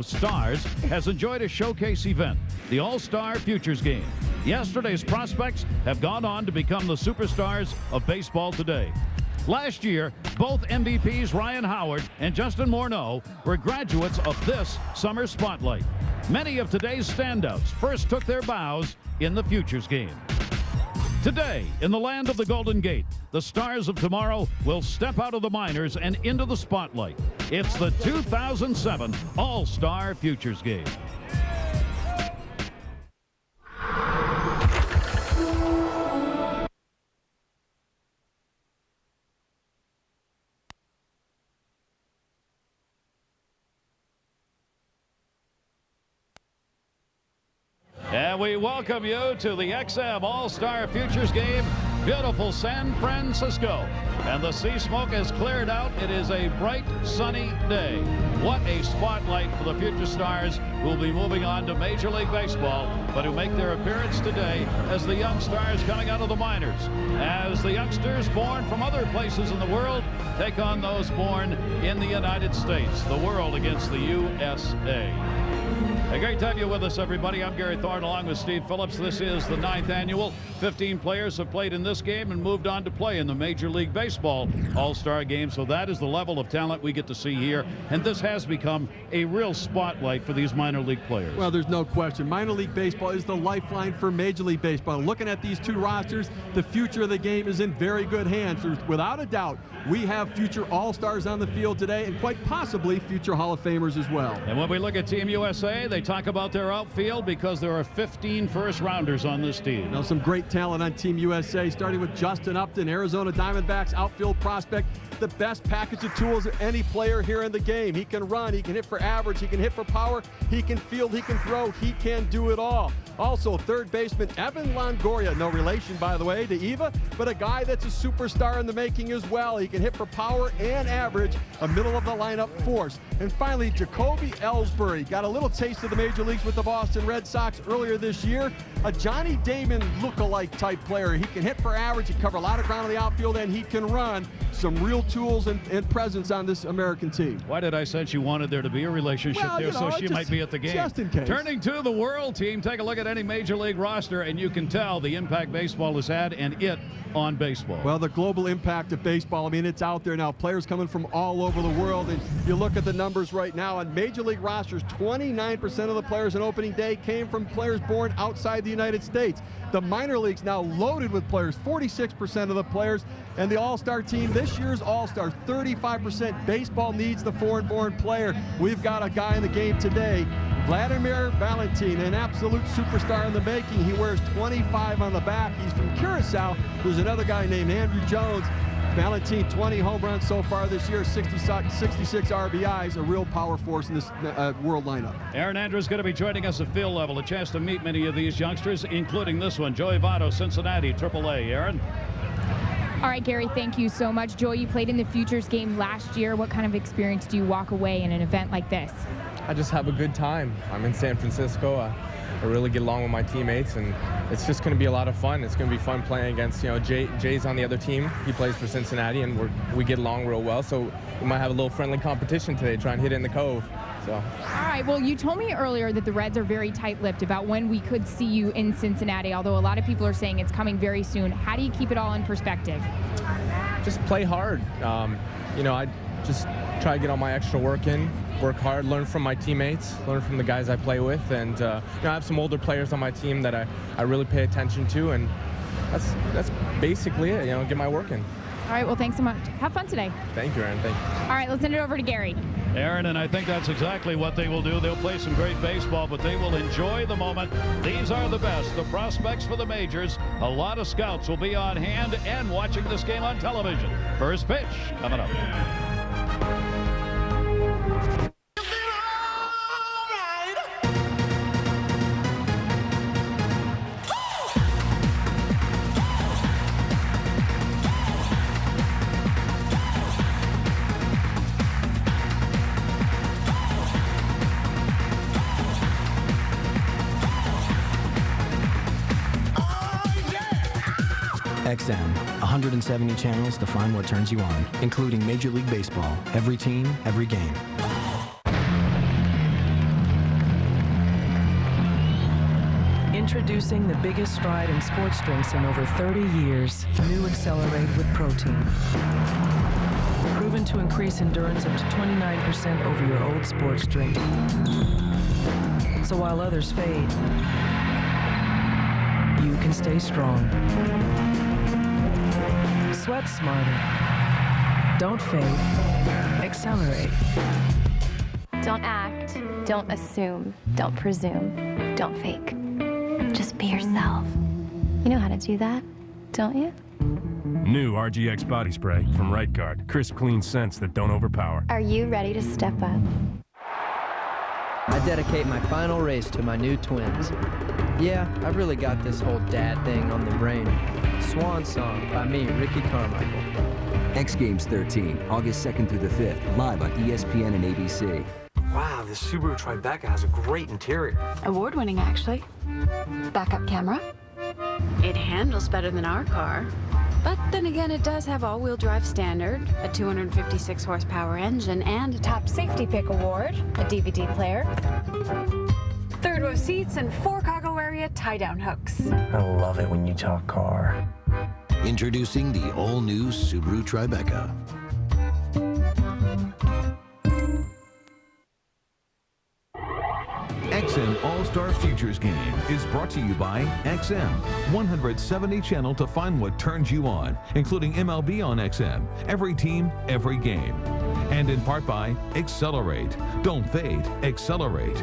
Stars has enjoyed a showcase event, the All-Star Futures Game. Yesterday's prospects have gone on to become the superstars of baseball today. Last year, both MVPs Ryan Howard and Justin Morneau were graduates of this summer's spotlight. Many of today's standouts first took their bows in the Futures Game. Today, in the land of the Golden Gate, the stars of tomorrow will step out of the minors and into the spotlight. It's the 2007 All-Star Futures Game. And we welcome you to the XM All-Star Futures Game, beautiful San Francisco. And the sea smoke has cleared out. It is a bright, sunny day. What a spotlight for the future stars who will be moving on to Major League Baseball, but who make their appearance today as the young stars coming out of the minors. As the youngsters born from other places in the world take on those born in the United States. The world against the USA. Great to have you with us, everybody. I'm Gary Thorne along with Steve Phillips. This is the 9th annual. 15 players have played in this game and moved on to play in the Major League Baseball All-Star Game. So that is the level of talent we get to see here. And this has become a real spotlight for these minor league players. Well, there's no question. Minor league baseball is the lifeline for Major League Baseball. Looking at these two rosters, the future of the game is in very good hands. Without a doubt, we have future All-Stars on the field today and quite possibly future Hall of Famers as well. And when we look at Team USA, they talk about their outfield because there are 15 first-rounders on this team. Now, some great talent on Team USA, starting with Justin Upton, Arizona Diamondbacks outfield prospect. The best package of tools of any player here in the game. He can run, he can hit for average, he can hit for power, he can field, he can throw, he can do it all. Also, third baseman Evan Longoria, no relation, by the way, to Eva, but a guy that's a superstar in the making as well. He can hit for power and average, a middle-of-the-lineup force. And finally, Jacoby Ellsbury got a little taste of the major leagues with the Boston Red Sox earlier this year. A Johnny Damon look-alike type player. He can hit for average, he can cover a lot of ground in the outfield, and he can run. Some real tools and presence on this American team. Why did I sense you wanted there to be a relationship there, so she might be at the game? Just in case. Turning to the world team, take a look at any major league roster, and you can tell the impact baseball has had and it on baseball. Well, the global impact of baseball, I mean, it's out there now. Players coming from all over the world, and you look at the numbers right now on major league rosters, 29% of the players on opening day came from players born outside the United States. The minor leagues now loaded with players, 46% of the players, and the All-Star team, this year's All-Star, 35%. Baseball needs the foreign-born player. We've got a guy in the game today, Vladimir Valentin, an absolute superstar in the making. He wears 25 on the back. He's from Curacao. There's another guy named Andrew Jones. Valentin, 20 home runs so far this year, 66 RBIs, a real power force in this world lineup. Aaron Andrews going to be joining us at field level. A chance to meet many of these youngsters, including this one, Joey Votto, Cincinnati, AAA. Aaron? All right, Gary, thank you so much. Joey, you played in the Futures Game last year. What kind of experience do you walk away in an event like this? I just have a good time. I'm in San Francisco. I really get along with my teammates, and it's just going to be a lot of fun. It's going to be fun playing against, Jay's on the other team. He plays for Cincinnati, and we get along real well. So we might have a little friendly competition today, try and hit it in the Cove. So. All right, well, you told me earlier that the Reds are very tight-lipped about when we could see you in Cincinnati, although a lot of people are saying it's coming very soon. How do you keep it all in perspective? Just play hard. I just try to get all my extra work in, work hard, learn from my teammates, learn from the guys I play with, and I have some older players on my team that I really pay attention to, and that's basically it. Get my work in. All right, well, thanks so much. Have fun today. Thank you, Aaron. Thank you. All right, let's send it over to Gary. Aaron, and I think that's exactly what they will do. They'll play some great baseball, but they will enjoy the moment. These are the best, the prospects for the majors. A lot of scouts will be on hand and watching this game on television. First pitch coming up. XM, 170 channels to find what turns you on, including Major League Baseball, every team, every game. Introducing the biggest stride in sports drinks in over 30 years. New Accelerate with protein. Proven to increase endurance up to 29% over your old sports drink. So while others fade, you can stay strong. Sweat smarter. Don't fade. Accelerate. Don't act. Don't assume. Don't presume. Don't fake. Just be yourself. You know how to do that, don't you? New RGX body spray from Right Guard. Crisp, clean scents that don't overpower. Are you ready to step up? I dedicate my final race to my new twins. Yeah, I've really got this whole dad thing on the brain. Swan Song by me, Ricky Carmichael. X Games 13, August 2nd through the 5th, live on ESPN and ABC. Wow, this Subaru Tribeca has a great interior. Award-winning, actually. Backup camera. It handles better than our car. But then again, it does have all-wheel drive standard, a 256 horsepower engine, and a top safety pick award, a DVD player, third row seats, and 4 cargo area tie-down hooks. I love it when you talk car. Introducing the all-new Subaru Tribeca. XM All-Star Futures Game is brought to you by XM. 170 channel to find what turns you on, including MLB on XM. Every team, every game. And in part by Accelerate. Don't fade, accelerate.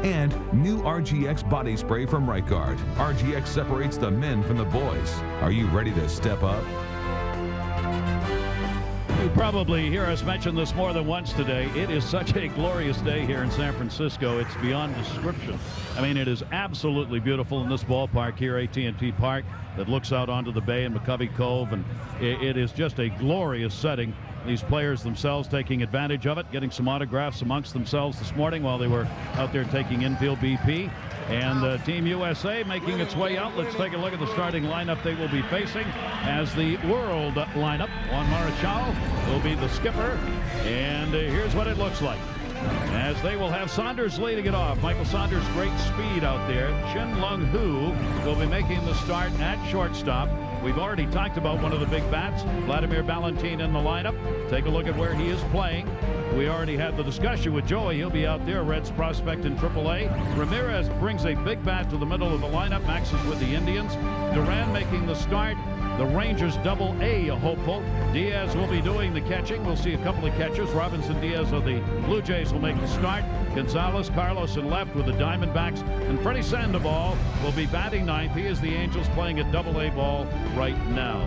And new RGX body spray from Right Guard. RGX separates the men from the boys. Are you ready to step up? You probably hear us mention this more than once today. It is such a glorious day here in San Francisco. It's beyond description. I mean, it is absolutely beautiful in this ballpark here, AT&T Park, that looks out onto the bay and McCovey Cove, and it is just a glorious setting. These players themselves taking advantage of it, getting some autographs amongst themselves this morning while they were out there taking infield BP. And Team USA making its way out. Let's take a look at the starting lineup they will be facing as the world lineup. Juan Marichal will be the skipper. And here's what it looks like. As they will have Saunders leading it off. Michael Saunders, great speed out there. Chin Lung Hu will be making the start at shortstop. We've already talked about one of the big bats, Vladimir Valentin, in the lineup. Take a look at where he is playing. We already had the discussion with Joey. He'll be out there, Reds prospect in AAA. Ramirez brings a big bat to the middle of the lineup. Max is with the Indians. Duran making the start. The Rangers AA hopeful. Diaz will be doing the catching. We'll see a couple of catchers. Robinson Diaz of the Blue Jays will make the start. Gonzalez, Carlos in left with the Diamondbacks. And Freddy Sandoval will be batting ninth. He is the Angels playing at AA ball right now.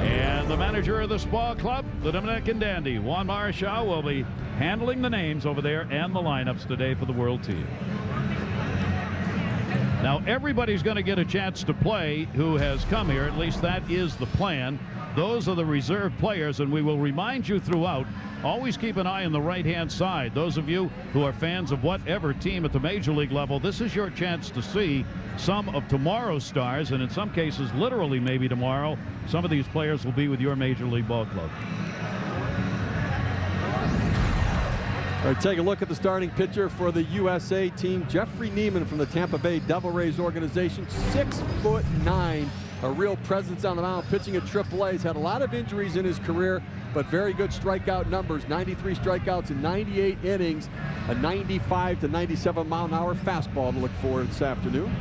And the manager of this ball club, the Dominican dandy, Juan Marichal, will be handling the names over there and the lineups today for the World Team. Now, everybody's going to get a chance to play who has come here. At least that is the plan. Those are the reserve players, and we will remind you throughout, always keep an eye on the right-hand side. Those of you who are fans of whatever team at the major league level, this is your chance to see some of tomorrow's stars, and in some cases, literally maybe tomorrow, some of these players will be with your major league ball club. All right, take a look at the starting pitcher for the USA team, Jeffrey Nieman from the Tampa Bay Devil Rays organization, 6'9", a real presence on the mound, pitching at AAA. He's had a lot of injuries in his career, but very good strikeout numbers, 93 strikeouts in 98 innings, a 95 to 97 mile-an-hour fastball to look for this afternoon.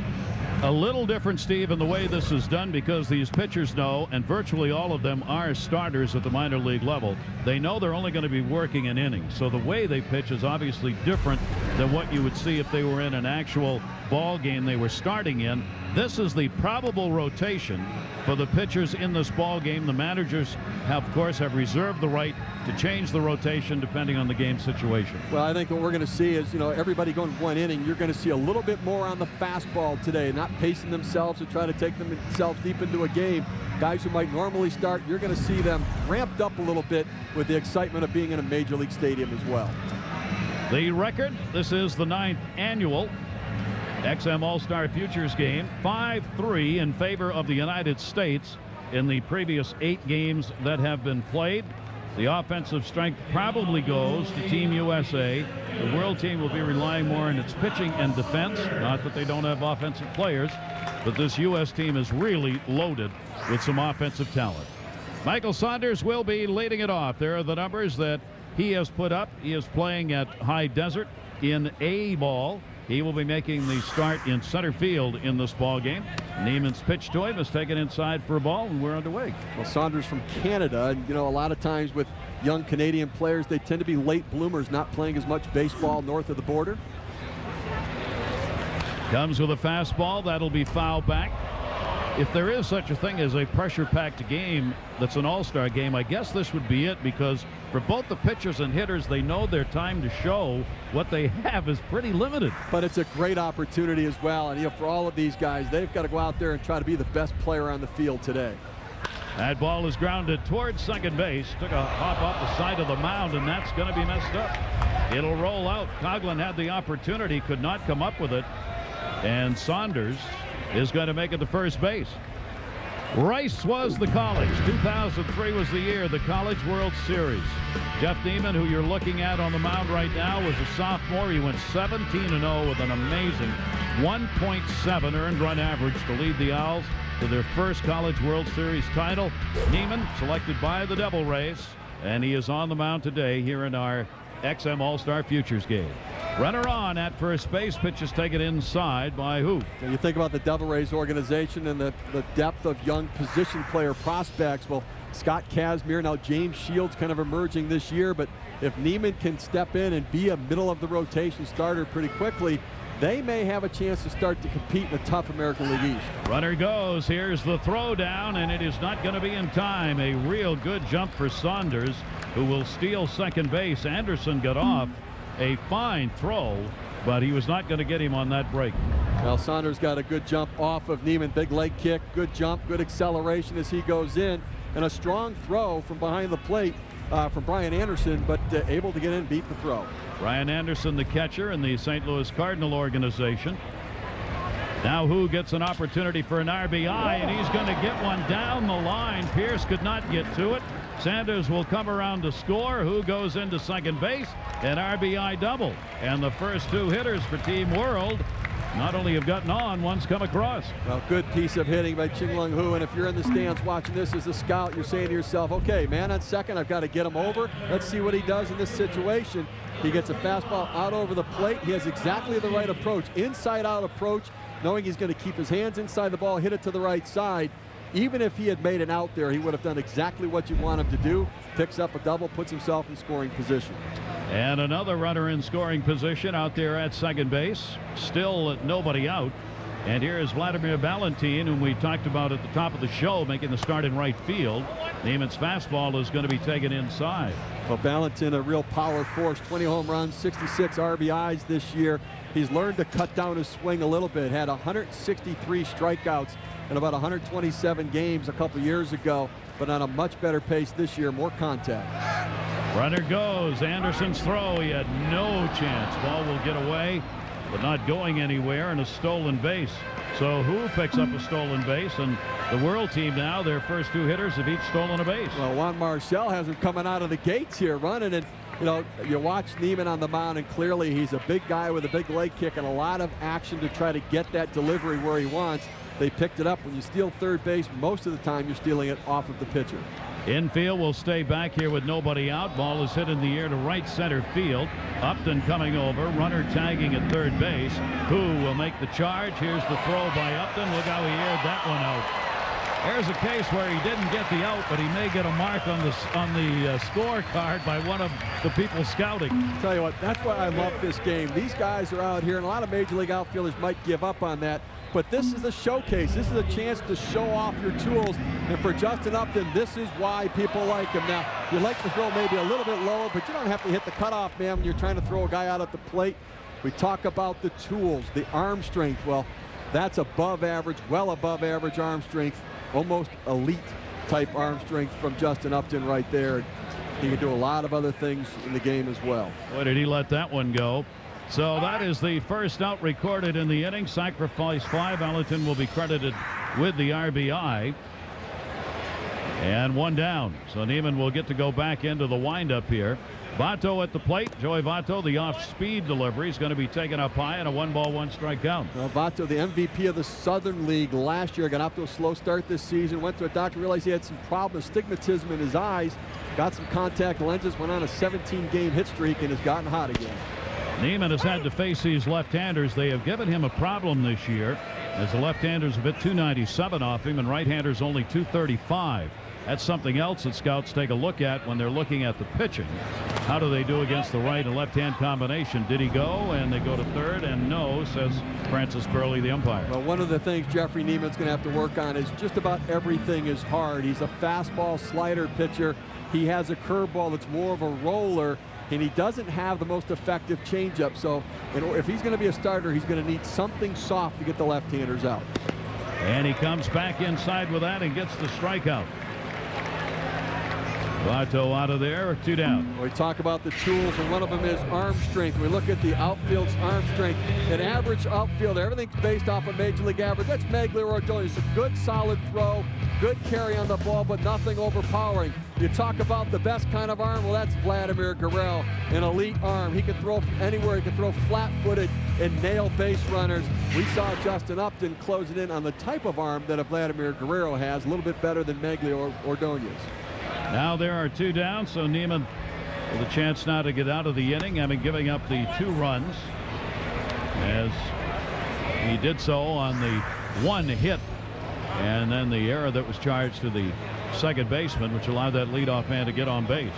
A little different, Steve, in the way this is done, because these pitchers know, and virtually all of them are starters at the minor league level, they know they're only going to be working an inning. So the way they pitch is obviously different than what you would see if they were in an actual ball game they were starting in. This is the probable rotation for the pitchers in this ball game. The managers have, of course, have reserved the right to change the rotation depending on the game situation. Well, I think what we're going to see is, everybody going one inning. You're going to see a little bit more on the fastball today, not pacing themselves or trying to take themselves deep into a game. Guys who might normally start, you're going to see them ramped up a little bit with the excitement of being in a major league stadium as well. The record, this is the 9th annual XM All-Star Futures Game, 5-3 in favor of the United States in the previous 8 games that have been played. The offensive strength probably goes to Team USA. The world team will be relying more on its pitching and defense. Not that they don't have offensive players, but this U.S. team is really loaded with some offensive talent. Michael Saunders will be leading it off. There are the numbers that he has put up. He is playing at High Desert in A ball. He will be making the start in center field in this ball game. Nieman's pitch to him is taken inside for a ball, and we're underway. Well, Saunders from Canada, and a lot of times with young Canadian players, they tend to be late bloomers, not playing as much baseball north of the border. Comes with a fastball. That'll be fouled back. If there is such a thing as a pressure-packed game that's an all-star game, I guess this would be it, because for both the pitchers and hitters, they know their time to show what they have is pretty limited. But it's a great opportunity as well, and for all of these guys, they've got to go out there and try to be the best player on the field today. That ball is grounded towards second base. Took a hop off the side of the mound, and that's going to be messed up. It'll roll out. Coughlin had the opportunity, could not come up with it, and Saunders is going to make it to first base. Rice was the college. 2003 was the year, the College World Series. Jeff Nieman, who you're looking at on the mound right now, was a sophomore. He went 17-0 with an amazing 1.7 earned run average to lead the Owls to their first College World Series title. Nieman selected by the Devil Rays, and he is on the mound today here in our XM All-Star Futures game. Runner on at first base. Pitch is taken inside by who? And you think about the Devil Rays organization and the depth of young position player prospects. Well, Scott Kazmir, now James Shields kind of emerging this year, but if Nieman can step in and be a middle of the rotation starter pretty quickly, they may have a chance to start to compete in the tough American League East. Runner goes. Here's the throw down, and it is not going to be in time. A real good jump for Saunders, who will steal second base. Anderson got off a fine throw, but he was not going to get him on that break. Well, Saunders got a good jump off of Nieman. Big leg kick, good jump, good acceleration as he goes in, and a strong throw from behind the plate from Brian Anderson, but able to get in and beat the throw. Brian Anderson, the catcher in the St. Louis Cardinal organization. Now who gets an opportunity for an RBI, and he's going to get one down the line. Pierce could not get to it. Sanders will come around to score. Who goes into second base? An RBI double. And the first two hitters for Team World not only have gotten on, one's come across. Well, good piece of hitting by Ching Lung Hu. And if you're in the stands watching this as a scout, you're saying to yourself, okay, man on second, I've got to get him over. Let's see what he does in this situation. He gets a fastball out over the plate. He has exactly the right approach, inside out approach, knowing he's going to keep his hands inside the ball, hit it to the right side. Even if he had made it out there, he would have done exactly what you want him to do. Picks up a double, puts himself in scoring position. And another runner in scoring position out there at second base. Still nobody out. And here is Vladimir Valentin, whom we talked about at the top of the show, making the start in right field. Nieman's fastball is going to be taken inside. Well, Valentin, a real power force, 20 home runs, 66 RBIs this year. He's learned to cut down his swing a little bit. Had 163 strikeouts in about 127 games a couple years ago, but on a much better pace this year, more contact. Runner goes. Anderson's throw. He had no chance. Ball will get away, but not going anywhere, and a stolen base. So who picks up a stolen base? And the World team now, their first two hitters have each stolen a base. Well, Juan Marcel has him coming out of the gates here, running, and you watch Nieman on the mound, and clearly he's a big guy with a big leg kick and a lot of action to try to get that delivery where he wants. They picked it up. When you steal third base, most of the time you're stealing it off of the pitcher. Infield will stay back here with nobody out. Ball is hit in the air to right center field. Upton coming over. Runner tagging at third base. Who will make the charge? Here's the throw by Upton. Look how he aired that one out. There's a case where he didn't get the out, but he may get a mark on the scorecard by one of the people scouting. I'll tell you what, that's why I love this game. These guys are out here, and a lot of Major League outfielders might give up on that. But this is a showcase. This is a chance to show off your tools. And for Justin Upton, this is why people like him. Now, you like to throw maybe a little bit lower, but you don't have to hit the cutoff, man, when you're trying to throw a guy out at the plate. We talk about the tools, the arm strength. Well, that's above average, well above average arm strength, almost elite type arm strength from Justin Upton right there. He can do a lot of other things in the game as well. Boy, did he let that one go. So that is the first out recorded in the inning. Sacrifice fly. Valentin will be credited with the RBI. And one down. So Nieman will get to go back into the windup here. Votto at the plate. Joey Votto, the off-speed delivery, is going to be taken up high, and a 1-ball, 1-strike count. Well, Votto, the MVP of the Southern League last year, got off to a slow start this season. Went to a doctor, realized he had some problems, astigmatism in his eyes. Got some contact lenses, went on a 17-game hit streak, and has gotten hot again. Nieman has had to face these left-handers. They have given him a problem this year, as the left-handers have hit 297 off him, and right-handers only 235. That's something else that scouts take a look at when they're looking at the pitching. How do they do against the right and left-hand combination? Did he go? And they go to third, and no, says Francis Burley, the umpire. Well, one of the things Jeffrey Nieman's going to have to work on is just about everything is hard. He's a fastball slider pitcher. He has a curveball that's more of a roller, and he doesn't have the most effective changeup. So if he's going to be a starter, he's going to need something soft to get the left-handers out. And he comes back inside with that and gets the strikeout. Votto out of there, 2 down. We talk about the tools, and one of them is arm strength. We look at the outfield's arm strength. An average outfielder, everything's based off of Major League average. That's Magley Ordonez. A good, solid throw, good carry on the ball, but nothing overpowering. You talk about the best kind of arm, well, that's Vladimir Guerrero, an elite arm. He can throw from anywhere. He can throw flat-footed and nail base runners. We saw Justin Upton closing in on the type of arm that a Vladimir Guerrero has, a little bit better than Magley Ordonez. Now there are 2 down, so Nieman with a chance now to get out of the inning, having giving up the 2 runs, as he did so on the 1 hit, and then the error that was charged to the second baseman, which allowed that leadoff man to get on base.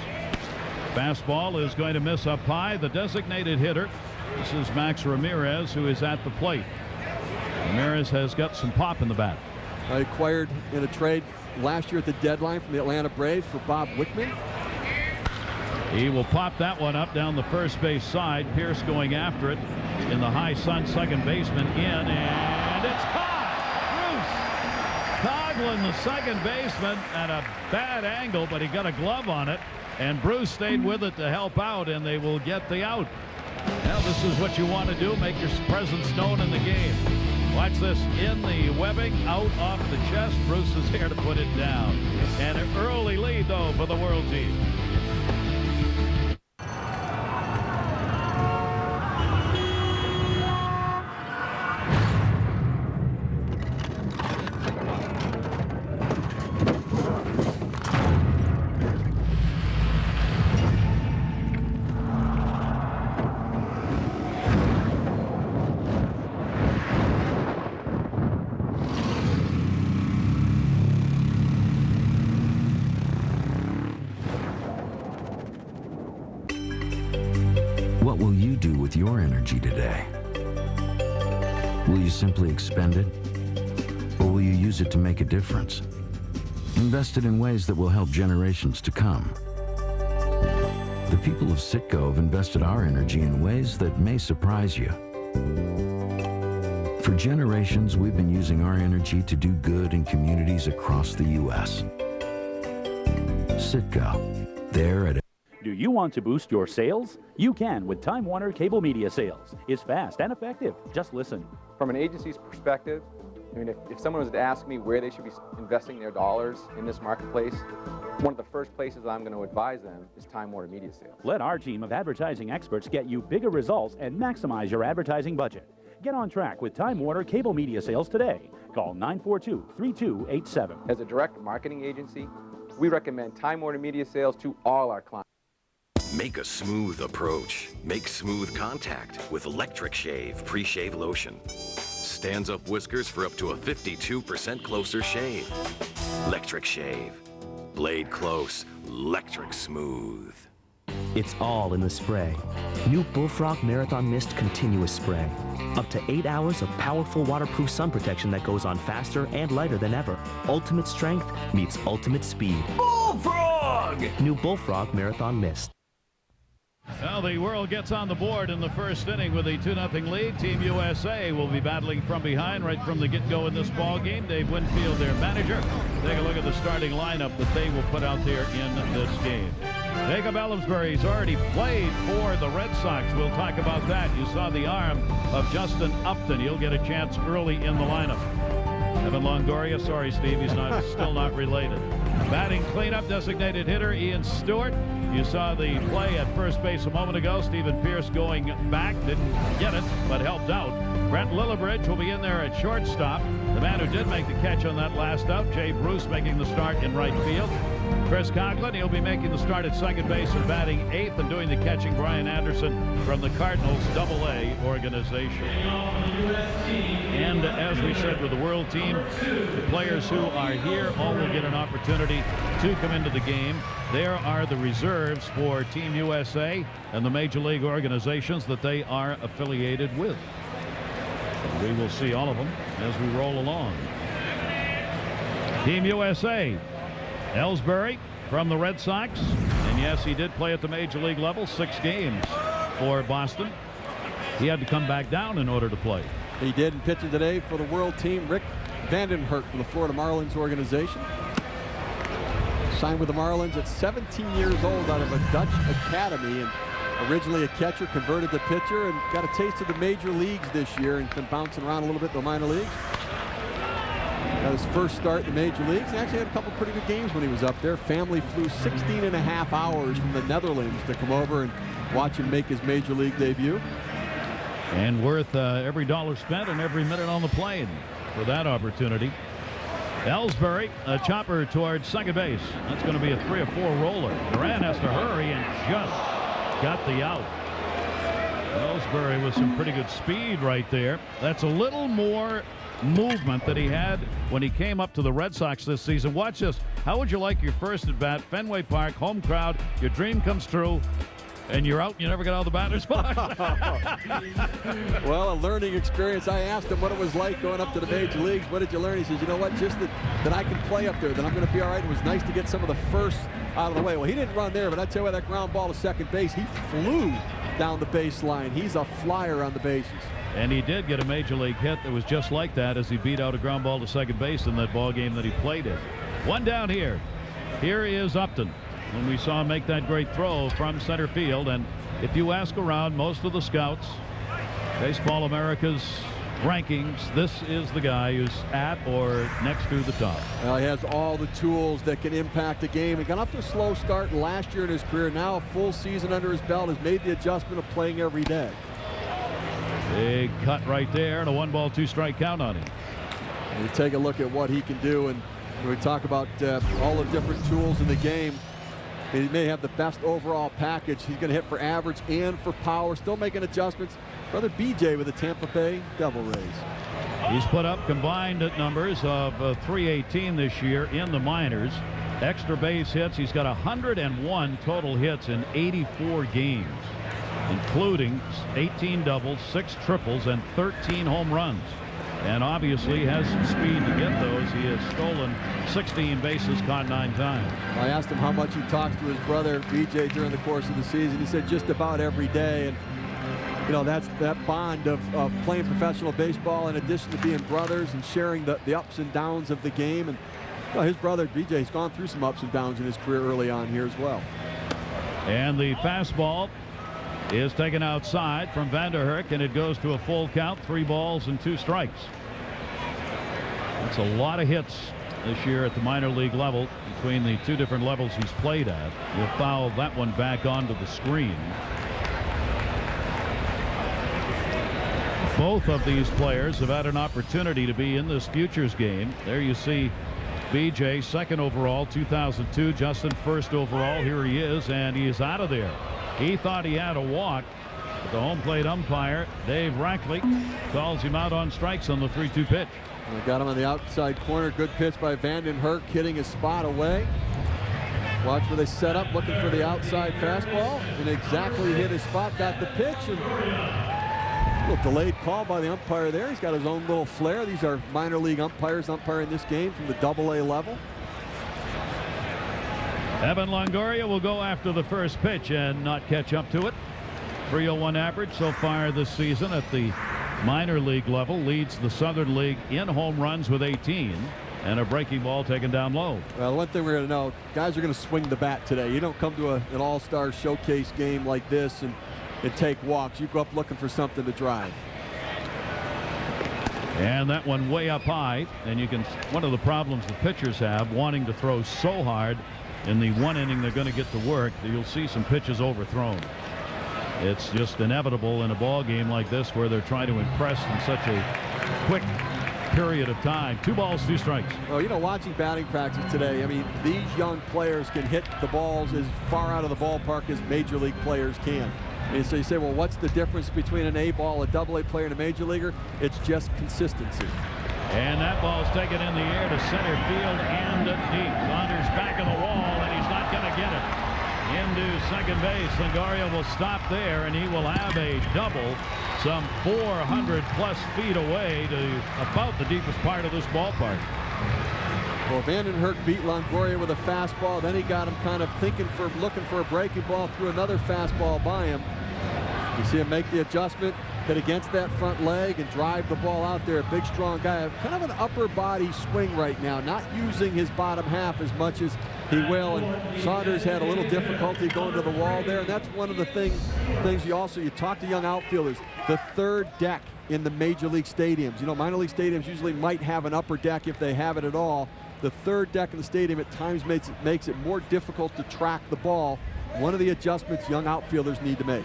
Fastball is going to miss up high. The designated hitter, this is Max Ramirez, who is at the plate. Ramirez has got some pop in the bat. Acquired in a trade last year at the deadline from the Atlanta Braves for Bob Wickman. He will pop that one up down the first base side. Pierce going after it in the high sun. Second baseman in, and it's caught. Bruce Coughlin, the second baseman, at a bad angle, but he got a glove on it, and Bruce stayed with it to help out, and they will get the out. Now this is what you want to do, make your presence known in the game. Watch this, in the webbing, out off the chest. Bruce is here to put it down. And an early lead, though, for the world team. What will you do with your energy today? Will you simply expend it? Or will you use it to make a difference? Invest it in ways that will help generations to come. The people of Citgo have invested our energy in ways that may surprise you. For generations, we've been using our energy to do good in communities across the U.S. Citgo, there at Do you want to boost your sales? You can with Time Warner Cable Media Sales. It's fast and effective. Just listen. From an agency's perspective, I mean, if someone was to ask me where they should be investing their dollars in this marketplace, one of the first places I'm going to advise them is Time Warner Media Sales. Let our team of advertising experts get you bigger results and maximize your advertising budget. Get on track with Time Warner Cable Media Sales today. Call 942-3287. As a direct marketing agency, we recommend Time Warner Media Sales to all our clients. Make a smooth approach. Make smooth contact with Electric Shave Pre-Shave Lotion. Stands up whiskers for up to a 52% closer shave. Electric Shave. Blade close, electric smooth. It's all in the spray. New Bullfrog Marathon Mist Continuous Spray. Up to 8 hours of powerful waterproof sun protection that goes on faster and lighter than ever. Ultimate strength meets ultimate speed. Bullfrog! New Bullfrog Marathon Mist. Well, the world gets on the board in the first inning with a 2-0 lead. Team USA will be battling from behind right from the get-go in this ball game. Dave Winfield, their manager. Take a look at the starting lineup that they will put out there in this game. Jacob Ellsbury's already played for the Red Sox. We'll talk about that. You saw the arm of Justin Upton. He'll get a chance early in the lineup. Evan Longoria, sorry, Steve, he's still not related. Batting cleanup, designated hitter Ian Stewart. You saw the play at first base a moment ago. Stephen Pierce going back, didn't get it, but helped out. Brent Lillibridge will be in there at shortstop. The man who did make the catch on that last out, Jay Bruce, making the start in right field. Chris Coughlin, he'll be making the start at second base and batting eighth, and doing the catching, Brian Anderson from the Cardinals AA organization. And as we said with the World Team, the players who are here all will get an opportunity to come into the game. There are the reserves for Team USA and the major league organizations that they are affiliated with. We will see all of them as we roll along. Team USA, Ellsbury from the Red Sox. And yes, he did play at the major league level, 6 games for Boston. He had to come back down in order to play. He did, and pitching today for the World Team, Rick Vandenhert from the Florida Marlins organization. Signed with the Marlins at 17 years old out of a Dutch academy, and originally a catcher, converted to pitcher, and got a taste of the major leagues this year and been bouncing around a little bit in the minor leagues. Got his first start in the major leagues. He actually had a couple pretty good games when he was up there. Family flew 16.5 hours from the Netherlands to come over and watch him make his major league debut. And worth every dollar spent and every minute on the plane for that opportunity. Ellsbury, a chopper towards second base. That's going to be a 3 or 4 roller. Duran has to hurry and just got the out. Ellsbury with some pretty good speed right there. That's a little more movement that he had when he came up to the Red Sox this season. Watch this. How would you like your first at bat? Fenway Park, home crowd, your dream comes true, and you're out and you never get out of the batter's box. Well, a learning experience. I asked him what it was like going up to the major leagues. What did you learn? He says, you know what, just that I can play up there, that I'm going to be all right. It was nice to get some of the first out of the way. Well, he didn't run there, but I tell you what, that ground ball to second base, he flew down the baseline. He's a flyer on the bases. And he did get a major league hit that was just like that as he beat out a ground ball to second base in that ball game that he played in. One down here. Here is Upton. When we saw him make that great throw from center field, and if you ask around most of the scouts, Baseball America's rankings, this is the guy who's at or next to the top. Well, he has all the tools that can impact a game. He got off to a slow start last year in his career. Now a full season under his belt, has made the adjustment of playing every day. Big cut right there, and a 1-ball 2-strike count on him. And you take a look at what he can do, and when we talk about all the different tools in the game, he may have the best overall package. He's going to hit for average and for power, still making adjustments. Brother BJ with the Tampa Bay Devil Rays. He's put up combined numbers of 318 this year in the minors. Extra base hits. He's got 101 total hits in 84 games, including 18 doubles, 6 triples, and 13 home runs. And obviously has some speed to get those. He has stolen 16 bases, caught 9 times. I asked him how much he talks to his brother BJ during the course of the season. He said just about every day. And you know, that's that bond of playing professional baseball in addition to being brothers and sharing the ups and downs of the game. And you know, his brother BJ's gone through some ups and downs in his career early on here as well. And the fastball is taken outside from Vanderhurk, and it goes to a full count, 3 balls and 2 strikes. That's a lot of hits this year at the minor league level between the 2 different levels he's played at. He'll foul that one back onto the screen. Both of these players have had an opportunity to be in this Futures game. There you see BJ, 2nd overall, 2002. Justin, 1st overall. Here he is, and he is out of there. He thought he had a walk, but the home plate umpire, Dave Rackley, calls him out on strikes on the 3-2 pitch. We got him on the outside corner. Good pitch by Vandenhurk, hitting his spot away. Watch where they set up, looking for the outside fastball, and exactly hit his spot, got the pitch, and a little delayed call by the umpire there. He's got his own little flair. These are minor league umpires umpiring this game from the AA level. Evan Longoria will go after the first pitch and not catch up to it. 301 average so far this season at the minor league level. Leads the Southern League in home runs with 18. And a breaking ball taken down low. Well, one thing we're going to know, guys are going to swing the bat today. You don't come to an all-star showcase game like this and take walks. You go up looking for something to drive. And that one way up high. And you can, one of the problems the pitchers have, wanting to throw so hard in the one inning they're going to get to work, that you'll see some pitches overthrown. It's just inevitable in a ball game like this where they're trying to impress in such a quick period of time. 2 balls, 2 strikes. Well, you know, watching batting practice today, I mean, these young players can hit the balls as far out of the ballpark as major league players can. And so you say, well, what's the difference between an A ball, a double A player, and a major leaguer? It's just consistency. And that ball's taken in the air to center field and deep. Saunders back of the wall, and he's not going to get it. Into second base. Longoria will stop there, and he will have a double some 400-plus feet away to about the deepest part of this ballpark. Well, Vandenhurst beat Longoria with a fastball. Then he got him kind of looking for a breaking ball, threw another fastball by him. You see him make the adjustment, hit against that front leg, and drive the ball out there. A big, strong guy. Kind of an upper body swing right now, not using his bottom half as much as he will. And Saunders had a little difficulty going to the wall there. And that's one of the things you talk to young outfielders. The third deck in the major league stadiums. You know, minor league stadiums usually might have an upper deck if they have it at all. The third deck in the stadium at times makes it more difficult to track the ball. One of the adjustments young outfielders need to make.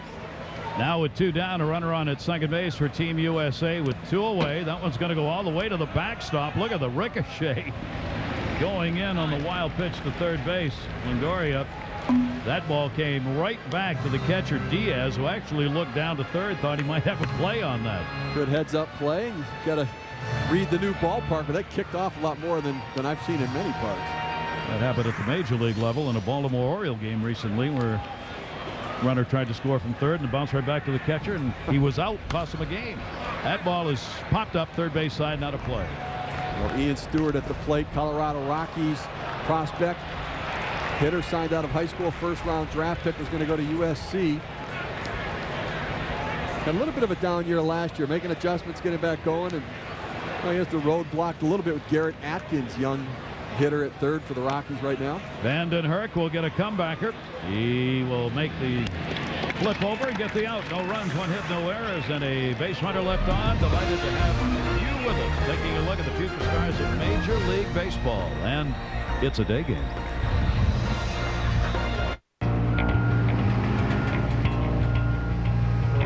Now with 2 down, a runner on at second base for Team USA with 2 away. That one's going to go all the way to the backstop. Look at the ricochet going in on the wild pitch to third base. Longoria, that ball came right back to the catcher Diaz, who actually looked down to third, thought he might have a play on that. Good heads-up play. You got to read the new ballpark, but that kicked off a lot more than I've seen in many parks. That happened at the major league level in a Baltimore Oriole game recently, where runner tried to score from third and bounced right back to the catcher, and he was out, cost him a game. That ball is popped up third base side, not a play. Well, Ian Stewart at the plate, Colorado Rockies prospect. Hitter signed out of high school, first-round draft pick, was going to go to USC. Had a little bit of a down year last year, making adjustments, getting back going, and I guess the road blocked a little bit with Garrett Atkins, young hitter at third for the Rockies right now. Vandenhurst will get a comebacker. He will make the flip over and get the out. No runs, 1 hit, no errors, and a base runner left on. Delighted to have you with us, taking a look at the future stars of Major League Baseball, and it's a day game.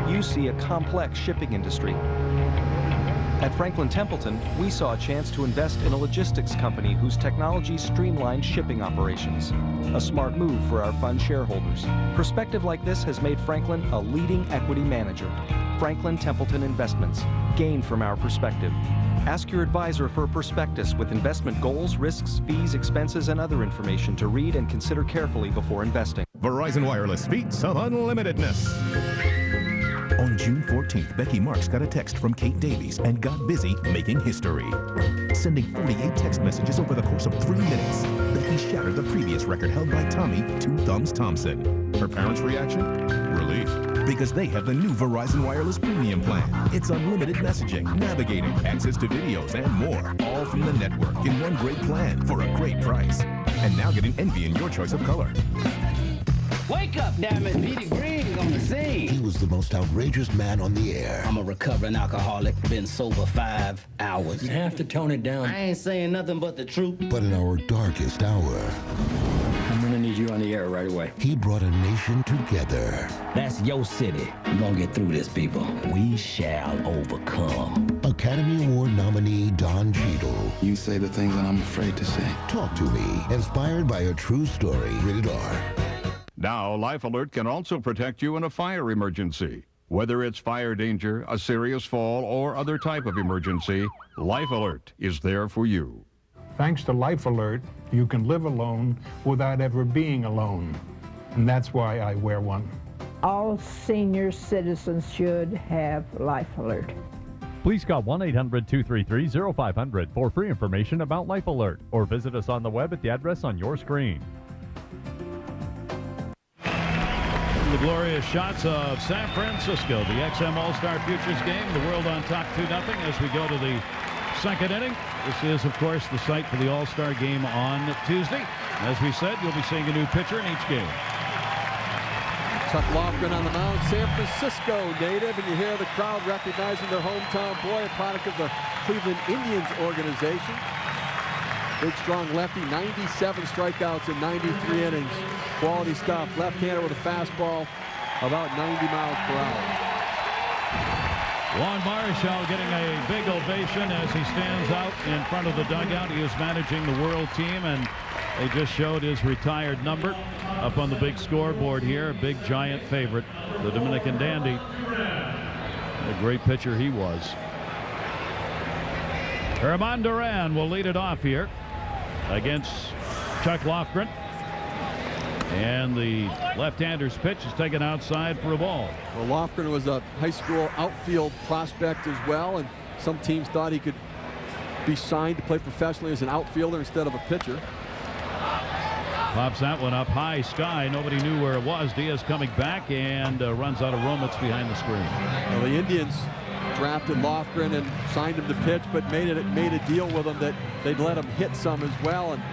You see a complex shipping industry. At Franklin Templeton, we saw a chance to invest in a logistics company whose technology streamlined shipping operations. A smart move for our fund shareholders. Perspective like this has made Franklin a leading equity manager. Franklin Templeton Investments. Gain from our perspective. Ask your advisor for a prospectus with investment goals, risks, fees, expenses, and other information to read and consider carefully before investing. Verizon Wireless feats of unlimitedness. On June 14th, Becky Marks got a text from Kate Davies and got busy making history. Sending 48 text messages over the course of 3 minutes, Becky shattered the previous record held by Tommy Two Thumbs Thompson. Her parents' reaction? Relief. Because they have the new Verizon Wireless Premium plan. It's unlimited messaging, navigating, access to videos, and more. All from the network in one great plan for a great price. And now get an envy in your choice of color. Wake up, damn it. Petey Green's on the scene. He was the most outrageous man on the air. I'm a recovering alcoholic, been sober 5 hours. You have to tone it down. I ain't saying nothing but the truth. But in our darkest hour, I'm gonna need you on the air right away. he brought a nation together. That's your city. We're gonna get through this, people. We shall overcome. Academy Award nominee Don Cheadle. You say the things that I'm afraid to say. Talk to Me, inspired by a true story. Rated R. Now, Life Alert can also protect you in a fire emergency. Whether it's fire danger, a serious fall, or other type of emergency, Life Alert is there for you. Thanks to Life Alert, you can live alone without ever being alone. And that's why I wear one. All senior citizens should have Life Alert. Please call 1-800-233-0500 for free information about Life Alert, or visit us on the web at the address on your screen. The glorious shots of San Francisco, the XM All-Star Futures Game, the world on top 2-0 as we go to the second inning. This is, of course, the site for the All-Star Game on Tuesday. As we said, you'll be seeing a new pitcher in each game. Chuck Lofgren on the mound, San Francisco native, and you hear the crowd recognizing their hometown boy, a product of the Cleveland Indians organization. Big, strong lefty, 97 strikeouts in 93 innings. Quality stuff. Left-hander with a fastball, about 90 miles per hour. Juan Marichal getting a big ovation as he stands out in front of the dugout. He is managing the World Team, and they just showed his retired number up on the big scoreboard here. A big, giant favorite, the Dominican dandy. A great pitcher he was. Herman Duran will lead it off here against Chuck Lofgren. And the left-hander's pitch is taken outside for a ball. Well, Lofgren was a high school outfield prospect as well, and some teams thought he could be signed to play professionally as an outfielder instead of a pitcher. Pops that one up high sky. Nobody knew where it was. Diaz coming back and runs out of room. It's behind the screen. Well, the Indians drafted Lofgren and signed him to pitch, but made a deal with him that they'd let him hit some as well. And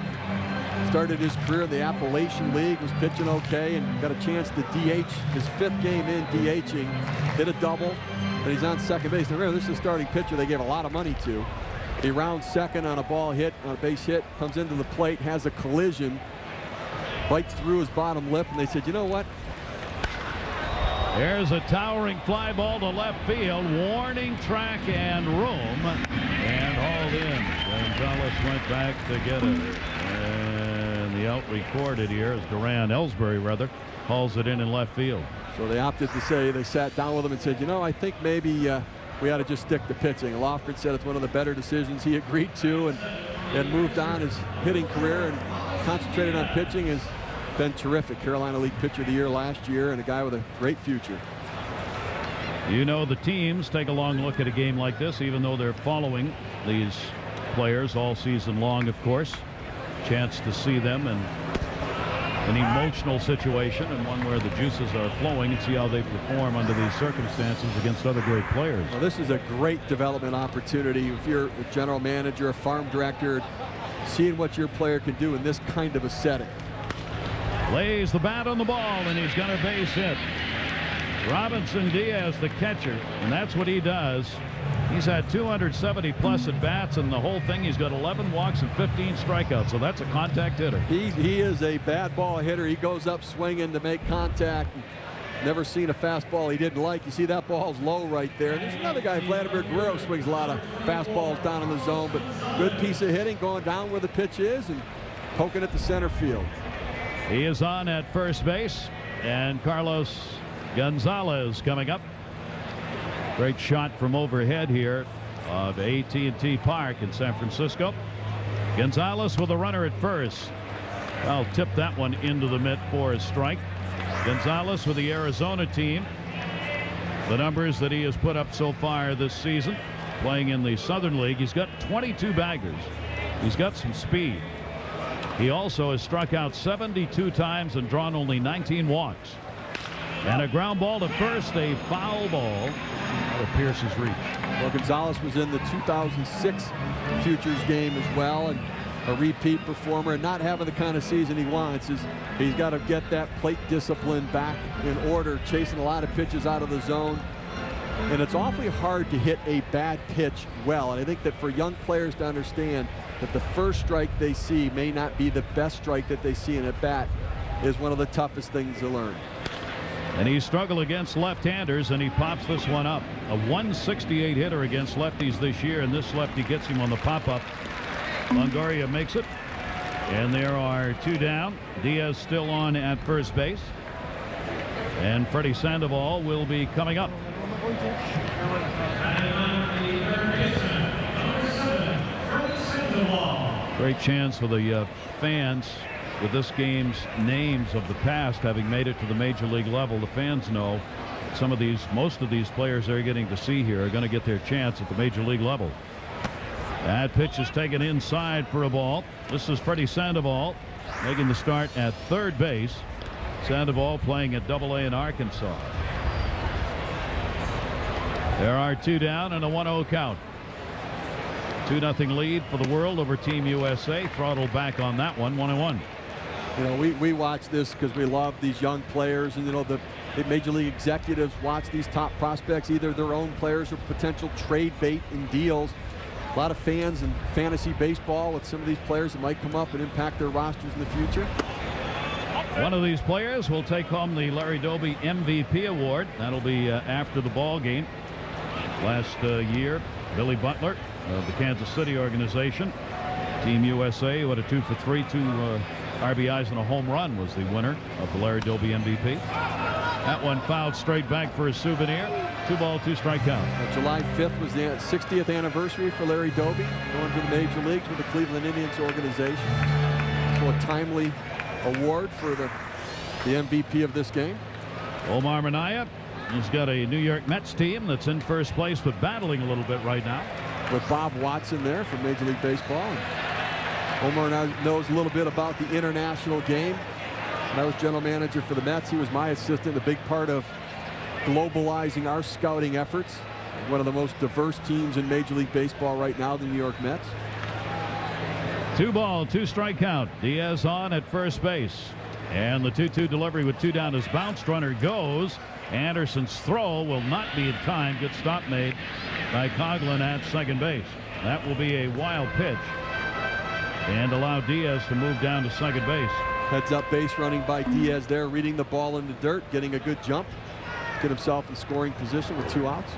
started his career in the Appalachian League, was pitching okay, and got a chance to DH his 5th game in DHing, hit a double, and he's on second base. Now remember, this is a starting pitcher they gave a lot of money to. He rounds second on a ball hit, on a base hit, comes into the plate, has a collision, bites through his bottom lip, and they said, you know what? There's a towering fly ball to left field, warning track and room, and hauled in. Gonzalez went back to get it. And the out recorded here is Ellsbury rather, hauls it in left field. So they opted to say, they sat down with him and said, you know, I think maybe we ought to just stick to pitching. Lofgren said it's one of the better decisions he agreed to, and moved on his hitting career and concentrated on pitching. Has been terrific. Carolina League Pitcher of the Year last year, and a guy with a great future. You know, the teams take a long look at a game like this, even though they're following these players all season long, of course. Chance to see them in an emotional situation, and one where the juices are flowing, and see how they perform under these circumstances against other great players. Well, this is a great development opportunity. If you're a general manager, a farm director, seeing what your player can do in this kind of a setting. Lays the bat on the ball, and he's got a base hit. Robinson Diaz, the catcher, and that's what he does. He's had 270 plus at bats, and the whole thing, he's got 11 walks and 15 strikeouts, so that's a contact hitter. He is a bad ball hitter. He goes up swinging to make contact. Never seen a fastball he didn't like. You see that ball's low right there. And there's another guy, Vladimir Guerrero, swings a lot of fastballs down in the zone, but good piece of hitting, going down where the pitch is and poking at the center field. He is on at first base, and Carlos Gonzalez coming up. Great shot from overhead here of AT&T Park in San Francisco. Gonzalez with a runner at first. I'll tip that one into the mitt for a strike. Gonzalez with the Arizona team. The numbers that he has put up so far this season, playing in the Southern League, he's got 22 baggers. He's got some speed. He also has struck out 72 times and drawn only 19 walks. And a ground ball to first, a foul ball out of Pierce's reach. Well, Gonzalez was in the 2006 Futures Game as well, and a repeat performer, and not having the kind of season he wants. He's got to get that plate discipline back in order, chasing a lot of pitches out of the zone. And it's awfully hard to hit a bad pitch well. And I think that for young players to understand that the first strike they see may not be the best strike that they see in at bat is one of the toughest things to learn. And he struggled against left-handers, and he pops this one up. A 168 hitter against lefties this year, and this lefty gets him on the pop-up. Longoria makes it, and there are two down. Diaz still on at first base, and Freddy Sandoval will be coming up. Great chance for the fans with this game's names of the past having made it to the major league level. The fans know most of these players they're getting to see here are going to get their chance at the major league level. That pitch is taken inside for a ball. This is Freddy Sandoval making the start at third base. Sandoval playing at AA in Arkansas. There are two down and a 1-0 count. 2-0 lead for the World over Team USA. Throttle back on that one, 1-1. You know, we watch this because we love these young players, and you know, the Major League executives watch these top prospects, either their own players or potential trade bait in deals. A lot of fans in fantasy baseball with some of these players that might come up and impact their rosters in the future. One of these players will take home the Larry Doby MVP award. That'll be after the ball game. Last year, Billy Butler of the Kansas City organization, Team USA, who had a 2 for 3, 2 RBIs and a home run, was the winner of the Larry Doby MVP. That one fouled straight back for a souvenir. 2 ball, 2 strike count. July 5th was the 60th anniversary for Larry Doby, going to the major leagues with the Cleveland Indians organization. So a timely award for the MVP of this game. Omar Minaya, he's got a New York Mets team that's in first place but battling a little bit right now. With Bob Watson there from Major League Baseball. Omar knows a little bit about the international game. When I was general manager for the Mets, he was my assistant, a big part of globalizing our scouting efforts. One of the most diverse teams in Major League Baseball right now, the New York Mets. 2 ball, 2 strike count. Diaz on at first base. And the 2-2 delivery with 2 down as bounced runner goes. Anderson's throw will not be in time. Good stop made by Coughlin at second base. That will be a wild pitch and allow Diaz to move down to second base. Heads up base running by Diaz there, reading the ball in the dirt, getting a good jump, get himself in scoring position with 2 outs.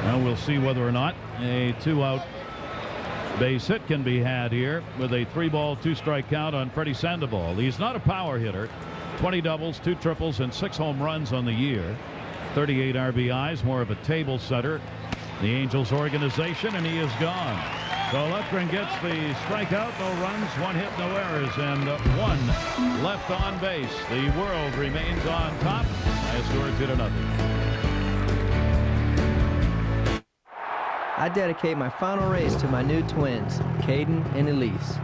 Now we'll see whether or not a 2-out base hit can be had here with a 3 ball, 2 strike count on Freddy Sandoval. He's not a power hitter. 20 doubles, 2 triples, and 6 home runs on the year. 38 RBIs, more of a table setter. The Angels organization, and he is gone. So Lefgren gets the strikeout, no runs, 1 hit, no errors, and 1 left on base. The world remains on top. High score 2-0. I dedicate my final race to my new twins, Caden and Elise.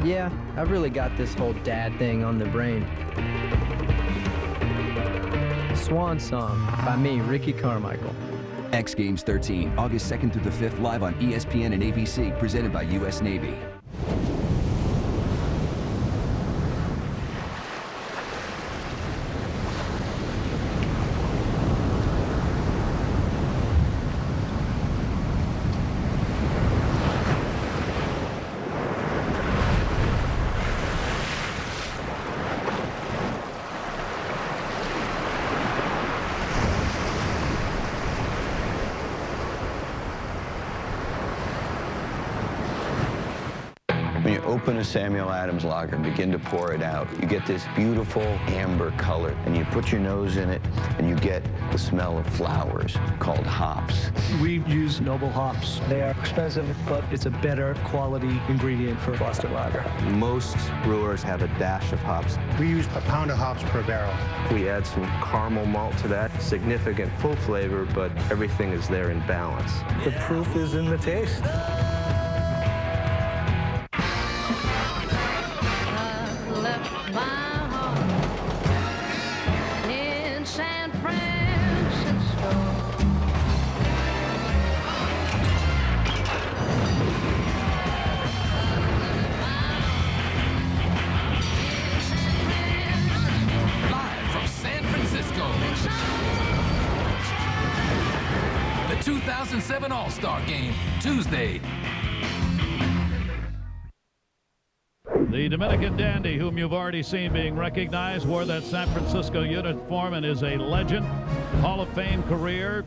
Yeah, I've really got this whole dad thing on the brain. Swan Song by me, Ricky Carmichael. X Games 13, August 2nd through the 5th, live on ESPN and ABC, presented by U.S. Navy. When you open a Samuel Adams lager and begin to pour it out, you get this beautiful amber color, and you put your nose in it, and you get the smell of flowers called hops. We use noble hops. They are expensive, but it's a better quality ingredient for Boston Lager. Most brewers have a dash of hops. We use a pound of hops per barrel. We add some caramel malt to that, significant full flavor, but everything is there in balance. The proof is in the taste. The 2007 All-Star Game, Tuesday. The Dominican dandy, whom you've already seen being recognized, wore that San Francisco uniform and is a legend. Hall of Fame career,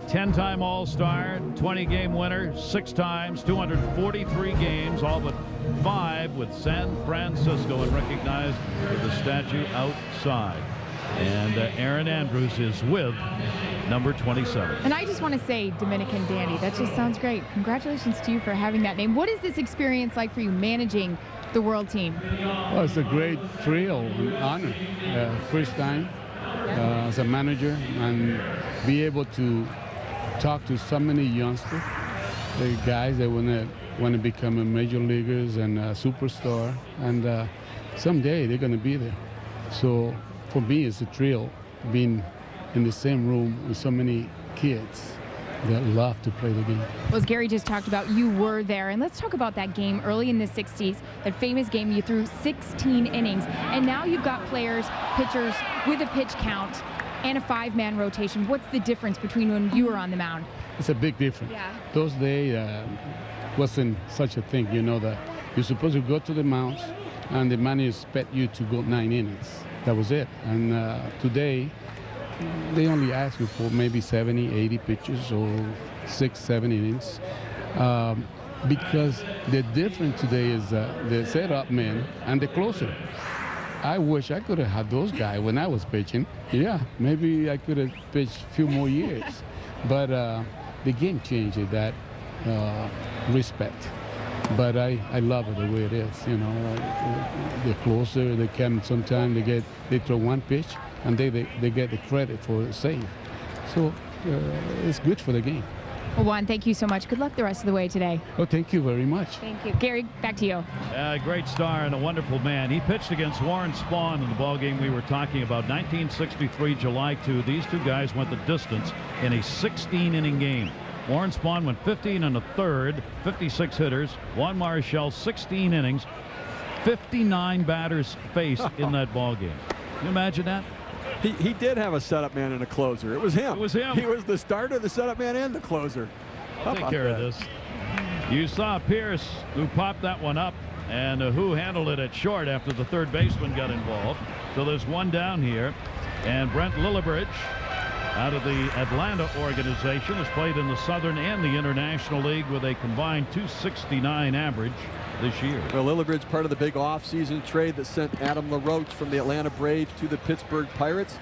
10-time All-Star, 20-game winner, 6 times, 243 games, all but 5 with San Francisco, and recognized with the statue outside. And Aaron Andrews is with number 27. And I just want to say Dominican dandy. That just sounds great. Congratulations to you for having that name. What is this experience like for you managing the world team? Well, it's a great thrill and honor. First time as a manager, and be able to talk to so many youngsters, the guys that want to become a major leaguers and a superstar, and someday they're going to be there. So for me, it's a thrill being in the same room with so many kids that love to play the game. Well, as Gary just talked about, you were there. And let's talk about that game early in the 60s, that famous game you threw 16 innings. And now you've got players, pitchers with a pitch count and a 5-man rotation. What's the difference between when you were on the mound? It's a big difference. Yeah. Those days wasn't such a thing, you know, that you're supposed to go to the mound and the manager expect you to go 9 innings. That was it. And today, they only ask you for maybe 70, 80 pitches or 6, 7 innings. Because the difference today is the setup man and the closer. I wish I could have had those guys when I was pitching. Yeah, maybe I could have pitched a few more years. But the game changed in that respect. But I love it the way it is, you know. The closer they can, sometimes they throw one pitch and they get the credit for a save. So it's good for the game. Well, Juan, thank you so much. Good luck the rest of the way today. Oh, thank you very much. Thank you. Gary, back to you. Great star and a wonderful man. He pitched against Warren Spahn in the ball game we were talking about, 1963, July 2. These two guys went the distance in a 16-inning game. Warren Spahn went 15 1/3, 56 hitters. Juan Marichal, 16 innings, 59 batters faced in that ball game. Can you imagine that? He did have a setup man and a closer. It was him. It was him. He was the starter, the setup man, and the closer. I'll take care of this. You saw Pierce, who popped that one up, and who handled it at short after the third baseman got involved. So there's one down here. And Brent Lillibridge, out of the Atlanta organization, has played in the Southern and the International League with a combined .269 average this year. Well, Lillibridge, part of the big offseason trade that sent Adam LaRoche from the Atlanta Braves to the Pittsburgh Pirates.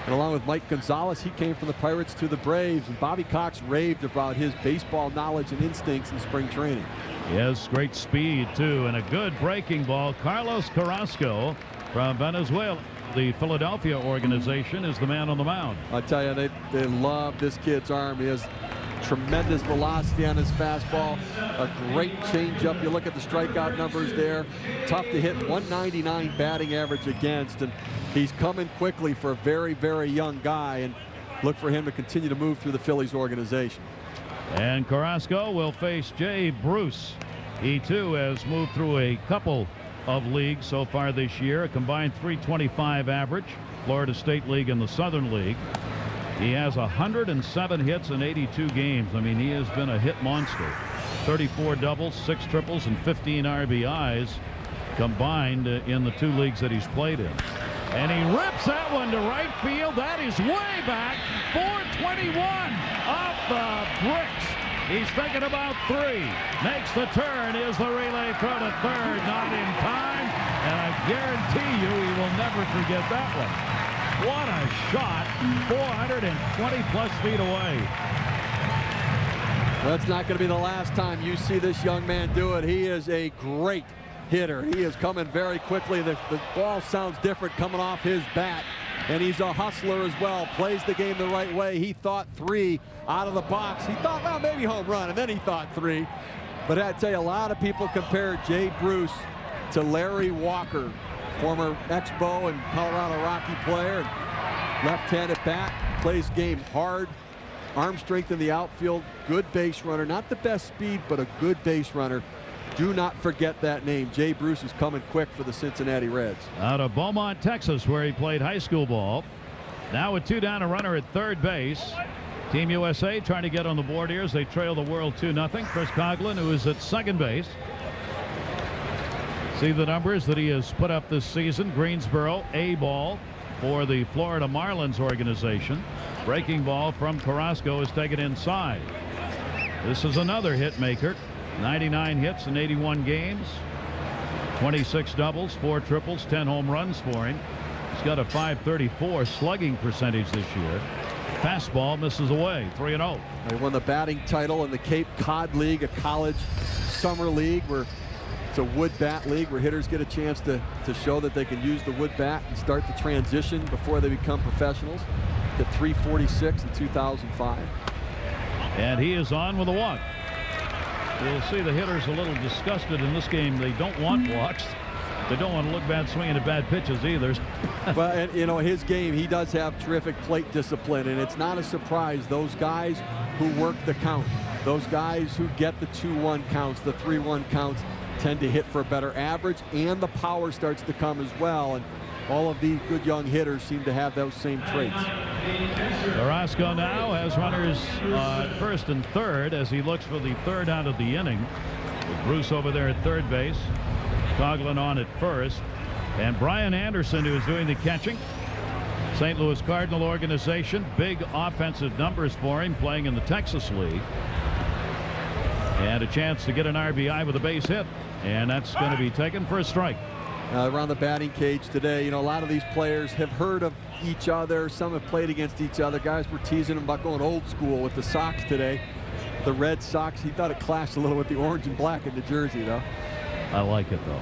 And along with Mike Gonzalez, he came from the Pirates to the Braves. And Bobby Cox raved about his baseball knowledge and instincts in spring training. He has great speed, too, and a good breaking ball. Carlos Carrasco from Venezuela, the Philadelphia organization, is the man on the mound. I tell you, they love this kid's arm. He has tremendous velocity on his fastball, a great changeup. You look at the strikeout numbers there. Tough to hit, 199 batting average against, and he's coming quickly for a very, very young guy, and look for him to continue to move through the Phillies organization. And Carrasco will face Jay Bruce. He, too, has moved through a couple of leagues so far this year, a combined .325 average, Florida State League and the Southern League. He has 107 hits in 82 games. I mean, he has been a hit monster. 34 doubles, 6 triples, and 15 RBIs combined in the 2 leagues that he's played in. And he rips that one to right field. That is way back. 421 off the bricks. He's thinking about 3. Makes the turn. Is the relay throw to third. Not in time. And I guarantee you he will never forget that one. What a shot. 420-plus feet away. That's not going to be the last time you see this young man do it. He is a great hitter. He is coming very quickly. The ball sounds different coming off his bat. And he's a hustler as well. Plays the game the right way. He thought 3 out of the box. He thought, well, maybe home run, and then he thought 3. But I tell you, a lot of people compare Jay Bruce to Larry Walker, former Expo and Colorado Rocky player. Left-handed bat, plays game hard. Arm strength in the outfield. Good base runner. Not the best speed, but a good base runner. Do not forget that name. Jay Bruce is coming quick for the Cincinnati Reds. Out of Beaumont, Texas, where he played high school ball. Now with 2 down, a runner at third base. Team USA trying to get on the board here as they trail the world 2-0. Chris Coughlin, who is at second base. See the numbers that he has put up this season. Greensboro, A ball for the Florida Marlins organization. Breaking ball from Carrasco is taken inside. This is another hit maker. 99 hits in 81 games, 26 doubles, 4 triples, 10 home runs for him. He's got a .534 slugging percentage this year. Fastball misses away, 3-0. They won the batting title in the Cape Cod League, a college summer league where it's a wood bat league where hitters get a chance to show that they can use the wood bat and start the transition before they become professionals. Hit .346 in 2005. And he is on with a walk. You'll see the hitters a little disgusted in this game. They don't want walks. They don't want to look bad swinging at bad pitches either. Well, and, you know, his game, he does have terrific plate discipline, and it's not a surprise. Those guys who work the count, those guys who get the 2-1 counts, the 3-1 counts, tend to hit for a better average, and the power starts to come as well. And all of these good young hitters seem to have those same traits. Carrasco now has runners first and third as he looks for the third out of the inning. With Bruce over there at third base, Coughlin on at first, and Brian Anderson, who is doing the catching. St. Louis Cardinal organization, big offensive numbers for him, playing in the Texas League. And a chance to get an RBI with a base hit, and that's going to be taken for a strike. Around the batting cage today, you know, a lot of these players have heard of each other. Some have played against each other. Guys were teasing him about going old school with the Sox today. The Red Sox, he thought it clashed a little with the orange and black in the jersey, though. I like it, though.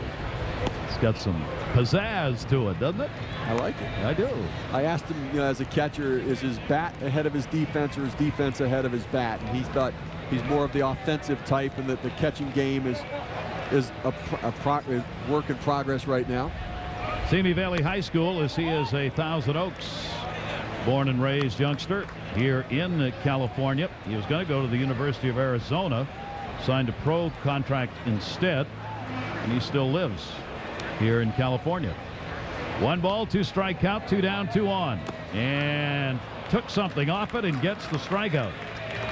It's got some pizzazz to it, doesn't it? I like it. I do. I asked him, you know, as a catcher, is his bat ahead of his defense or his defense ahead of his bat? And he thought he's more of the offensive type, and that the catching game is a work in progress right now. Simi Valley High School, as he is a Thousand Oaks born and raised youngster here in California. He was going to go to the University of Arizona, signed a pro contract instead, and he still lives here in California. 1 ball, 2 strike count, 2 down, 2 on, and took something off it and gets the strikeout.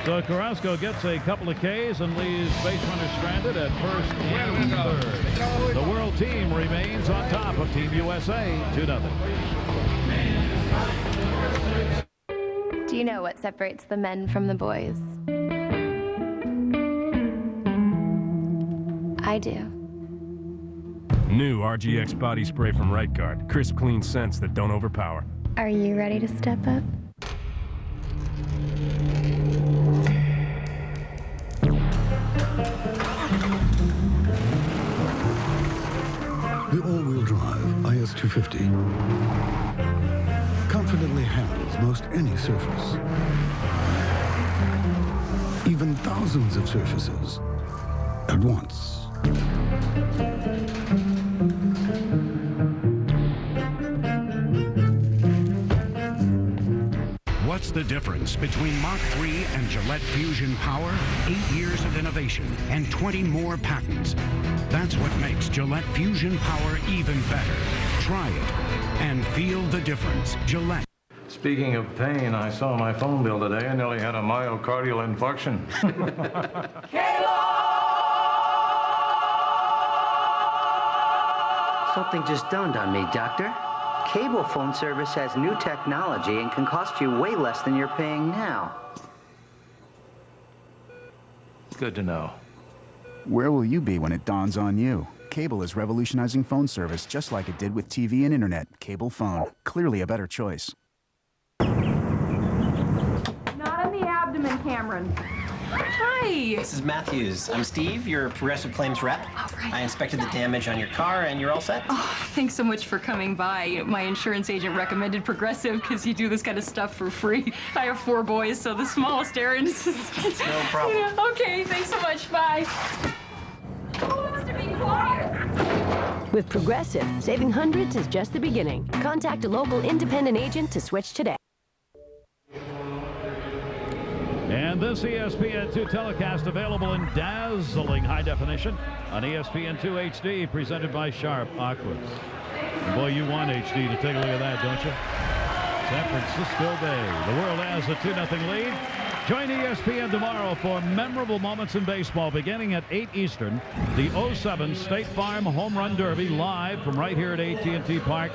So Carrasco gets a couple of Ks and leaves base runners stranded at first and third. The world team remains on top of Team USA 2-0. Do you know what separates the men from the boys? I do. New RGX body spray from Right Guard. Crisp, clean scents that don't overpower. Are you ready to step up? The all-wheel drive IS-250 confidently handles most any surface, even thousands of surfaces at once. What's the difference between Mach 3 and Gillette Fusion Power? 8 years of innovation and 20 more patents. That's what makes Gillette Fusion Power even better. Try it and feel the difference. Gillette. Speaking of pain, I saw my phone bill today. I nearly had a myocardial infarction. Something just dawned on me, Doctor. Cable phone service has new technology and can cost you way less than you're paying now. Good to know. Where will you be when it dawns on you? Cable is revolutionizing phone service just like it did with TV and internet. Cable phone. Clearly a better choice. Not on the abdomen, Cameron. Hi. This is Matthews. I'm Steve, your Progressive Claims rep. Oh, right. I inspected the damage on your car, and you're all set. Oh, thanks so much for coming by. My insurance agent recommended Progressive because you do this kind of stuff for free. I have 4 boys, so the smallest errands. No problem. Yeah, okay, thanks so much. Bye. Who wants to be quiet? With Progressive, saving hundreds is just the beginning. Contact a local independent agent to switch today. And this ESPN2 telecast available in dazzling high definition on ESPN2 HD, presented by Sharp Aquas. And boy, you want HD to take a look at that, don't you? San Francisco Bay. The world has a 2-0 lead. Join ESPN tomorrow for memorable moments in baseball beginning at 8 Eastern. The 07 State Farm Home Run Derby live from right here at AT&T Park.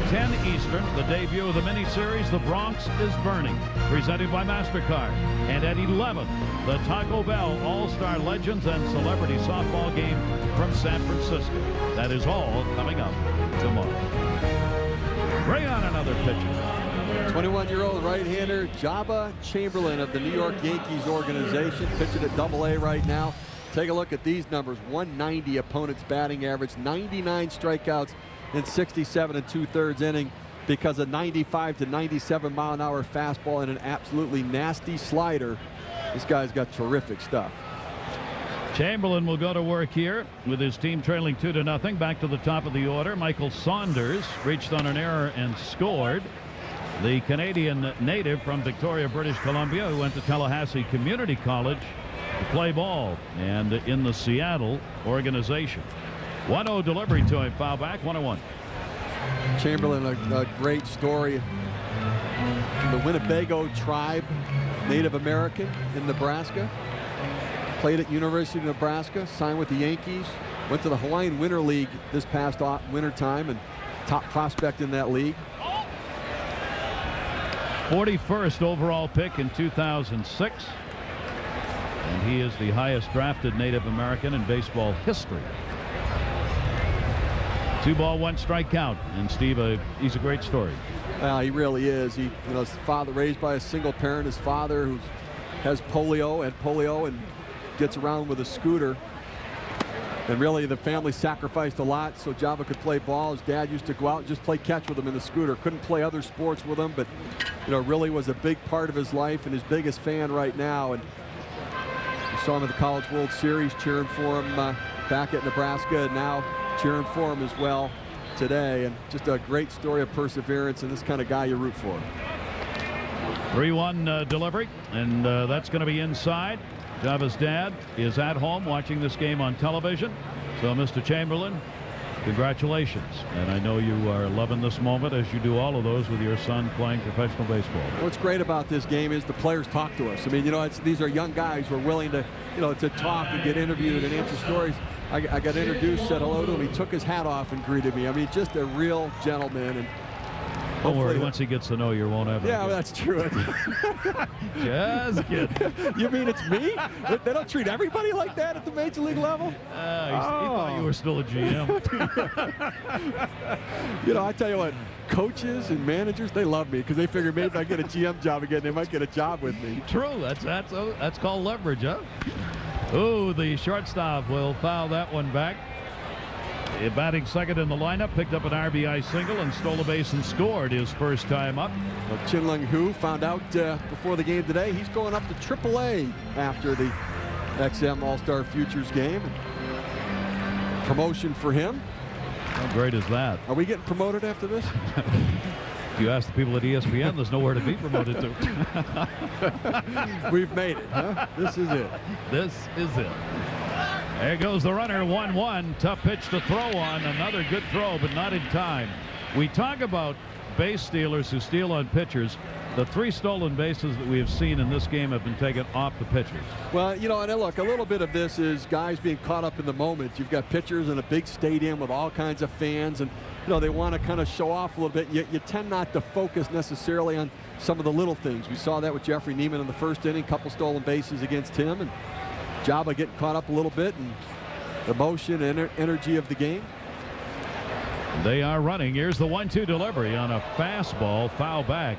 10 Eastern, the debut of the miniseries The Bronx is Burning, presented by MasterCard. And at 11, the Taco Bell All-Star Legends and Celebrity Softball game from San Francisco. That is all coming up tomorrow. Bring on another pitcher. 21-year-old right-hander Jabba Chamberlain of the New York Yankees organization, pitching at Double-A right now. Take a look at these numbers. 190 opponent's batting average, 99 strikeouts in 67 2/3 inning because a 95 to 97 mile-an-hour fastball and an absolutely nasty slider. This guy's got terrific stuff. Chamberlain will go to work here with his team trailing 2-0. Back to the top of the order. Michael Saunders reached on an error and scored. The Canadian native from Victoria, British Columbia, who went to Tallahassee Community College to play ball and in the Seattle organization. 1-0 delivery to him. Foul back. 1-1. Chamberlain, a great story. The Winnebago tribe, Native American in Nebraska. Played at University of Nebraska, signed with the Yankees, went to the Hawaiian Winter League this past winter time, and top prospect in that league. 41st overall pick in 2006. And he is the highest drafted Native American in baseball history. 2-ball, 1-strike count. And Steve, he's a great story. He really is. He, his father raised by a single parent. His father, who has polio, and gets around with a scooter. And really, the family sacrificed a lot so Java could play ball. His dad used to go out and just play catch with him in the scooter. Couldn't play other sports with him, but really was a big part of his life and his biggest fan right now. And you saw him at the College World Series, cheering for him back at Nebraska, and now cheering for him as well today. And just a great story of perseverance, and this kind of guy you root for. 3-1 delivery, and that's going to be inside. Java's dad is at home watching this game on television. So, Mr. Chamberlain, congratulations. And I know you are loving this moment, as you do all of those with your son playing professional baseball. What's great about this game is the players talk to us. I mean, these are young guys who are willing to, to talk and get interviewed and answer stories. I got introduced, said hello to him. He took his hat off and greeted me. I mean, just a real gentleman. And don't worry, once he gets to know you, won't have. Yeah, well, that's true. Just kidding. You mean it's me? They don't treat everybody like that at the major league level? He thought you were still a GM. I tell you what, coaches and managers, they love me because they figure maybe if I get a GM job again, they might get a job with me. True. That's called leverage, huh? Oh, the shortstop will foul that one back. Batting second in the lineup, picked up an RBI single and stole a base and scored his first time up. Well, Chin-Lung Hu found out before the game today he's going up to AAA after the XM All-Star Futures Game. Promotion for him. How great is that? Are we getting promoted after this? If you ask the people at ESPN, there's nowhere to be promoted to. We've made it, huh? This is it. This is it. There goes the runner, 1-1. Tough pitch to throw on. Another good throw, but not in time. We talk about base stealers who steal on pitchers. The 3 stolen bases that we have seen in this game have been taken off the pitchers. Well, and look, a little bit of this is guys being caught up in the moment. You've got pitchers in a big stadium with all kinds of fans, and they want to kind of show off a little bit. You tend not to focus necessarily on some of the little things. We saw that with Jeffrey Nieman in the first inning, couple stolen bases against him, and Java getting caught up a little bit, and the motion and energy of the game. They are running. Here's the 1-2 delivery on a fastball, foul back.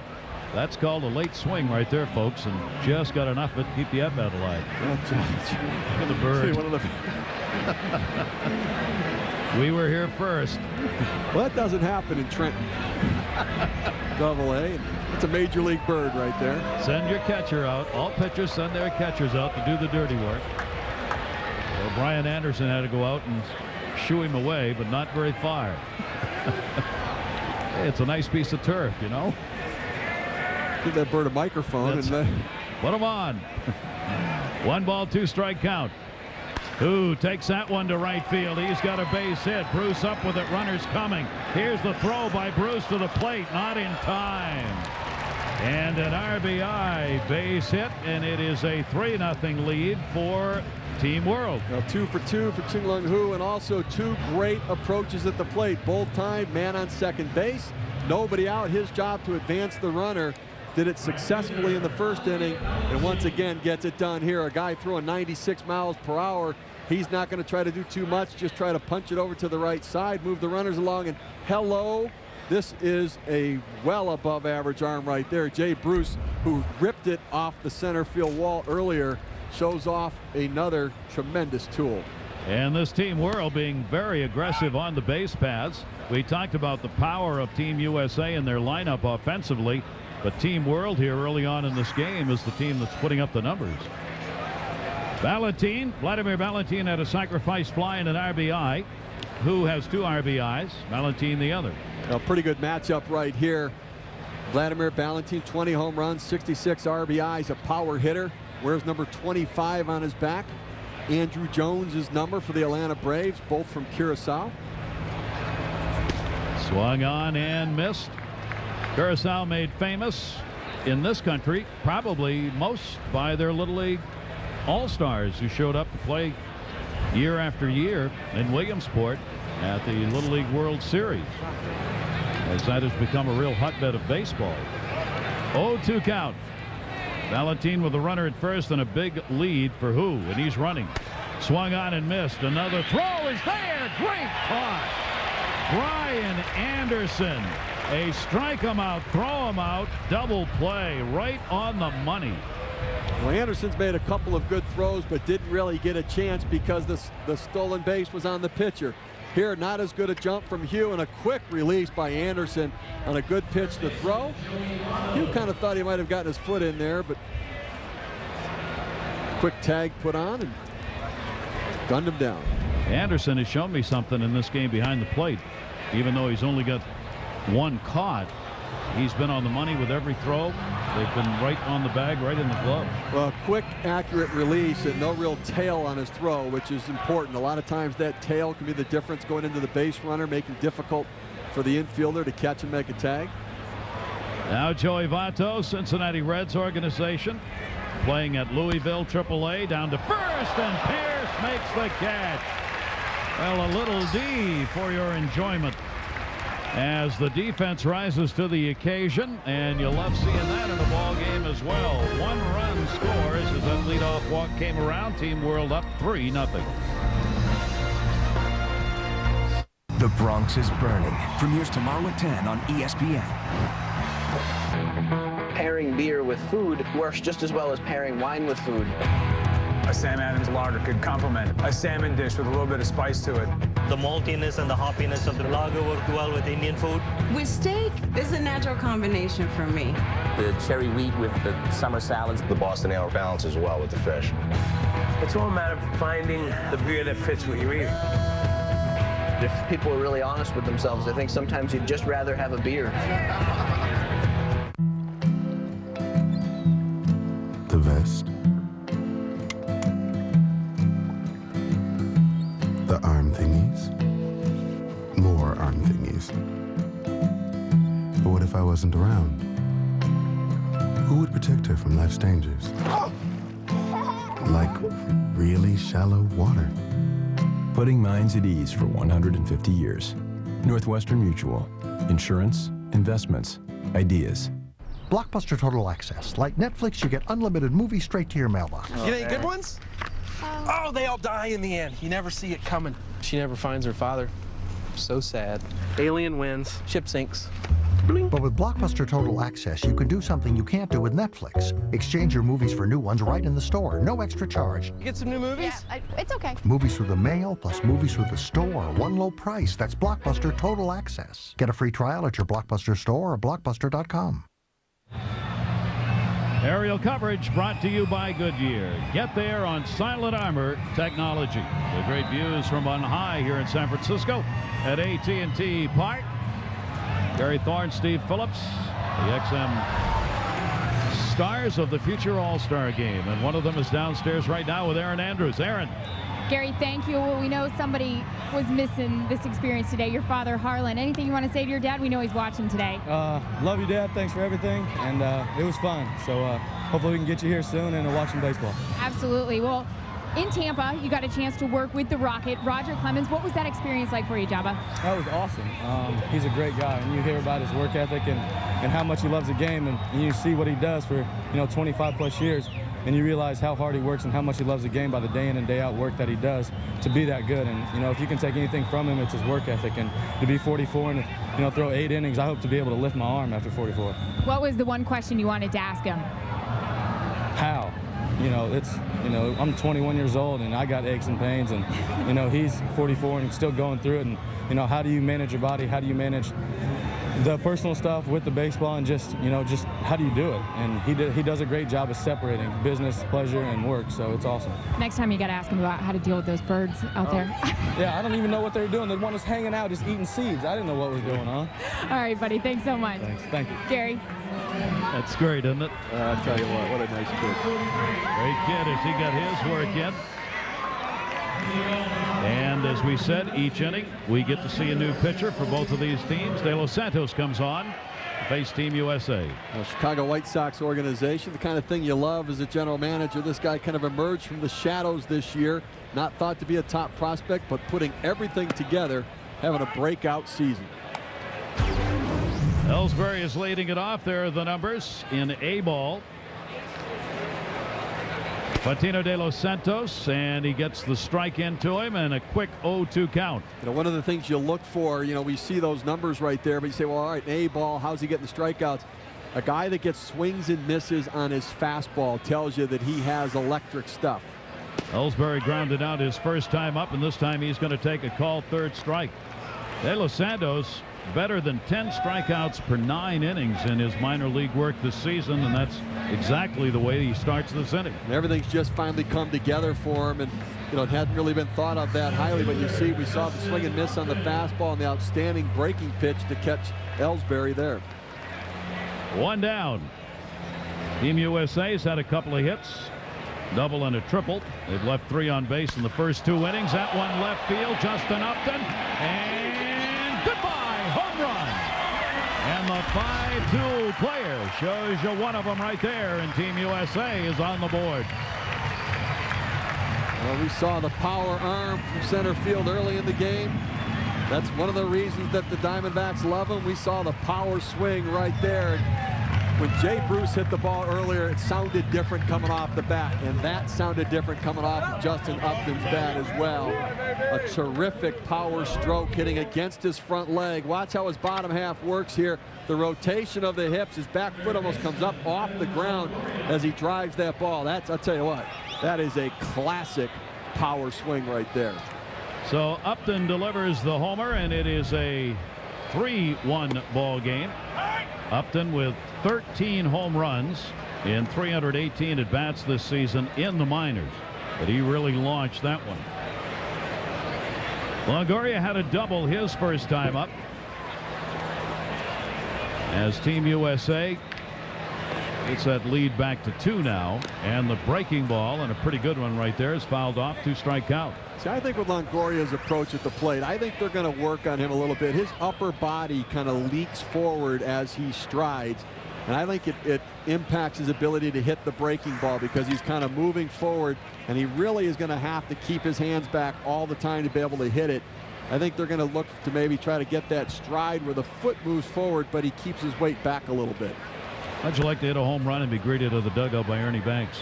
That's called a late swing right there, folks, and just got enough of it to keep the at-bat alive. Look at the bird. We were here first. Well, that doesn't happen in Trenton. Double-A. It's a major league bird right there. Send your catcher out. All pitchers send their catchers out to do the dirty work. Well, Brian Anderson had to go out and shoo him away, but not very far. Hey, it's a nice piece of turf, Give that bird a microphone and put him on. 1-ball, 2-strike count. Who takes that one to right field? He's got a base hit. Bruce up with it. Runners coming. Here's the throw by Bruce to the plate. Not in time. And an RBI base hit, and it is a 3-0 lead for Team World. Now 2 for 2 for Chin-Lung Hu, and also 2 great approaches at the plate. Both time, man on second base. Nobody out. His job to advance the runner. Did it successfully in the first inning, and once again gets it done here. A guy throwing 96 miles per hour. He's not going to try to do too much, just try to punch it over to the right side, move the runners along, and hello, this is a well above average arm right there. Jay Bruce, who ripped it off the center field wall earlier, shows off another tremendous tool. And this Team World being very aggressive on the base paths. We talked about the power of Team USA and their lineup offensively, but Team World here early on in this game is the team that's putting up the numbers. Valentin, Vladimir Valentin had a sacrifice fly and an RBI. Who has 2 RBIs? Valentin the other. A pretty good matchup right here. Vladimir Valentin, 20 home runs, 66 RBIs, a power hitter. Wears number 25 on his back. Andrew Jones is number for the Atlanta Braves, both from Curacao. Swung on and missed. Curacao made famous in this country probably most by their Little League All-Stars who showed up to play year after year in Williamsport at the Little League World Series, as that has become a real hotbed of baseball. 0-2 count. Valentin with a runner at first and a big lead for who? And he's running. Swung on and missed. Another throw is there. Great caught. Brian Anderson. A strike him out, throw him out, double play right on the money. Well, Anderson's made a couple of good throws, but didn't really get a chance because the stolen base was on the pitcher. Here, not as good a jump from Hugh, and a quick release by Anderson on a good pitch to throw. Hugh kind of thought he might have gotten his foot in there, but quick tag put on and gunned him down. Anderson has shown me something in this game behind the plate. Even though he's only got 1 caught, he's been on the money with every throw. They've been right on the bag, right in the glove. Well, quick, accurate release and no real tail on his throw, which is important. A lot of times that tail can be the difference going into the base runner, making it difficult for the infielder to catch and make a tag. Now Joey Votto, Cincinnati Reds organization, playing at Louisville AAA, down to first, and Pierce makes the catch. Well, a little D for your enjoyment as the defense rises to the occasion, and you love seeing that in a ball game as well. 1 run scores as that leadoff walk came around. Team World up 3-0. The Bronx is Burning premieres tomorrow at 10 on ESPN. Pairing beer with food works just as well as pairing wine with food. A Sam Adams lager could complement a salmon dish with a little bit of spice to it. The maltiness and the hoppiness of the lager work well with Indian food. With steak, it's a natural combination for me. The cherry wheat with the summer salads. The Boston Ale balances well with the fish. It's all a matter of finding the beer that fits what you're eating. If people are really honest with themselves, I think sometimes you'd just rather have a beer. The vest. The arm thingies. More arm thingies. But what if I wasn't around? Who would protect her from life's dangers? Like really shallow water. Putting minds at ease for 150 years. Northwestern Mutual. Insurance, investments, ideas. Blockbuster Total Access. Like Netflix, you get unlimited movies straight to your mailbox. You got any good ones? Oh, they all die in the end. You never see it coming. She never finds her father. So sad. Alien wins. Ship sinks. But with Blockbuster Total Access, you can do something you can't do with Netflix. Exchange your movies for new ones right in the store. No extra charge. You get some new movies? Yeah, it's okay. Movies through the mail plus movies through the store. One low price. That's Blockbuster Total Access. Get a free trial at your Blockbuster store or blockbuster.com. Aerial coverage brought to you by Goodyear. Get there on Silent Armor Technology. The great views from on high here in San Francisco at AT&T Park. Gary Thorne, Steve Phillips, the XM stars of the future All-Star Game. And one of them is downstairs right now with Aaron Andrews. Aaron. Gary, thank you. Well, we know somebody was missing this experience today, your father, Harlan. Anything you want to say to your dad? We know he's watching today. Love you, Dad. Thanks for everything. And it was fun. So hopefully we can get you here soon and watch some baseball. Absolutely. Well, in Tampa, you got a chance to work with the Rocket, Roger Clemens. What was that experience like for you, Jabba? That was awesome. He's a great guy, and you hear about his work ethic and how much he loves the game, and you see what he does for 25 plus years, and you realize how hard he works and how much he loves the game by the day in and day out work that he does to be that good. And if you can take anything from him, it's his work ethic. And to be 44 and throw 8 innings, I hope to be able to lift my arm after 44. What was the one question you wanted to ask him? How? I'm 21 years old and I got aches and pains, and he's 44 and he's still going through it. And how do you manage your body? How do you manage the personal stuff with the baseball and just, you know, just how do you do it? And he does a great job of separating business, pleasure, and work, so it's awesome. Next time you got to ask him about how to deal with those birds out there. Yeah, I don't even know what they were doing. The one was hanging out, just eating seeds. I didn't know what was going on. All right, buddy. Thanks so much. Thanks. Thank you. Gary. That's great, isn't it? I'll tell you what a nice kid. Great kid as he got his work in. And as we said, each inning, we get to see a new pitcher for both of these teams. De Los Santos comes on to face Team USA. The Chicago White Sox organization, the kind of thing you love as a general manager. This guy kind of emerged from the shadows this year, not thought to be a top prospect, but putting everything together, having a breakout season. Ellsbury is leading it off. There are the numbers in A ball. Patino de Los Santos, and he gets the strike into him and a quick 0-2 count. You know, one of the things you look for, you know, we see those numbers right there, but you say, well, all right, A ball, how's he getting the strikeouts? A guy that gets swings and misses on his fastball tells you that he has electric stuff. Ellsbury grounded out his first time up, and this time he's going to take a called third strike. De Los Santos better than 10 strikeouts per 9 innings in his minor league work this season, and that's exactly the way he starts this inning. And everything's just finally come together for him, and you know, it hadn't really been thought of that highly, but you see, we saw the swing and miss on the fastball and the outstanding breaking pitch to catch Ellsbury there. One down. Team USA's had a couple of hits, double and a triple. They've left 3 on base in the first 2 innings. That one left field, Justin Upton, and goodbye. Home run. And the 5-2 player shows you one of them right there, and Team USA is on the board. Well, we saw the power arm from center field early in the game. That's one of the reasons that the Diamondbacks love him. We saw the power swing right there. When Jay Bruce hit the ball earlier, it sounded different coming off the bat, and that sounded different coming off of Justin Upton's bat as well. A terrific power stroke hitting against his front leg. Watch how his bottom half works here. The rotation of the hips, his back foot almost comes up off the ground as he drives that ball. I'll tell you what, that is a classic power swing right there. So Upton delivers the homer, and it is a 3-1 ball game. Upton with 13 home runs in 318 at-bats this season in the minors, but he really launched that one. Longoria had a double his first time up, as Team USA gets that lead back to 2 now, and the breaking ball, and a pretty good one right there, is fouled off, 2-strike count. See, I think with Longoria's approach at the plate, I think they're going to work on him a little bit. His upper body kind of leaks forward as he strides, and I think it impacts his ability to hit the breaking ball because he's kind of moving forward, and he really is going to have to keep his hands back all the time to be able to hit it. I think they're going to look to maybe try to get that stride where the foot moves forward, but he keeps his weight back a little bit. How'd you like to hit a home run and be greeted to the dugout by Ernie Banks?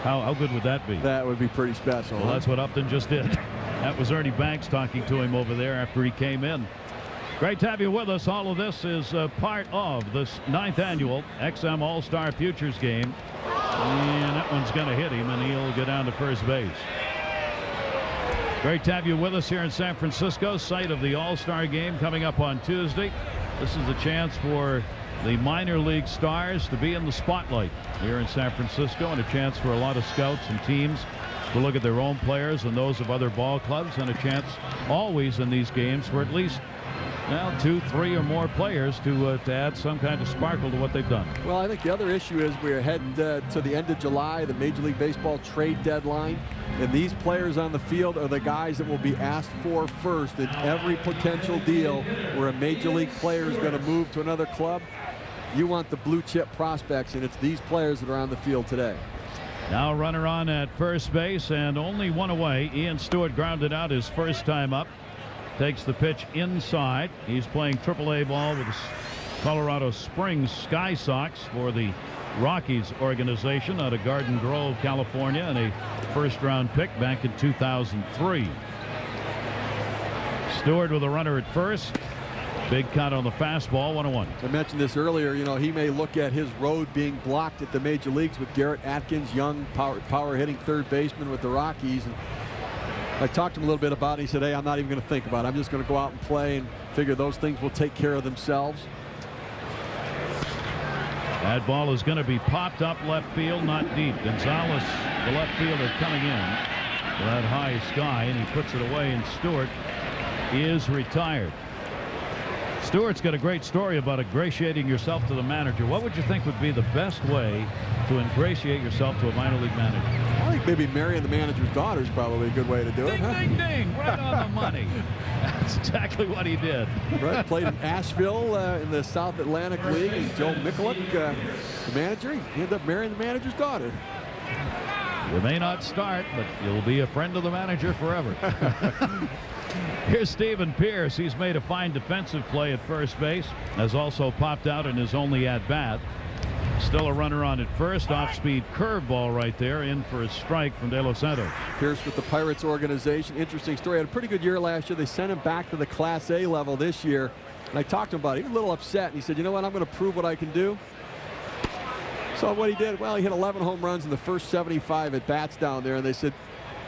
How good would that be? That would be pretty special. Well, that's what Upton just did. That was Ernie Banks talking to him over there after he came in. Great to have you with us. All of this is part of this 9th annual XM All-Star Futures Game. And that one's going to hit him, and he'll get down to first base. Great to have you with us here in San Francisco, site of the All-Star Game coming up on Tuesday. This is the chance for the minor league stars to be in the spotlight here in San Francisco, and a chance for a lot of scouts and teams to look at their own players and those of other ball clubs, and a chance always in these games for at least 2, 3 or more players to add some kind of sparkle to what they've done. Well, I think the other issue is we're heading to the end of July, the Major League Baseball trade deadline, and these players on the field are the guys that will be asked for first in every potential deal where a major league player is going to move to another club. You want the blue chip prospects, and it's these players that are on the field today. Now runner on at first base, and only one away. Ian Stewart grounded out his first time up. Takes the pitch inside. He's playing AAA ball with the Colorado Springs Sky Sox for the Rockies organization out of Garden Grove, California, and a first-round pick back in 2003. Stewart with a runner at first. Big count on the fastball, 1-1. I mentioned this earlier. You know, he may look at his road being blocked at the major leagues with Garrett Atkins, young power hitting third baseman with the Rockies. And I talked to him a little bit about it. He said, hey, I'm not even going to think about it. I'm just going to go out and play and figure those things will take care of themselves. That ball is going to be popped up left field, not deep. Gonzalez, the left fielder, coming in to that high sky, and he puts it away, and Stewart is retired. Stewart's got a great story about ingratiating yourself to the manager. What would you think would be the best way to ingratiate yourself to a minor league manager? I think maybe marrying the manager's daughter is probably a good way to do it. Ding, ding, ding! Right on the money. That's exactly what he did. Right, played in Asheville in the South Atlantic League. And Joe Mikulik, the manager, he ended up marrying the manager's daughter. You may not start, but you'll be a friend of the manager forever. Here's Stephen Pierce. He's made a fine defensive play at first base. Has also popped out in his only at-bat. Still a runner on at first. Off-speed curveball right there. In for a strike from De Los Santos. Pierce with the Pirates organization. Interesting story. Had a pretty good year last year. They sent him back to the Class A level this year. And I talked to him about it. He was a little upset. And he said, you know what? I'm going to prove what I can do. So what he did, well, he hit 11 home runs in the first 75 at-bats down there. And they said,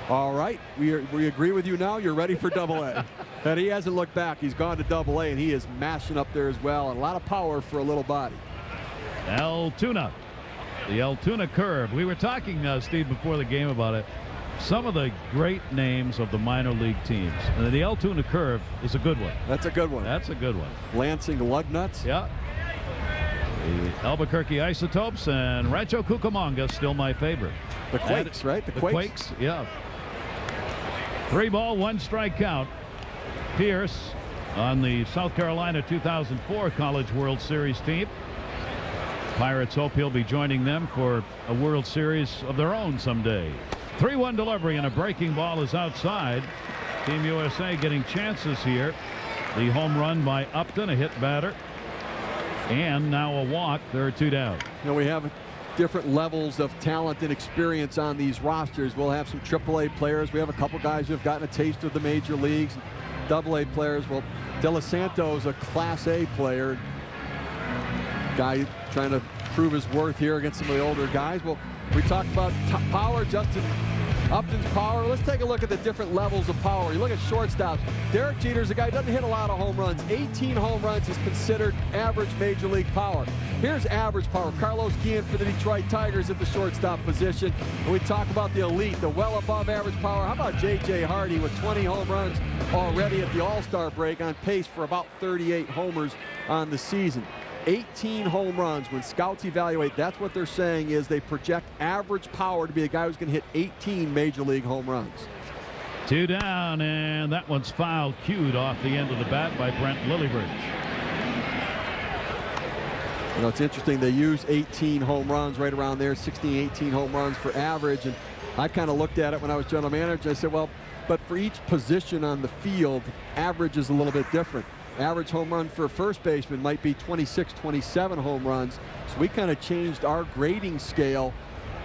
all right, we agree with you now. You're ready for Double-A. And he hasn't looked back. He's gone to Double-A, and he is mashing up there as well. And a lot of power for a little body. Altoona. The Altoona curve. We were talking, Steve, before the game about it. Some of the great names of the minor league teams. And the Altoona curve is a good one. That's a good one. That's a good one. Lansing Lugnuts. Yeah. The Albuquerque Isotopes and Rancho Cucamonga, still my favorite. The Quakes, right? The Quakes, yeah. 3-ball, 1-strike count. Pierce on the South Carolina 2004 College World Series team. Pirates hope he'll be joining them for a World Series of their own someday. 3-1 delivery, and a breaking ball is outside. Team USA getting chances here. The home run by Upton, a hit batter. And now a walk. There are 2 down. You know, we have different levels of talent and experience on these rosters. We'll have some AAA players. We have a couple guys who have gotten a taste of the major leagues. AA players. Well, De Los Santos, a Class A player. Guy trying to prove his worth here against some of the older guys. Well, we talked about power, Justin Upton's power. Let's take a look at the different levels of power. You look at shortstops. Derek Jeter's a guy who doesn't hit a lot of home runs. 18 home runs is considered average major league power. Here's average power. Carlos Guillen for the Detroit Tigers at the shortstop position. And we talk about the elite, the well above average power. How about J.J. Hardy with 20 home runs already at the All-Star break, on pace for about 38 homers on the season. 18 home runs. When scouts evaluate, that's what they're saying is they project average power to be a guy who's going to hit 18 major league home runs. 2 down, and that one's foul cued off the end of the bat by Brent Lillibridge. You know, it's interesting. They use 18 home runs right around there, 16, 18 home runs for average. And I kind of looked at it when I was general manager. I said, well, but for each position on the field, average is a little bit different. Average home run for a first baseman might be 26, 27 home runs. So we kind of changed our grading scale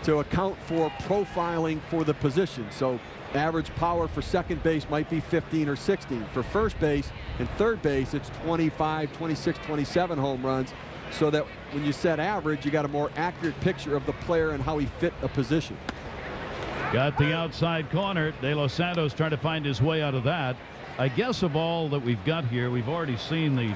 to account for profiling for the position. So average power for second base might be 15 or 16. For first base and third base, it's 25, 26, 27 home runs. So that when you set average, you got a more accurate picture of the player and how he fit a position. Got the outside corner. De Los Santos trying to find his way out of that. I guess of all that we've got here, we've already seen the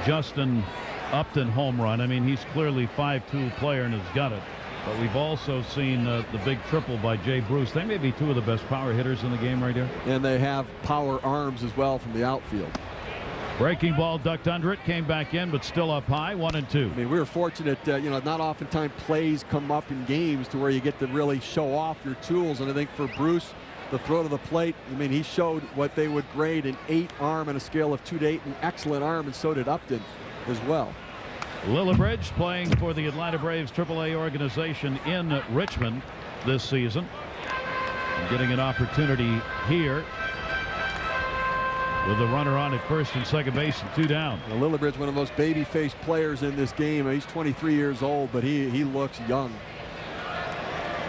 Justin Upton home run. I mean, he's clearly 5'2" player and has got it. But we've also seen the big triple by Jay Bruce. They may be 2 of the best power hitters in the game right here. And they have power arms as well from the outfield. Breaking ball ducked under it, came back in, but still up high, 1-2. I mean, we were fortunate, you know, not oftentimes plays come up in games to where you get to really show off your tools. And I think for Bruce, the throw to the plate, I mean, he showed what they would grade an 8 arm on a scale of 2 to 8, an excellent arm, and so did Upton as well. Lillibridge playing for the Atlanta Braves AAA organization in Richmond this season. And getting an opportunity here with a runner on at first and second base and 2 down. Now, Lillibridge, one of the most baby-faced players in this game. He's 23 years old, but he looks young.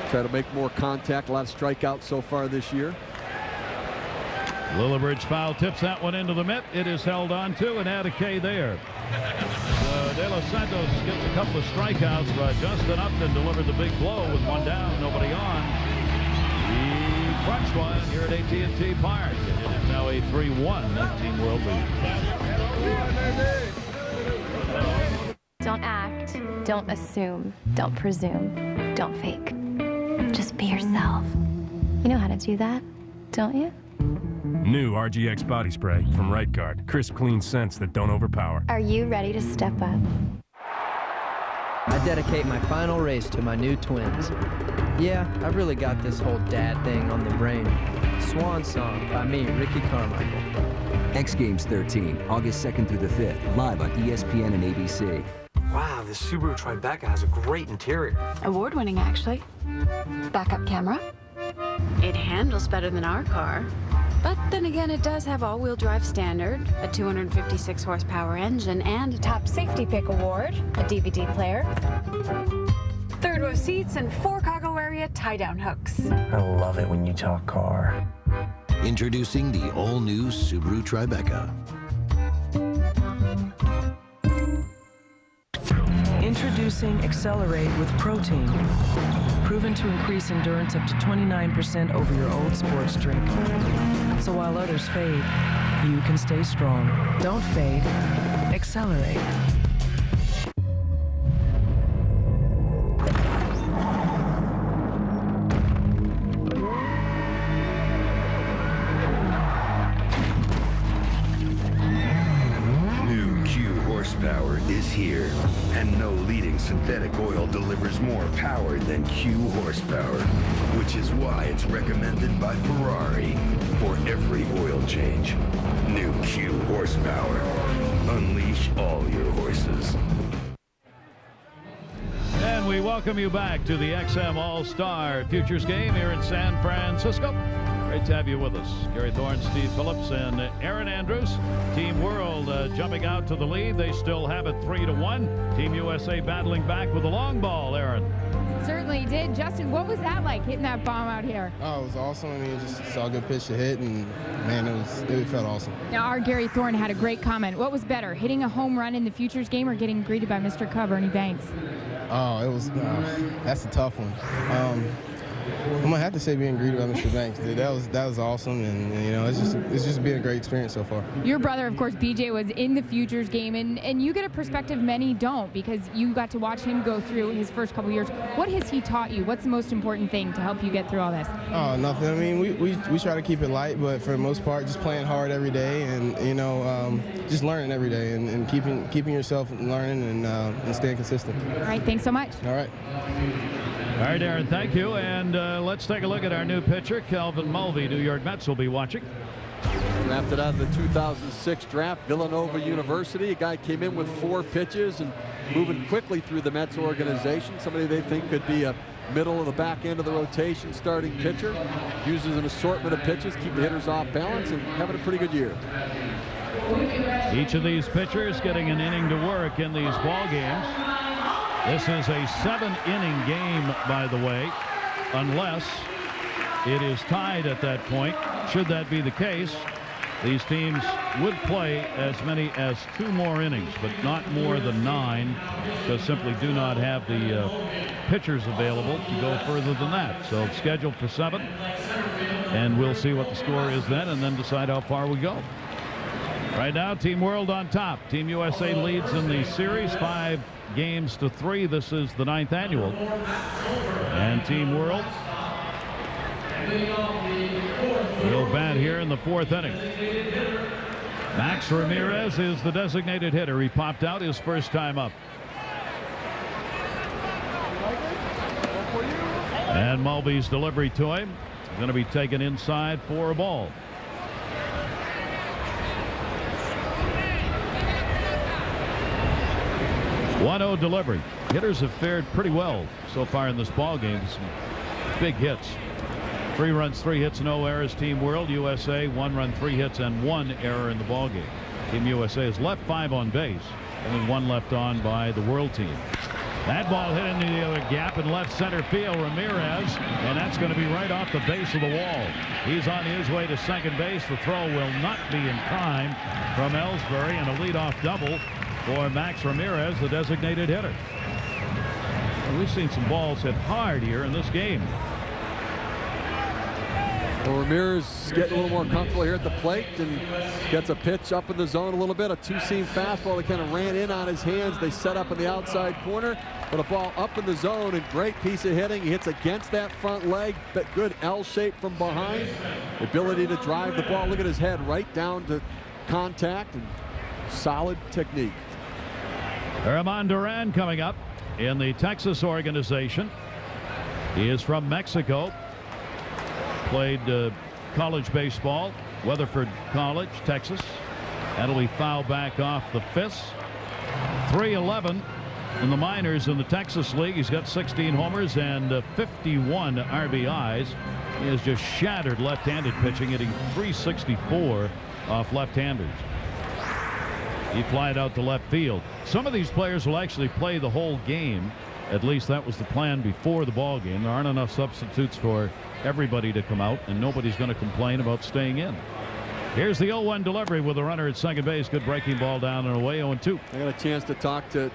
Try to make more contact. A lot of strikeouts so far this year. Lillibridge foul tips that one into the mitt. It is held on to, and add a K there. De Los Santos gets a couple of strikeouts, but Justin Upton delivered the big blow with 1 down, nobody on. He crunched one here at AT&T Park. It is now a 3-1 Team World League. Don't act, don't assume, don't presume, don't fake. Just be yourself. You know how to do that, don't you? New RGX body spray from Right Guard. Crisp, clean scents that don't overpower. Are you ready to step up? I dedicate my final race to my new twins. Yeah, I've really got this whole dad thing on the brain. Swan Song by me, Ricky Carmichael. X Games 13, August 2nd through the 5th, live on ESPN and ABC. Wow, this Subaru Tribeca has a great interior. Award-winning, actually. Backup camera. It handles better than our car. But then again, it does have all-wheel drive standard, a 256 horsepower engine, and a top safety pick award, a DVD player, third row seats, and 4 cargo area tie-down hooks. I love it when you talk car. Introducing the all-new Subaru Tribeca. Introducing Accelerate with protein. Proven to increase endurance up to 29% over your old sports drink. So while others fade, you can stay strong. Don't fade. Accelerate. Horsepower is here, and no leading synthetic oil delivers more power than Q horsepower, which is why it's recommended by Ferrari for every oil change. New Q horsepower. Unleash all your horses. And we welcome you back to the XM All-Star Futures Game here in San Francisco. Great to have you with us. Gary Thorne, Steve Phillips, and Aaron Andrews. Team World jumping out to the lead. They still have it 3-1. Team USA battling back with a long ball, Aaron. Certainly did. Justin, what was that like, hitting that bomb out here? Oh, it was awesome. I mean, it just saw a good pitch to hit, and man, it felt awesome. Now, our Gary Thorne had a great comment. What was better, hitting a home run in the Futures Game or getting greeted by Mr. Cub, Ernie Banks? Oh, it was, that's a tough one. I'm gonna have to say being greeted by Mr. Banks. Dude, that was awesome, and you know, it's just been a great experience so far. Your brother, of course, BJ, was in the Futures Game, and you get a perspective many don't, because you got to watch him go through his first couple years. What has he taught you? What's the most important thing to help you get through all this? Oh, nothing. I mean, we try to keep it light, but for the most part, just playing hard every day, and you know, just learning every day, and keeping yourself learning and staying consistent. All right, thanks so much. All right. All right, Aaron, thank you. And let's take a look at our new pitcher, Kelvin Mulvey. New York Mets will be watching. Drafted out of the 2006 draft, Villanova University. A guy came in with 4 pitches and moving quickly through the Mets organization. Somebody they think could be a middle of the back end of the rotation starting pitcher. Uses an assortment of pitches, keep the hitters off balance, and having a pretty good year. Each of these pitchers getting an inning to work in these ball games. This is a 7-inning game, by the way, unless it is tied at that point. Should that be the case, these teams would play as many as 2 more innings, but not more than 9, because simply do not have the pitchers available to go further than that. So it's scheduled for 7, and we'll see what the score is then, and then decide how far we go. Right now, Team World on top. Team USA leads in the series 5 games to 3. This is the 9th annual. And Team World will bat here in the 4th inning. Max Ramirez is the designated hitter. He popped out his first time up. And Mulvey's delivery to him is going to be taken inside for a ball. 1-0 delivery. Hitters have fared pretty well so far in this ball game. Some big hits. 3 runs, 3 hits, no errors. Team World USA 1 run, 3 hits, and 1 error in the ball game. Team USA has left 5 on base. Only 1 left on by the World team. That ball hit into the other gap in left center field. Ramirez, and that's going to be right off the base of the wall. He's on his way to second base. The throw will not be in time from Ellsbury, and a leadoff double for Max Ramirez, the designated hitter. And we've seen some balls hit hard here in this game. Well, Ramirez getting a little more comfortable here at the plate and gets a pitch up in the zone a little bit. A two-seam fastball that kind of ran in on his hands. They set up in the outside corner, but a ball up in the zone and great piece of hitting. He hits against that front leg, but good L shape from behind. The ability to drive the ball. Look at his head right down to contact and solid technique. Germán Durán coming up in the Texas organization. He is from Mexico. Played college baseball, Weatherford College, Texas. That'll be foul back off the fist. 311 in the minors in the Texas League. He's got 16 homers and 51 RBIs. He has just shattered left-handed pitching, hitting .364 off left-handers. He flied out to left field. Some of these players will actually play the whole game. At least that was the plan before the ball game. There aren't enough substitutes for everybody to come out, and nobody's going to complain about staying in. Here's the 0-1 delivery with a runner at second base. Good breaking ball down and away. 0-2. I got a chance to talk to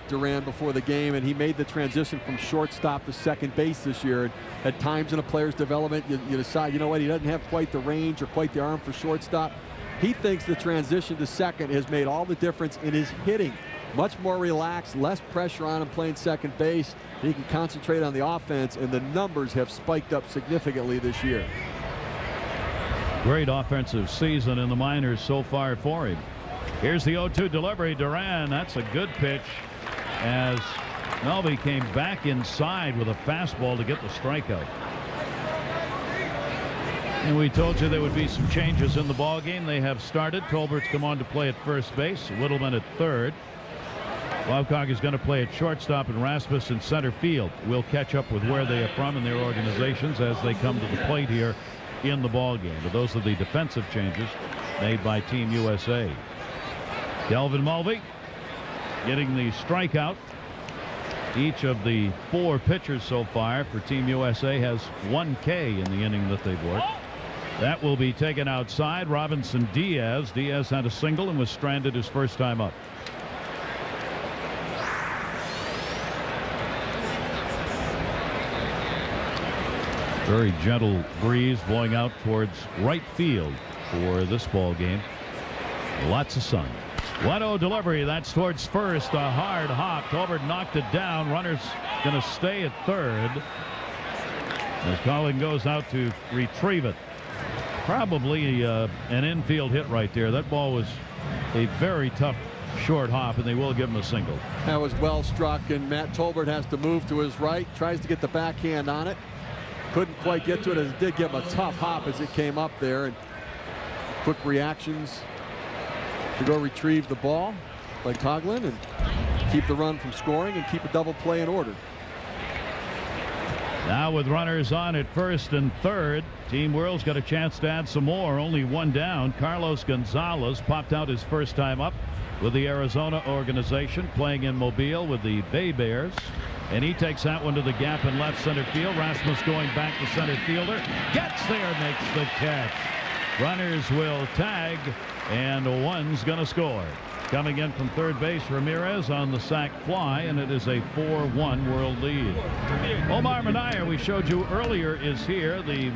Durán before the game, and he made the transition from shortstop to second base this year. And at times in a player's development, you decide, you know what, he doesn't have quite the range or quite the arm for shortstop. He thinks the transition to second has made all the difference in his hitting. Much more relaxed, less pressure on him playing second base. He can concentrate on the offense, and the numbers have spiked up significantly this year. Great offensive season in the minors so far for him. Here's the 0-2 delivery. Durán, that's a good pitch as Mulvey came back inside with a fastball to get the strikeout. And we told you there would be some changes in the ball game. They have started. Tolbert's come on to play at first base. Whittleman at third. Babcock is going to play at shortstop, and Rasmus in center field. We'll catch up with where they are from in their organizations as they come to the plate here in the ball game. But those are the defensive changes made by Team USA. Kelvin Mulvey getting the strikeout. Each of the 4 pitchers so far for Team USA has 1 K in the inning that they've worked. That will be taken outside. Robinson Diaz. Diaz had a single and was stranded his first time up. Very gentle breeze blowing out towards right field for this ball game. Lots of sun. 1-0 delivery. That's towards first. A hard hop. Tolbert knocked it down. Runner's going to stay at third as Colin goes out to retrieve it. Probably an infield hit right there. That ball was a very tough short hop, and they will give him a single. That was well struck, and Matt Tolbert has to move to his right. Tries to get the backhand on it. Couldn't quite get to it, as it did give him a tough hop as it came up there. And quick reactions to go retrieve the ball by Coughlin and keep the run from scoring and keep a double play in order. Now with runners on at first and third, Team World's got a chance to add some more. Only 1 down. Carlos Gonzalez popped out his first time up with the Arizona organization, playing in Mobile with the Bay Bears. And he takes that one to the gap in left center field. Rasmus going back to center fielder. Gets there, makes the catch. Runners will tag, and one's going to score. Coming in from third base, Ramirez on the sac fly, and it is a 4-1 World lead. Omar Minaya, we showed you earlier, is here, the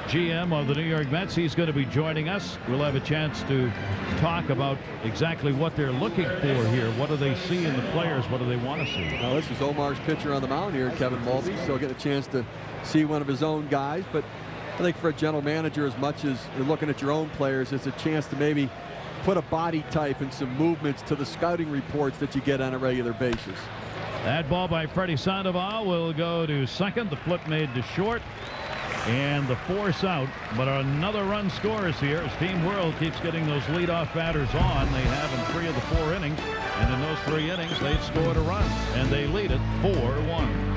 GM of the New York Mets. He's going to be joining us. We'll have a chance to talk about exactly what they're looking for here. What do they see in the players? What do they want to see? Now, this is Omar's pitcher on the mound here, Kevin Mulvey, so get a chance to see one of his own guys. But I think for a general manager, as much as you're looking at your own players, it's a chance to maybe put a body type and some movements to the scouting reports that you get on a regular basis. That ball by Freddy Sandoval will go to second. The flip made to short, and the force out. But another run scores here as Team World keeps getting those leadoff batters on. They have in 3 of the 4 innings, and in those 3 innings they've scored a run, and they lead it 4-1.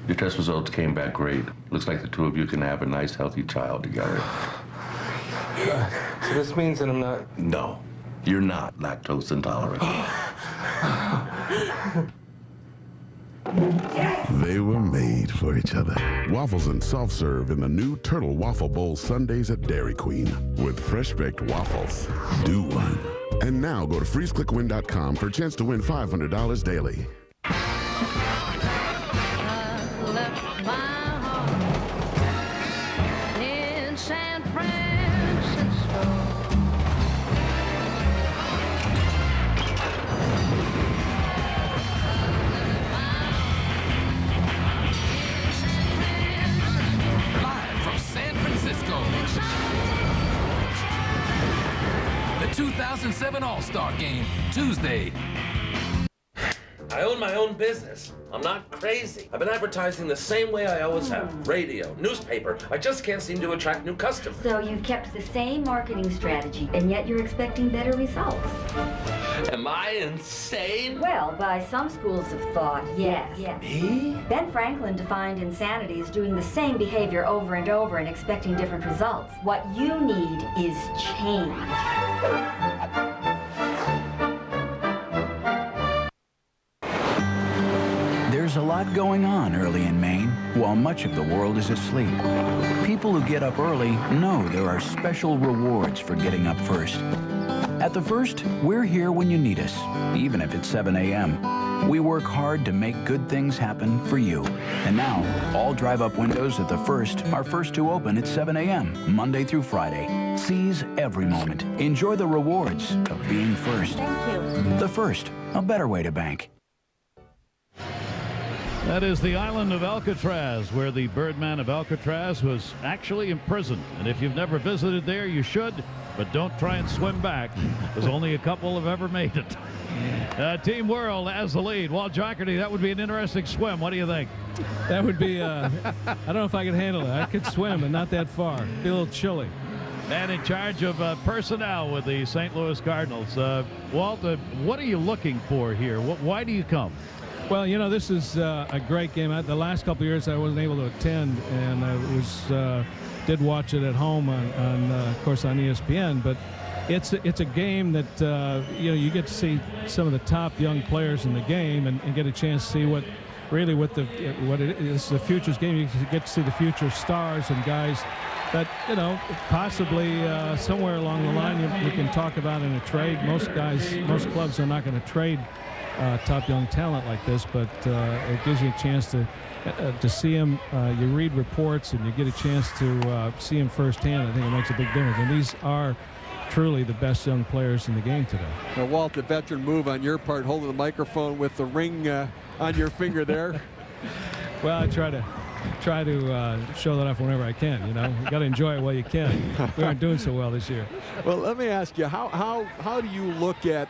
Your test results came back great. Looks like the 2 of you can have a nice, healthy child together. So this means that I'm not... No, you're not lactose intolerant. They were made for each other. Waffles and soft serve in the new Turtle Waffle Bowl Sundays at Dairy Queen with fresh baked waffles. Do one. And now go to freezeclickwin.com for a chance to win $500 daily. 2007 All-Star Game, Tuesday. I own my own business. I'm not crazy. I've been advertising the same way I always have. Radio, newspaper. I just can't seem to attract new customers. So you've kept the same marketing strategy, and yet you're expecting better results. Am I insane? Well, by some schools of thought, yes. Me? Ben Franklin defined insanity as doing the same behavior over and over and expecting different results. What you need is change. There's a lot going on early in Maine, while much of the world is asleep. People who get up early know there are special rewards for getting up first. At The First, we're here when you need us, even if it's 7 a.m. We work hard to make good things happen for you. And now, all drive-up windows at The First are first to open at 7 a.m., Monday through Friday. Seize every moment. Enjoy the rewards of being first. Thank you. The First, a better way to bank. That is the island of Alcatraz, where the Birdman of Alcatraz was actually imprisoned. And if you've never visited there, you should, but don't try and swim back, because only a couple have ever made it. Team World has the lead. Walt Jocketty, that would be an interesting swim. What do you think? That would be, I don't know if I could handle it. I could swim, but not that far. Be a little chilly. And in charge of personnel with the St. Louis Cardinals. Walt, what are you looking for here? Why do you come? Well, you know, this is a great game. The last couple of years I wasn't able to attend, and I did watch it at home of course, on ESPN. But it's a game that you get to see some of the top young players in the game and get a chance to see what it is, the futures game. You get to see the future stars and guys that possibly somewhere along the line you can talk about in a trade. Most clubs are not going to trade top young talent like this, but it gives you a chance to see him. You read reports and you get a chance to see him firsthand. I think it makes a big difference. And these are truly the best young players in the game today. Now, Walt, the veteran move on your part, holding the microphone with the ring on your finger there. Well, I try to show that off whenever I can. You got to enjoy it while you can. We aren't doing so well this year. Well, let me ask you, how do you look at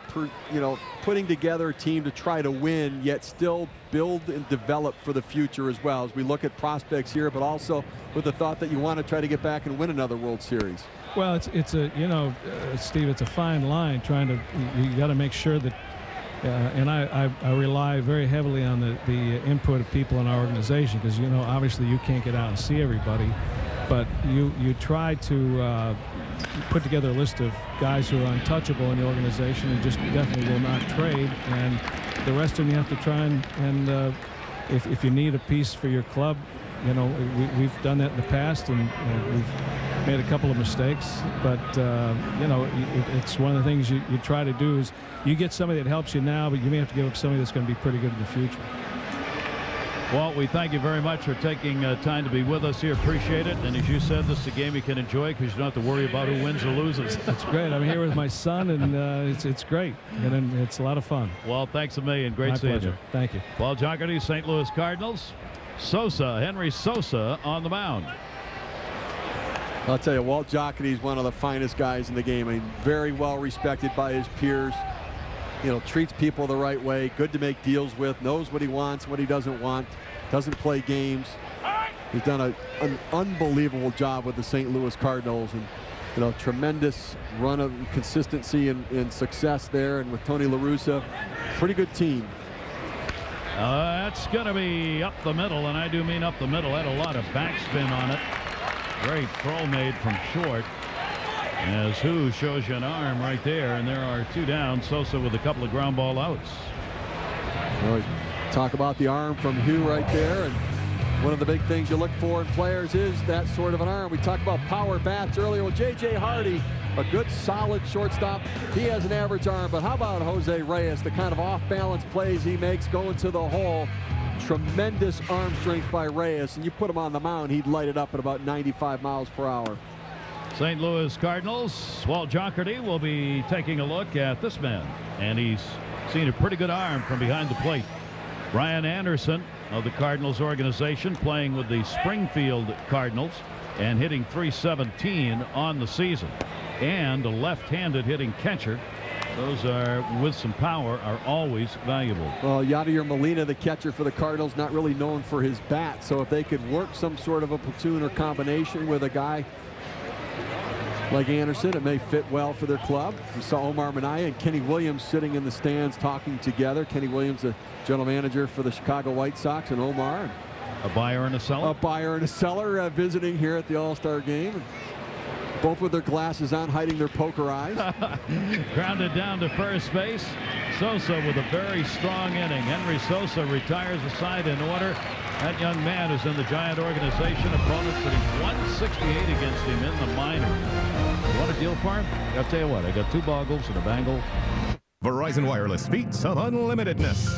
putting together a team to try to win, yet still build and develop for the future as well, as we look at prospects here, but also with the thought that you want to try to get back and win another World Series? Well, it's a Steve, it's a fine line. You got to make sure that. And I rely very heavily on the input of people in our organization, because obviously you can't get out and see everybody, but you try to put together a list of guys who are untouchable in the organization and just definitely will not trade, and the rest of them you have to try and if you need a piece for your club, we've done that in the past, and we've made a couple of mistakes, but it's one of the things you try to do is you get somebody that helps you now, but you may have to give up somebody that's going to be pretty good in the future. Walt, we thank you very much for taking time to be with us here. Appreciate it. And as you said, this is a game you can enjoy because you don't have to worry about who wins or loses. That's great. I'm here with my son, and it's great. And it's a lot of fun. Walt, thanks a million. Great seeing you. Thank you. Walt Jocketty, St. Louis Cardinals. Henry Sosa on the mound. I'll tell you, Walt Jocketty is one of the finest guys in the game. I mean, very well respected by his peers. Treats people the right way, good to make deals with, knows what he wants, what he doesn't want, doesn't play games. He's done an unbelievable job with the St. Louis Cardinals, and tremendous run of consistency and success there, and with Tony La Russa, pretty good team. That's going to be up the middle, and I do mean up the middle. Had a lot of backspin on it. Great throw made from short. As Who shows you an arm right there, and there are two down. Sosa with a couple of ground ball outs. Well, talk about the arm from Who right there, and one of the big things you look for in players is that sort of an arm. We talked about power bats earlier. Well, J.J. Hardy, a good solid shortstop. He has an average arm, but how about Jose Reyes, the kind of off-balance plays he makes going to the hole. Tremendous arm strength by Reyes, and you put him on the mound, he'd light it up at about 95 miles per hour. St. Louis Cardinals, Walt Jocketty will be taking a look at this man, and he's seen a pretty good arm from behind the plate. Brian Anderson of the Cardinals organization, playing with the Springfield Cardinals and hitting .317 on the season. and a left-handed hitting catcher. Those are, with some power, are always valuable. Well, Yadier Molina, the catcher for the Cardinals, not really known for his bat. So if they could work some sort of a platoon or combination with a guy like Anderson, it may fit well for their club. We saw Omar Minaya and Kenny Williams sitting in the stands talking together. Kenny Williams, the general manager for the Chicago White Sox, and Omar. A buyer and a seller? A buyer and a seller visiting here at the All-Star game. Both with their glasses on, hiding their poker eyes. Grounded down to first base. Sosa with a very strong inning. Henry Sosa retires the side in order. That young man is in the Giant organization. Opponents hitting 168 against him in the minors. You want a deal for him? I'll tell you what, I got 2 boggles and a bangle. Verizon Wireless feats of unlimitedness.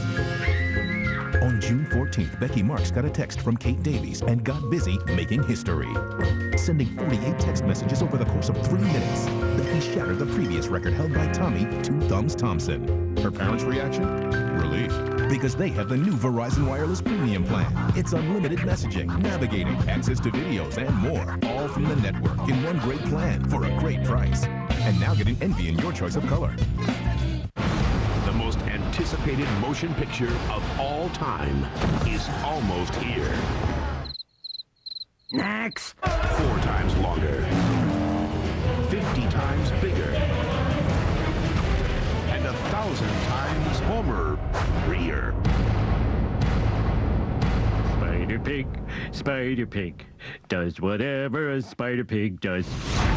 On June 14th, Becky Marks got a text from Kate Davies and got busy making history. Sending 48 text messages over the course of 3 minutes. Becky shattered the previous record held by Tommy Two Thumbs Thompson. Her parents' reaction? Relief. Because they have the new Verizon Wireless Premium plan. It's unlimited messaging, navigating, access to videos, and more. All from the network in one great plan for a great price. And now get an envy in your choice of color. The most anticipated motion picture of all time is almost here. Next! 4 times longer. 50 times bigger. And 1,000 times Homer-reer. Spider Pig does whatever a Spider Pig does.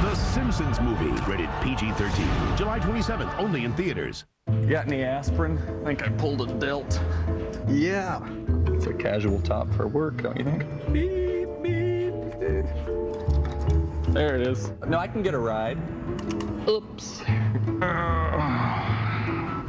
The Simpsons Movie, rated PG-13. July 27th, only in theaters. Got any aspirin? I think I pulled a delt. Yeah. It's a casual top for work, don't you think? Beep, beep. There it is. No, I can get a ride. Oops.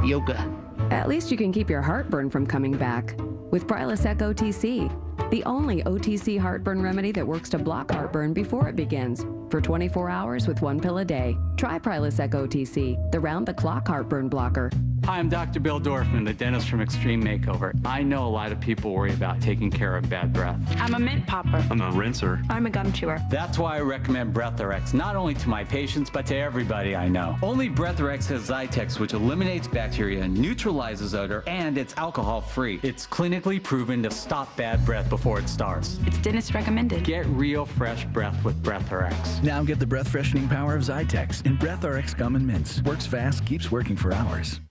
Yoga. At least you can keep your heartburn from coming back with Prilosec OTC, the only OTC heartburn remedy that works to block heartburn before it begins for 24 hours with 1 pill a day. Try Prilosec OTC, the round-the-clock heartburn blocker. Hi, I'm Dr. Bill Dorfman, the dentist from Extreme Makeover. I know a lot of people worry about taking care of bad breath. I'm a mint popper. I'm a rinser. I'm a gum chewer. That's why I recommend BreathRx, not only to my patients, but to everybody I know. Only BreathRx has Zytex, which eliminates bacteria, neutralizes odor, and it's alcohol-free. It's clinically proven to stop bad breath before it starts. It's dentist recommended. Get real fresh breath with BreathRx. Now get the breath freshening power of Zytex in BreathRx Gum and Mints. Works fast, keeps working for hours.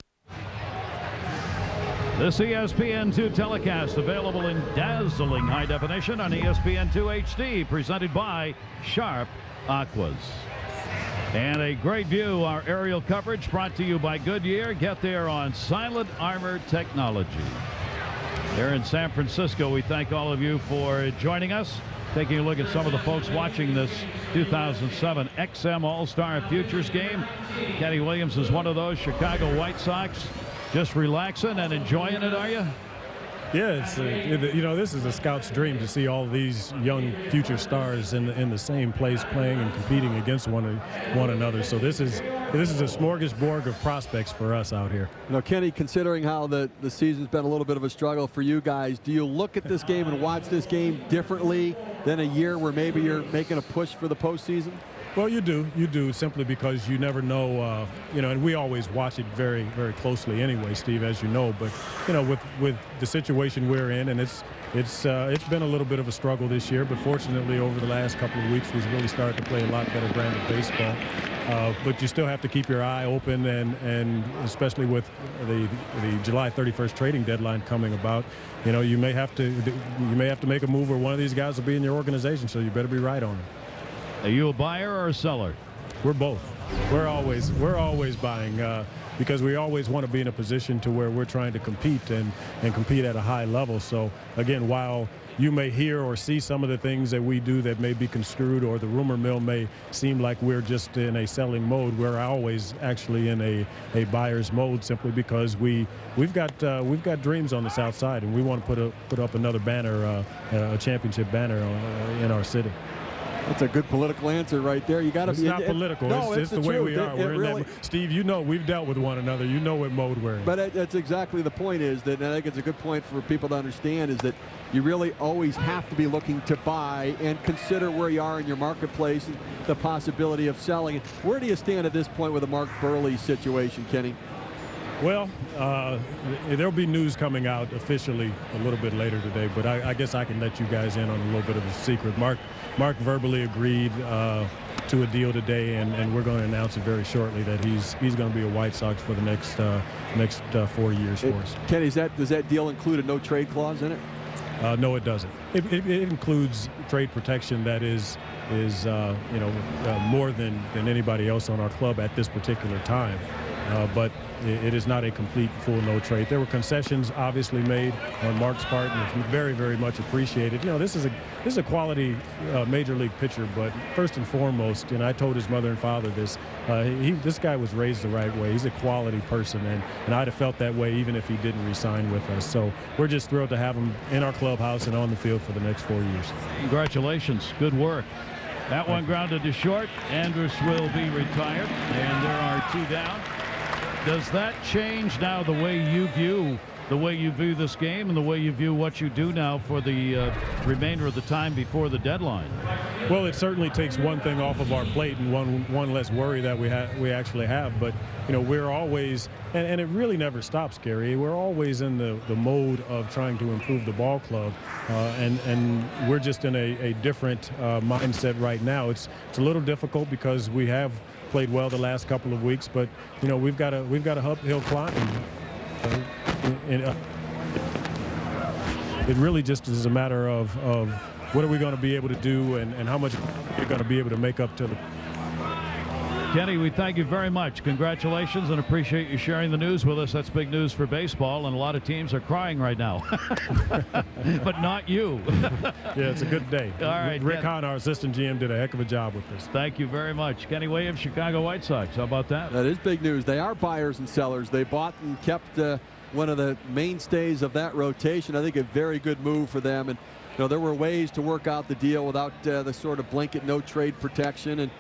This ESPN2 telecast available in dazzling high definition on ESPN2 HD, presented by Sharp Aquas. And a great view, our aerial coverage brought to you by Goodyear. Get there on Silent Armor Technology. Here in San Francisco, we thank all of you for joining us, taking a look at some of the folks watching this 2007 XM All-Star Futures Game. Kenny Williams is one of those. Chicago White Sox. Just relaxing and enjoying it, are you? Yeah, it's you know, this is a scout's dream to see all these young future stars in the same place playing and competing against one another. So this is a smorgasbord of prospects for us out here. You know, Kenny, considering how the season's been a little bit of a struggle for you guys, do you look at this game and watch this game differently than a year where maybe you're making a push for the postseason? Well, you do, simply because you never know, you know, and we always watch it very, very closely anyway, Steve, as you know. But, you know, with the situation we're in, and it's been a little bit of a struggle this year, but fortunately over the last couple of weeks we've really started to play a lot better brand of baseball. But you still have to keep your eye open, and especially with the July 31st trading deadline coming about, you know, you may have to make a move where one of these guys will be in your organization, so you better be right on it. Are you a buyer or a seller? We're both. We're always buying because we always want to be in a position to where we're trying to compete and compete at a high level. So again, while you may hear or see some of the things that we do that may be construed, or the rumor mill may seem like we're just in a selling mode, we're always actually in a buyer's mode, simply because we've got dreams on the South Side, and we want to put up another banner, a championship banner in our city. That's a good political answer right there. You got to. It's not political. No, it's the way we are. We're really, in that, Steve, you know we've dealt with one another. You know what mode we're in. But that's exactly the point. Is that, and I think it's a good point for people to understand, is that you really always have to be looking to buy and consider where you are in your marketplace and the possibility of selling. Where do you stand at this point with the Mark Buehrle situation, Kenny? Well, there'll be news coming out officially a little bit later today, but I guess I can let you guys in on a little bit of the secret. Mark verbally agreed to a deal today, and we're going to announce it very shortly that he's going to be a White Sox for the next 4 years for us. Kenny, does that deal include a no-trade clause in it? No, it doesn't. It includes trade protection that is more than anybody else on our club at this particular time. But it is not a complete full no trade. There were concessions obviously made on Mark's part, and it's very, very much appreciated. This is a quality major league pitcher, but first and foremost, and I told his mother and father this, this guy was raised the right way. He's a quality person, and I'd have felt that way even if he didn't re-sign with us. So we're just thrilled to have him in our clubhouse and on the field for the next 4 years. Congratulations. Good work. That one grounded to short. Andrus will be retired, and there are 2 down. Does that change now the way you view this game and the way you view what you do now for the remainder of the time before the deadline? Well, it certainly takes one thing off of our plate and one less worry that we actually have. But we're always, and it really never stops, Gary. We're always in the mode of trying to improve the ball club, and we're just in a different mindset right now. It's a little difficult because we have played well the last couple of weeks, but we've got a uphill climb. It really just is a matter of what are we going to be able to do and how much you're going to be able to make up to the. Kenny, we thank you very much. Congratulations, and appreciate you sharing the news with us. That's big news for baseball, and a lot of teams are crying right now. But not you. Yeah, it's a good day. All right. Rick Hahn, our assistant GM, did a heck of a job with this. Thank you very much. Kenny Williams, Chicago White Sox. How about that? That is big news. They are buyers and sellers. They bought and kept one of the mainstays of that rotation. I think a very good move for them. And there were ways to work out the deal without the sort of blanket no trade protection. And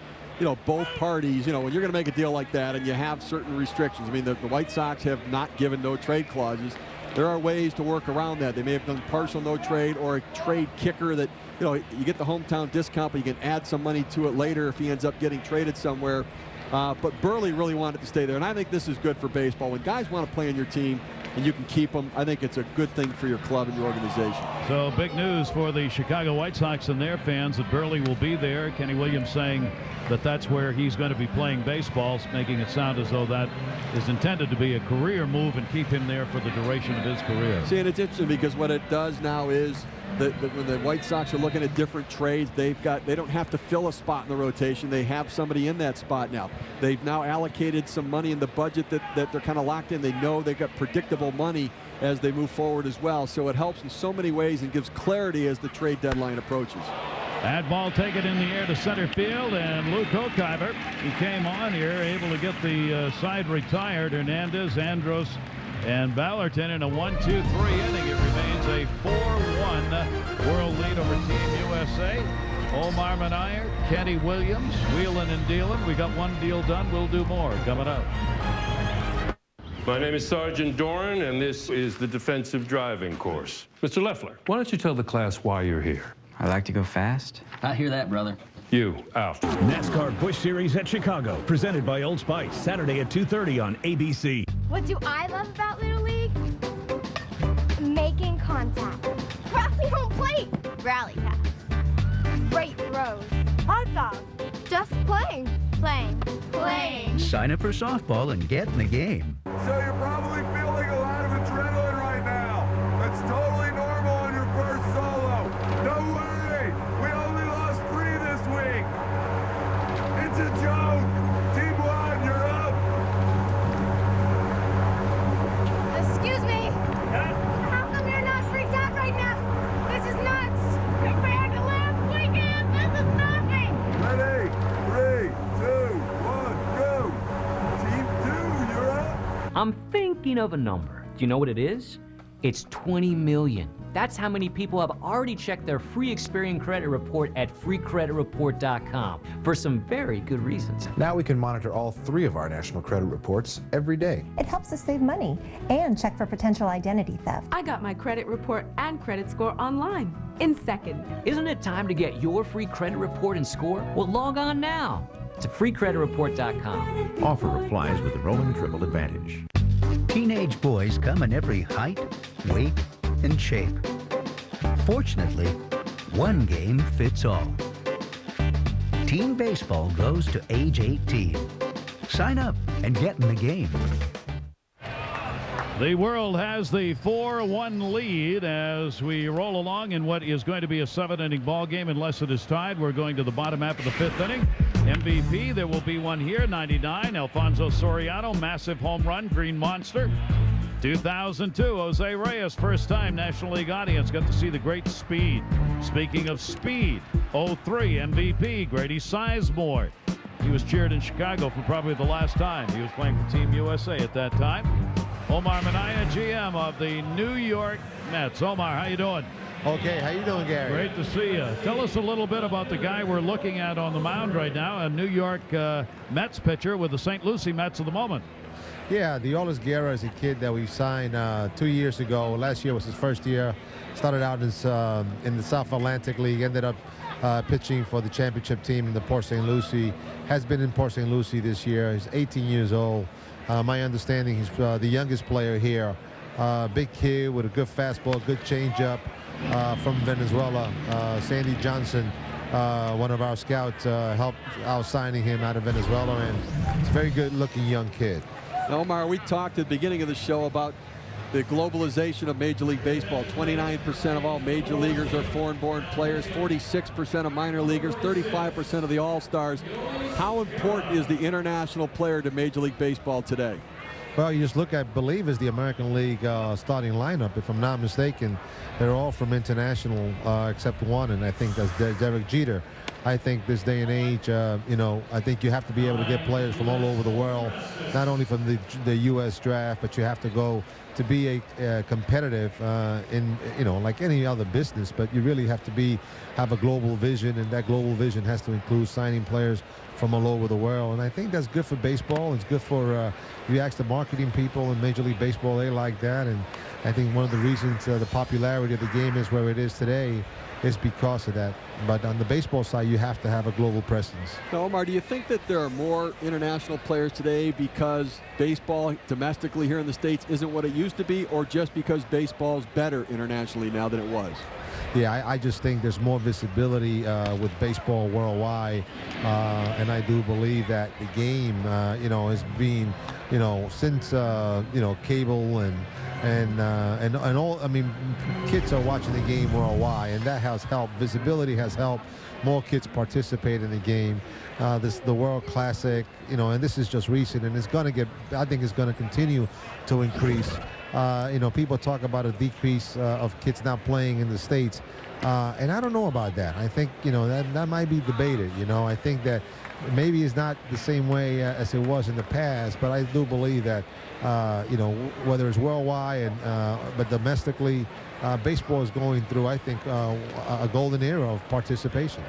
both parties, when you're going to make a deal like that and you have certain restrictions, I mean, the White Sox have not given no trade clauses. There are ways to work around that. They may have done partial no trade or a trade kicker that, you get the hometown discount, but you can add some money to it later if he ends up getting traded somewhere. But Buehrle really wanted to stay there, and I think this is good for baseball. When guys want to play on your team and you can keep them, I think it's a good thing for your club and your organization. So big news for the Chicago White Sox and their fans that Buehrle will be there. Kenny Williams saying that that's where he's going to be playing baseball, making it sound as though that is intended to be a career move and keep him there for the duration of his career. See, and it's interesting because what it does now is that when the White Sox are looking at different trades, they don't have to fill a spot in the rotation. They have somebody in that spot now. They've now allocated some money in the budget that they're kind of locked in. They know they've got predictable money as they move forward as well. So it helps in so many ways and gives clarity as the trade deadline approaches. That ball taken in the air to center field, and Luke Hochheimer, he came on here, able to get the side retired. Hernandez, Andrus, and Valentin in a 1-2-3 inning. It remains a 4-1 world lead over Team USA. Omar Minaya, Kenny Williams, wheeling and dealing. We got one deal done. We'll do more coming up. My name is Sergeant Doran, and this is the defensive driving course. Mr. Leffler, why don't you tell the class why you're here? I like to go fast. I hear that, brother. You, out. NASCAR Busch Series at Chicago, presented by Old Spice, Saturday at 2:30 on ABC. What do I love about Little League? Making contact. Crossing home plate. Rally pass. Great throws. Hot dog. Just playing. Playing. Sign up for softball and get in the game. So you're probably feeling a lot of adrenaline right now. That's totally normal on your first solo. No worry. We only lost 3 this week. It's a joke. Team 1, you're up. Excuse me. How come you're not freaked out right now? This is nuts. Compared to last weekend, this is nothing. Ready? 3, 2, 1, go. Team 2, you're up. I'm thinking of a number. Do you know what it is? It's 20 million. That's how many people have already checked their free Experian credit report at freecreditreport.com for some very good reasons. Now we can monitor all 3 of our national credit reports every day. It helps us save money and check for potential identity theft. I got my credit report and credit score online in seconds. Isn't it time to get your free credit report and score? Well, log on now to freecreditreport.com. Offer applies with the Roman Triple Advantage. Teenage boys come in every height, weight, and shape. Fortunately, one game fits all. Teen baseball goes to age 18. Sign up and get in the game. The world has the 4-1 lead as we roll along in what is going to be a 7-inning ball game unless it is tied. We're going to the bottom half of the 5th inning. MVP, there will be one here, 99, Alfonso Soriano, massive home run, green monster. 2002, Jose Reyes, first time National League audience got to see the great speed. Speaking of speed, 03 MVP, Grady Sizemore. He was cheered in Chicago for probably the last time. He was playing for Team USA at that time. Omar Minaya, GM of the New York Mets. Omar, how you doing? Okay, how you doing, Gary? Great to see you. Tell us a little bit about the guy we're looking at on the mound right now, a New York Mets pitcher with the St. Lucie Mets at the moment. Yeah, Diolis Guerra is a kid that we signed 2 years ago. Last year was his first year. Started out in the South Atlantic League, ended up pitching for the championship team in the Port St. Lucie. Has been in Port St. Lucie this year. He's 18 years old. My understanding, he's the youngest player here. Big kid with a good fastball, good changeup. From Venezuela, Sandy Johnson, one of our scouts, helped out signing him out of Venezuela, and it's a very good-looking young kid. Omar, we talked at the beginning of the show about the globalization of Major League Baseball. 29% of all major leaguers are foreign-born players, 46% of minor leaguers, 35% of the All-Stars. How important is the international player to Major League Baseball today? Well, you just look at, believe is the American League starting lineup. If I'm not mistaken, they're all from international except one, and I think that's Derek Jeter. I think this day and age, I think you have to be able to get players from all over the world, not only from the U.S. draft, but you have to go to be a competitive in, like any other business, but you really have to have a global vision, and that global vision has to include signing players from all over the world. And I think that's good for baseball. It's good for, you ask the marketing people in Major League Baseball, they like that. And I think one of the reasons the popularity of the game is where it is today is because of that. But on the baseball side, you have to have a global presence. Now, Omar, do you think that there are more international players today because baseball domestically here in the States isn't what it used to be, or just because baseball's better internationally now than it was? Yeah, I just think there's more visibility with baseball worldwide, and I do believe that the game, has been, since cable and all. I mean, kids are watching the game worldwide, and that has helped. Visibility has helped more kids participate in the game. The World Classic, and this is just recent, and it's going to get. I think it's going to continue to increase. People talk about a decrease of kids not playing in the States, and I don't know about that. I think that might be debated. I think that maybe it's not the same way as it was in the past, but I do believe that whether it's worldwide but domestically, baseball is going through, I think, a golden era of participation.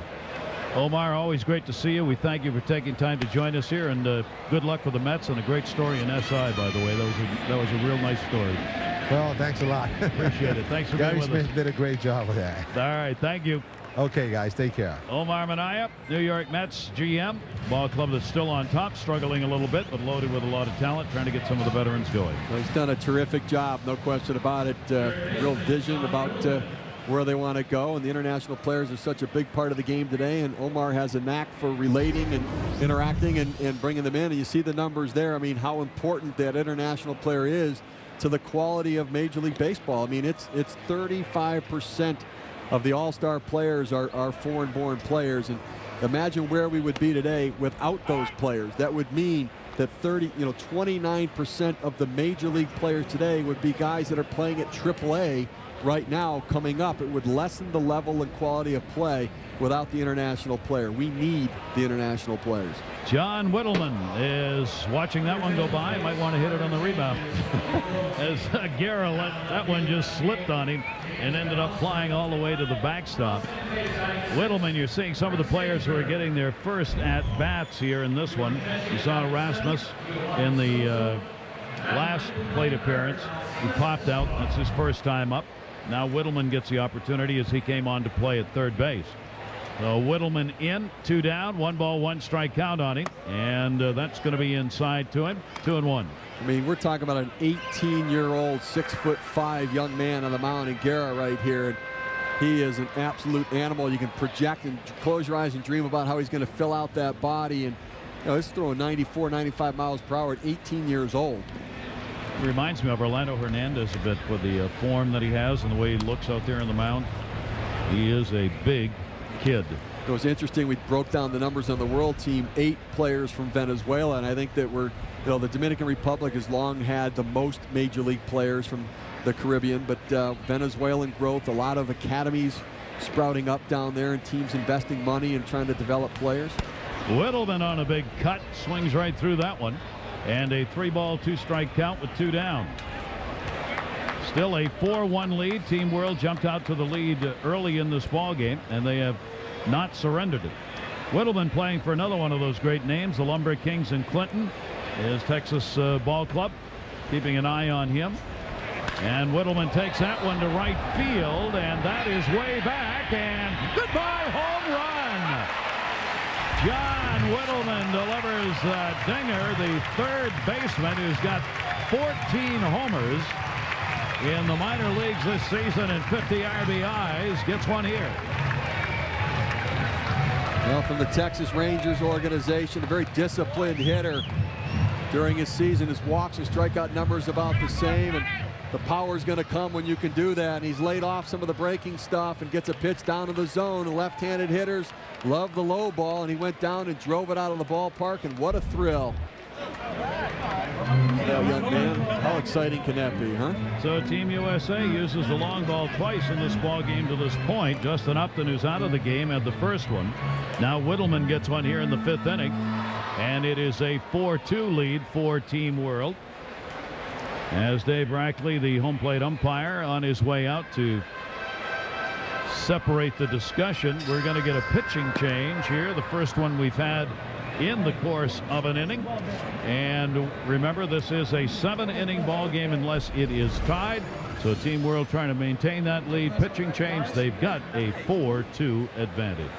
Omar, always great to see you. We thank you for taking time to join us here, and good luck for the Mets, and a great story in SI, by the way. That was a real nice story. Well, thanks a lot. Appreciate it. Thanks for being with us. Gary Smith did a great job with that. All right, thank you. Okay, guys, take care. Omar Minaya, New York Mets GM, ball club that's still on top, struggling a little bit, but loaded with a lot of talent, trying to get some of the veterans going. So he's done a terrific job, no question about it. Real vision about where they want to go, and the international players are such a big part of the game today, and Omar has a knack for relating and interacting and bringing them in, and you see the numbers there. I mean, how important that international player is to the quality of Major League Baseball. I mean, it's 35% of the all-star players are foreign-born players, and imagine where we would be today without those players. That would mean that 29% of the Major League players today would be guys that are playing at AAA right now coming up. It would lessen the level and quality of play without the international player. We need the international players. John Whittleman is watching that one go by. Might want to hit it on the rebound. As Guerra let that one just slipped on him and ended up flying all the way to the backstop. Whittleman, you're seeing some of the players who are getting their first at-bats here in this one. You saw Rasmus in the last plate appearance. He popped out. That's his first time up. Now Whittleman gets the opportunity as he came on to play at third base. So Whittleman in, 2 down, 1 ball, 1 strike count on him, and that's going to be inside to him, 2-1. I mean, we're talking about an 18-year-old, 6'5" young man on the mound in Guerra right here. And he is an absolute animal. You can project and close your eyes and dream about how he's going to fill out that body. And he's throwing 94, 95 miles per hour at 18 years old. It reminds me of Orlando Hernandez a bit with the form that he has and the way he looks out there on the mound. He is a big kid. It was interesting. We broke down the numbers on the world team. 8 players from Venezuela, and I think that the Dominican Republic has long had the most major league players from the Caribbean, but Venezuelan growth, a lot of academies sprouting up down there, and teams investing money and trying to develop players. Whittleman on a big cut, swings right through that one, and a 3-ball, 2-strike count with 2 down. Still a 4-1 lead. Team World jumped out to the lead early in this ball game, and they have not surrendered it. Whittleman playing for another one of those great names, the Lumber Kings in Clinton, is Texas Ball Club. Keeping an eye on him. And Whittleman takes that one to right field, and that is way back, and goodbye home run. John Whittleman delivers a dinger, the third baseman who's got 14 homers in the minor leagues this season and 50 RBIs, gets one here. Well, from the Texas Rangers organization, a very disciplined hitter during his season. His walks and strikeout numbers about the same, and the power's going to come when you can do that. And he's laid off some of the breaking stuff and gets a pitch down to the zone. The left-handed hitters love the low ball, and he went down and drove it out of the ballpark, and what a thrill. That young man, how exciting can that be, huh? So Team USA uses the long ball twice in this ball game to this point. Justin Upton, who's out of the game, had the first one. Now Whittleman gets one here in the 5th inning, and it is a 4-2 lead for Team World. As Dave Rackley, the home plate umpire, on his way out to separate the discussion. We're going to get a pitching change here, the first one we've had in the course of an inning. And remember, this is a 7-inning ball game unless it is tied. So Team World trying to maintain that lead. Pitching change, they've got a 4-2 advantage.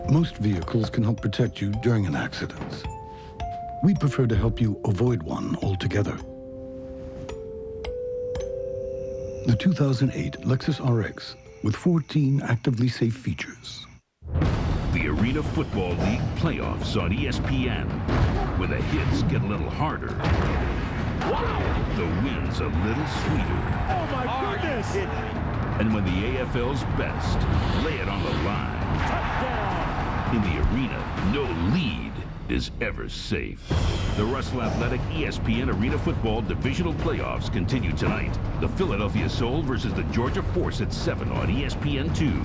Most vehicles can help protect you during an accident. We prefer to help you avoid one altogether. The 2008 Lexus RX with 14 actively safe features. The Arena Football League playoffs on ESPN, where the hits get a little harder. Wow! The wins a little sweeter. Oh my goodness! And when the AFL's best lay it on the line. Touchdown! In the arena, no lead is ever safe. The Russell Athletic ESPN Arena Football Divisional Playoffs continue tonight. The Philadelphia Soul versus the Georgia Force at 7 on ESPN2.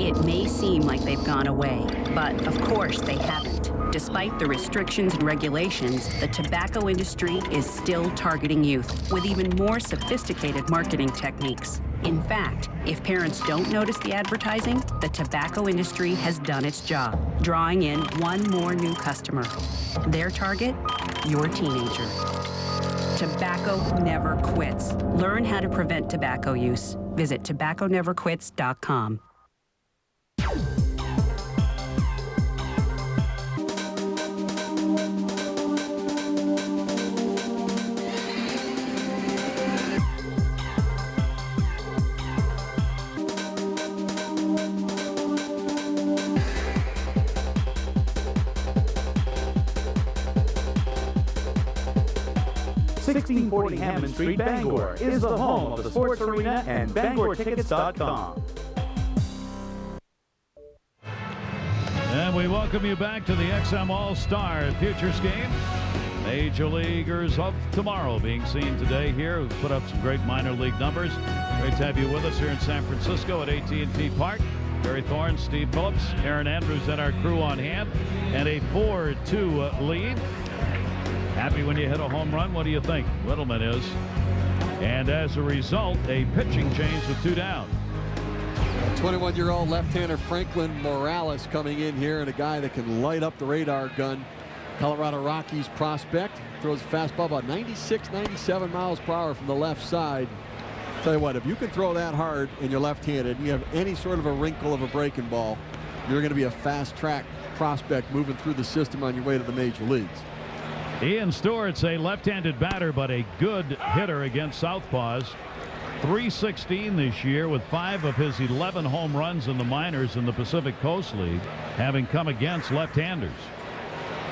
It may seem like they've gone away, but of course they haven't. Despite the restrictions and regulations, the tobacco industry is still targeting youth with even more sophisticated marketing techniques. In fact, if parents don't notice the advertising, the tobacco industry has done its job, drawing in one more new customer. Their target? Your teenager. Tobacco never quits. Learn how to prevent tobacco use. Visit tobacconeverquits.com. 1640 Hammond Street, Bangor, is the home of the sports arena and BangorTickets.com. And we welcome you back to the XM All-Star Futures Game. Major Leaguers of tomorrow being seen today here. We've put up some great minor league numbers. Great to have you with us here in San Francisco at AT&T Park. Barry Thorne, Steve Phillips, Aaron Andrews, and our crew on hand. And a 4-2 lead. Happy when you hit a home run? What do you think? Littleman is. And as a result, a pitching change with 2 down. 21-year-old left-hander Franklin Morales coming in here, and a guy that can light up the radar gun. Colorado Rockies prospect. Throws a fastball about 96, 97 miles per hour from the left side. Tell you what, if you can throw that hard and you're left-handed and you have any sort of a wrinkle of a breaking ball, you're going to be a fast-track prospect moving through the system on your way to the major leagues. Ian Stewart's a left-handed batter, but a good hitter against southpaws. .316 this year with 5 of his 11 home runs in the minors in the Pacific Coast League, having come against left-handers.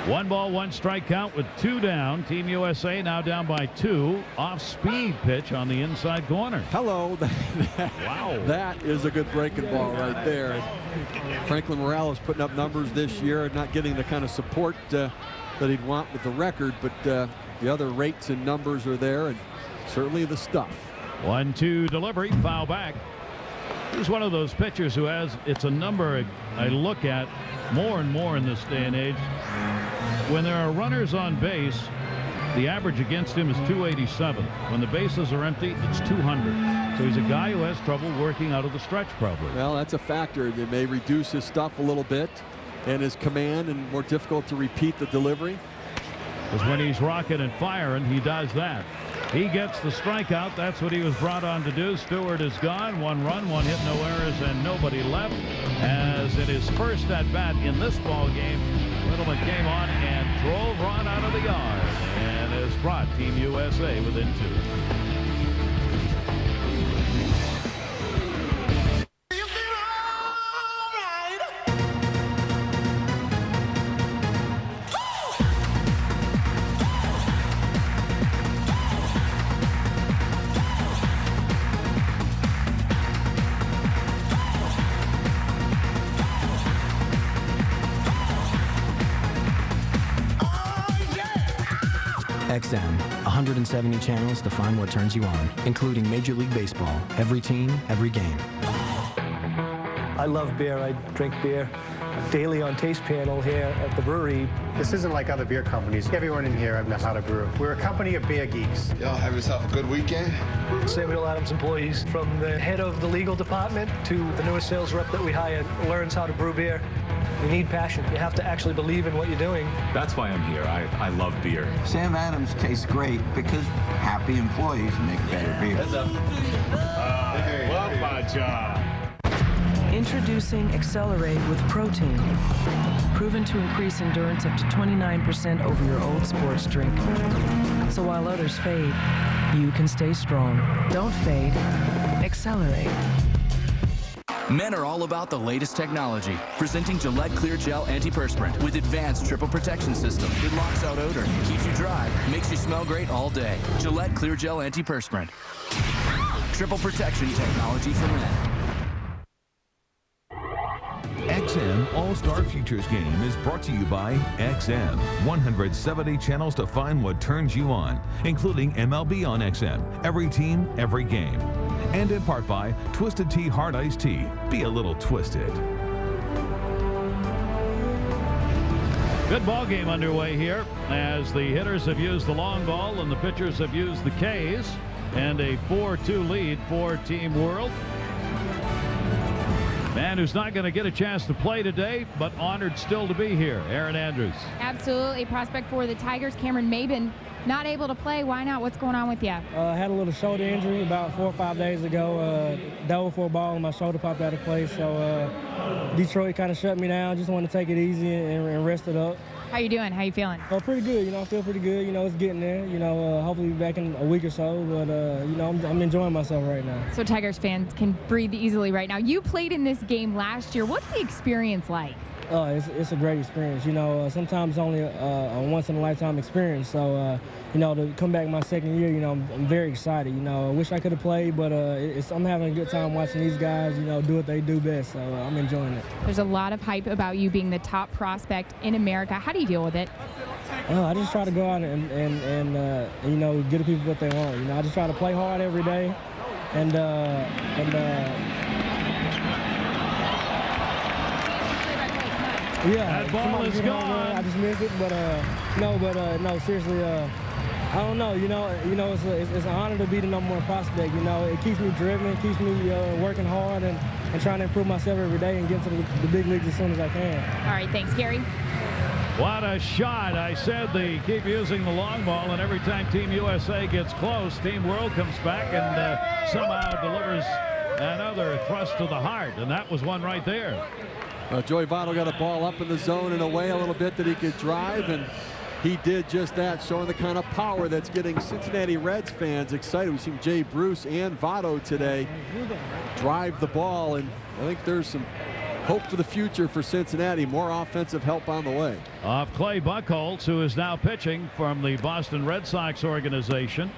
1 ball, 1 strike count with 2 down. Team USA now down by 2. Off-speed pitch on the inside corner. Hello. Wow. That is a good breaking ball right there. Franklin Morales putting up numbers this year, not getting the kind of support that he'd want with the record, but the other rates and numbers are there, and certainly the stuff. 1-2 delivery, foul back. He's one of those pitchers who has, it's a number I look at more and more in this day and age. When there are runners on base, the average against him is 287. When the bases are empty, it's 200. So he's a guy who has trouble working out of the stretch probably. Well, that's a factor. It may reduce his stuff a little bit and his command, and more difficult to repeat the delivery. Because when he's rocking and firing, he does that. He gets the strikeout. That's what he was brought on to do. Stewart is gone. 1 run, 1 hit, no errors, and nobody left. As in his first at-bat in this ball game, Littleman came on and drove Ron out of the yard and has brought Team USA within 2. XM, 170 channels to find what turns you on, including Major League Baseball, every team, every game. I love beer. I drink beer daily on Taste Panel here at the brewery. This isn't like other beer companies. Everyone in here knows how to brew. We're a company of beer geeks. Y'all have yourself a good weekend? Samuel Adams employees, from the head of the legal department to the newest sales rep that we hired, learns how to brew beer. You need passion. You have to actually believe in what you're doing. That's why I'm here. I love beer. Sam Adams tastes great because happy employees make better beer. Love my job. Introducing Accelerate with protein. Proven to increase endurance up to 29% over your old sports drink. So while others fade, you can stay strong. Don't fade. Accelerate. Men are all about the latest technology. Presenting Gillette Clear Gel Antiperspirant with advanced triple protection system. It locks out odor, keeps you dry, makes you smell great all day. Gillette Clear Gel Antiperspirant. Triple protection technology for men. XM All-Star Futures Game is brought to you by XM. 170 channels to find what turns you on, including MLB on XM. Every team, every game. And in part by Twisted Tea Hard Iced Tea. Be a little twisted. Good ball game underway here as the hitters have used the long ball and the pitchers have used the Ks, and a 4-2 lead for Team World. Man who's not going to get a chance to play today, but honored still to be here, Aaron Andrews. Absolutely. Prospect for the Tigers, Cameron Maben, not able to play. Why not? What's going on with you? I had a little shoulder injury about 4 or 5 days ago. Dove for a ball and my shoulder popped out of place. So Detroit kind of shut me down. Just wanted to take it easy and rest it up. How you doing? How you feeling? Oh, pretty good. I feel pretty good. It's getting there. Hopefully be back in a week or so. But, I'm enjoying myself right now. So Tigers fans can breathe easily right now. You played in this game last year. What's the experience like? It's a great experience. You know, sometimes only a once-in-a-lifetime experience. So, you know, to come back my second year, you know, I'm very excited. You know, I wish I could have played, but I'm having a good time watching these guys, you know, do what they do best. So I'm enjoying it. There's a lot of hype about you being the top prospect in America. How do you deal with it? I just try to go out and you know, give the people what they want. You know, I just try to play hard every day, and yeah, that ball is gone. I just missed it, but no, seriously, I don't know. You know, it's an honor to be the #1 prospect. You know, it keeps me driven, it keeps me working hard and trying to improve myself every day and get to the big leagues as soon as I can. All right, thanks, Gary. What a shot. I said they keep using the long ball, and every time Team USA gets close, Team World comes back and somehow delivers another thrust to the heart, and that was one right there. Joey Votto got a ball up in the zone and away a little bit that he could drive, and he did just that, showing the kind of power that's getting Cincinnati Reds fans excited. We've seen Jay Bruce and Votto today drive the ball, and I think there's some hope for the future for Cincinnati. More offensive help on the way. Off Clay Buchholz, who is now pitching from the Boston Red Sox organization.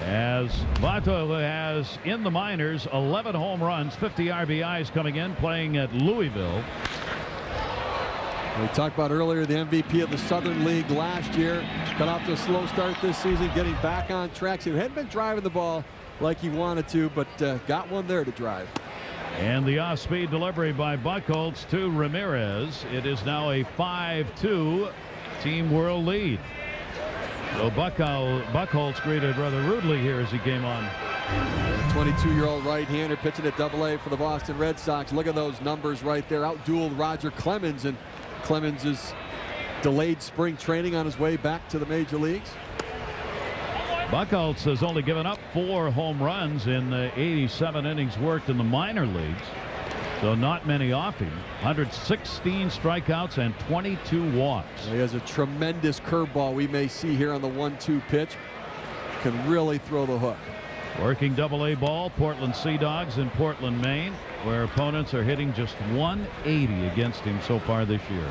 As Votto has in the minors 11 home runs, 50 RBIs coming in, playing at Louisville. We talked about earlier the MVP of the Southern League last year. Got off to a slow start this season, getting back on track. He hadn't been driving the ball like he wanted to, but got one there to drive. And the off-speed delivery by Buchholz to Ramirez. It is now a 5-2 Team World lead. So Buchholz greeted rather rudely here as he came on. 22-year-old right-hander pitching at Double-A for the Boston Red Sox. Look at those numbers right there. Outdueled Roger Clemens, and Clemens is delayed spring training on his way back to the major leagues. Buchholz has only given up 4 home runs in the 87 innings worked in the minor leagues. So not many off him. 116 strikeouts and 22 walks. He has a tremendous curveball we may see here on the 1-2 pitch. Can really throw the hook. Working Double-A ball, Portland Sea Dogs in Portland, Maine, where opponents are hitting just 180 against him so far this year.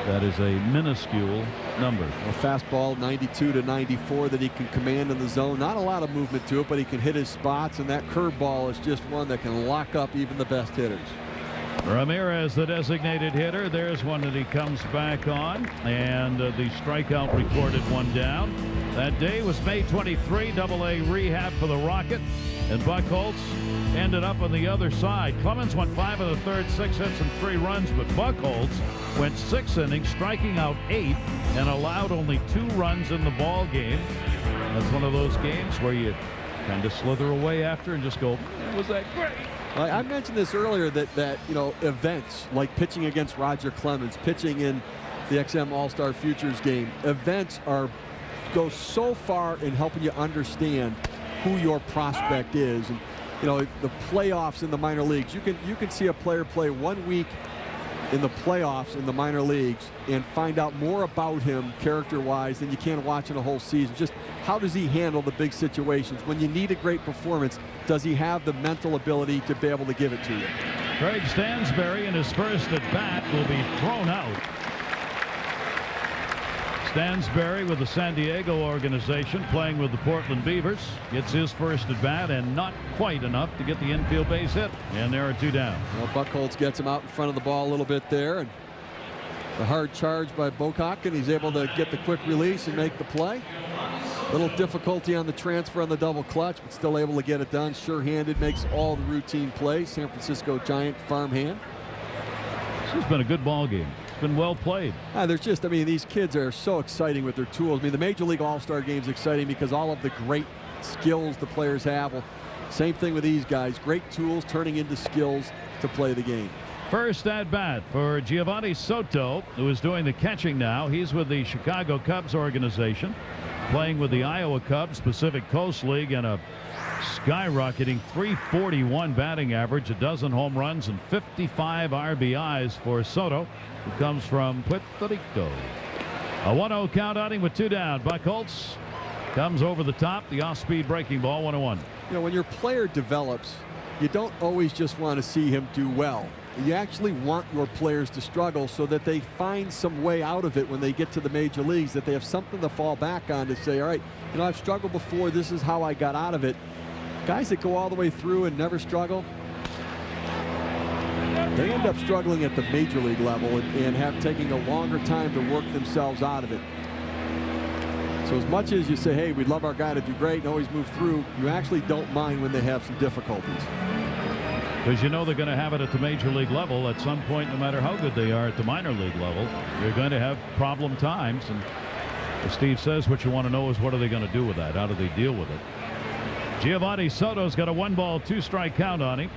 That is a minuscule number. A fastball 92 to 94 that he can command in the zone. Not a lot of movement to it, but he can hit his spots, and that curveball is just one that can lock up even the best hitters. Ramirez, the designated hitter. There's one that he comes back on, and the strikeout recorded one down. That day was May 23, Double-A rehab for the Rocket, and Buchholz ended up on the other side. Clemens went 5 of the third, 6 hits and 3 runs, but Buchholz went 6 innings, striking out 8, and allowed only 2 runs in the ball game. That's one of those games where you kind of slither away after and just go, was that great? I mentioned this earlier that you know, events like pitching against Roger Clemens, pitching in the XM All-Star Futures Game, events go so far in helping you understand who your prospect is. And you know, the playoffs in the minor leagues, you can see a player play 1 week in the playoffs in the minor leagues and find out more about him character-wise than you can watching a whole season. Just how does he handle the big situations? When you need a great performance, does he have the mental ability to be able to give it to you? Craig Stansberry in his first at bat will be thrown out. Stansberry with the San Diego organization, playing with the Portland Beavers, gets his first at bat, and not quite enough to get the infield base hit, and there are 2 down. Well, Buchholz gets him out in front of the ball a little bit there, and the hard charge by Bocock, and he's able to get the quick release and make the play. Little difficulty on the transfer on the double clutch, but still able to get it done. Sure-handed, makes all the routine plays. San Francisco Giant farmhand. This has been a good ball game. Been well played. There's just, I mean, these kids are so exciting with their tools. I mean, the Major League All-Star Game is exciting because all of the great skills the players have. Well, same thing with these guys. Great tools turning into skills to play the game. First at bat for Giovanni Soto, who is doing the catching now. He's with the Chicago Cubs organization, playing with the Iowa Cubs Pacific Coast League, and a skyrocketing .341 batting average, a dozen home runs and 55 RBIs for Soto, who comes from Puerto Rico. A 1-0 count on him with 2 down. Buchholz comes over the top, the off-speed breaking ball, 1-1. You know, when your player develops, you don't always just want to see him do well. You actually want your players to struggle so that they find some way out of it when they get to the major leagues, that they have something to fall back on to say, all right, you know, I've struggled before, this is how I got out of it. Guys that go all the way through and never struggle, they end up struggling at the major league level and have taking a longer time to work themselves out of it. So as much as you say, hey, we'd love our guy to do great and always move through, you actually don't mind when they have some difficulties. Because you know they're going to have it at the major league level at some point, no matter how good they are at the minor league level. You're going to have problem times. And as Steve says, what you want to know is what are they going to do with that? How do they deal with it? Giovanni Soto's got a 1-ball, 2-strike count on him.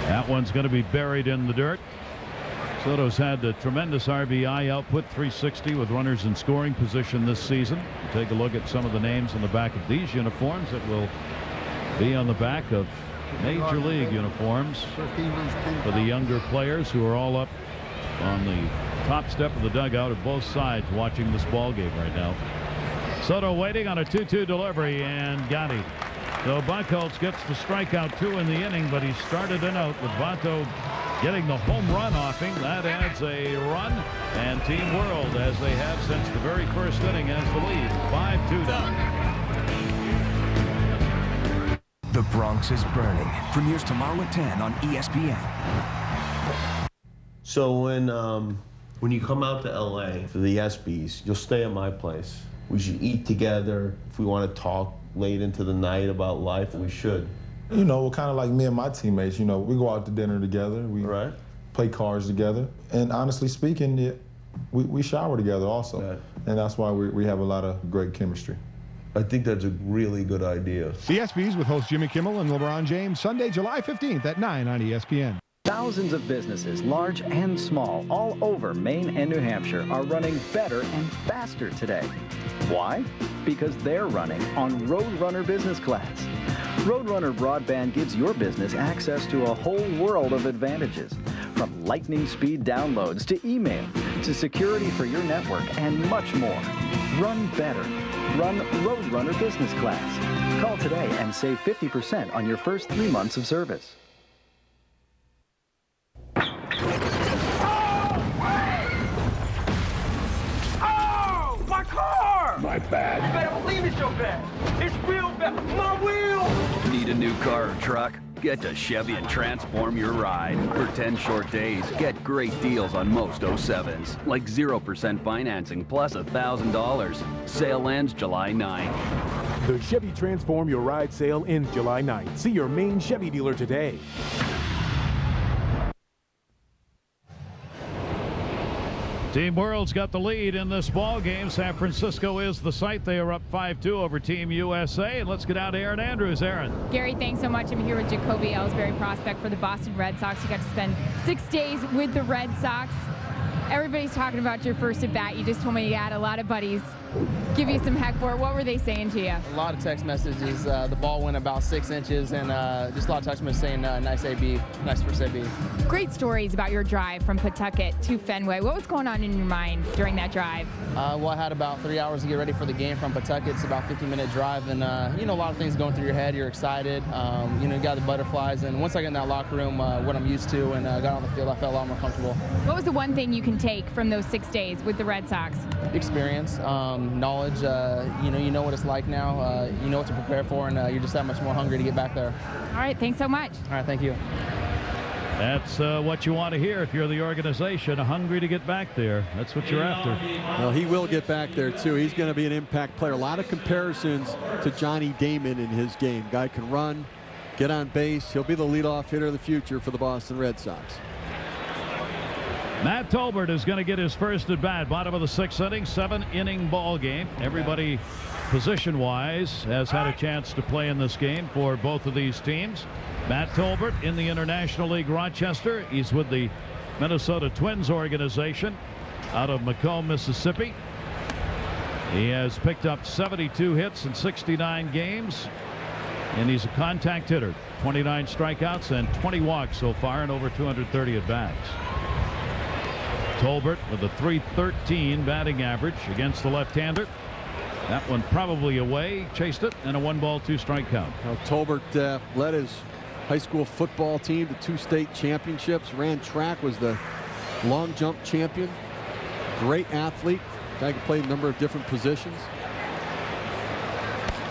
That one's going to be buried in the dirt. Soto's had a tremendous RBI output, 360 with runners in scoring position this season. Take a look at some of the names on the back of these uniforms that will be on the back of major league uniforms for the younger players who are all up on the top step of the dugout at both sides watching this ball game right now. Soto waiting on a 2-2 delivery and got him. So Buchholz gets to strike out 2 in the inning, but he started it out with Vato getting the home run off him. That adds a run, and Team World, as they have since the very first inning, has the lead. 5-2 down. The Bronx is Burning premieres tomorrow at 10 on ESPN. So when you come out to LA for the ESPYs, you'll stay at my place. We should eat together. If we want to talk late into the night about life, we should. You know, kind of like me and my teammates, you know, we go out to dinner together. We play cards together. And honestly speaking, we shower together also. Right. And that's why we have a lot of great chemistry. I think that's a really good idea. The ESPYs with host Jimmy Kimmel and LeBron James, Sunday, July 15th at 9 on ESPN. Thousands of businesses, large and small, all over Maine and New Hampshire are running better and faster today. Why? Because they're running on Roadrunner Business Class. Roadrunner Broadband gives your business access to a whole world of advantages, from lightning speed downloads to email to security for your network and much more. Run better. Run Roadrunner Business Class. Call today and save 50% on your first 3 months of service. My bad. You better believe it's your bad. It's real bad. My wheel! Need a new car or truck? Get to Chevy and transform your ride. For 10 short days, get great deals on most 07s, like 0% financing plus $1,000. Sale ends July 9th. The Chevy Transform Your Ride sale ends July 9th. See your main Chevy dealer today. Team World's got the lead in this ball game. San Francisco is the site. They are up 5-2 over Team USA. And let's get out to Aaron Andrews. Aaron. Gary, thanks so much. I'm here with Jacoby Ellsbury, prospect for the Boston Red Sox. You got to spend 6 days with the Red Sox. Everybody's talking about your first at bat. You just told me you had a lot of buddies give you some heck for it. What were they saying to you? A lot of text messages. The ball went about 6 inches, and just a lot of text messages saying nice AB, nice first AB. Great stories about your drive from Pawtucket to Fenway. What was going on in your mind during that drive? Well, I had about 3 hours to get ready for the game from Pawtucket. It's about a 15-minute drive, and you know, a lot of things going through your head. You're excited. You know, you got the butterflies, and once I got in that locker room, what I'm used to, and got on the field, I felt a lot more comfortable. What was the one thing you can take from those 6 days with the Red Sox? Experience, knowledge. You know what it's like now. You know what to prepare for, and you're just that much more hungry to get back there. All right, thanks so much. All right, thank you. That's what you want to hear if you're the organization, hungry to get back there. That's what you're after. Well, he will get back there, too. He's going to be an impact player. A lot of comparisons to Johnny Damon in his game. Guy can run, get on base. He'll be the leadoff hitter of the future for the Boston Red Sox. Matt Tolbert is going to get his first at bat. Bottom of the 6th inning, 7-inning ball game. Everybody position-wise has had a chance to play in this game for both of these teams. Matt Tolbert in the International League Rochester. He's with the Minnesota Twins organization out of Macomb, Mississippi. He has picked up 72 hits in 69 games, and he's a contact hitter. 29 strikeouts and 20 walks so far and over 230 at-bats. Tolbert with a .313 batting average against the left-hander. That one probably away, chased it, and a 1-ball, 2-strike count. Now, Tolbert led his high school football team to 2 state championships, ran track, was the long jump champion. Great athlete. Guy could play a number of different positions.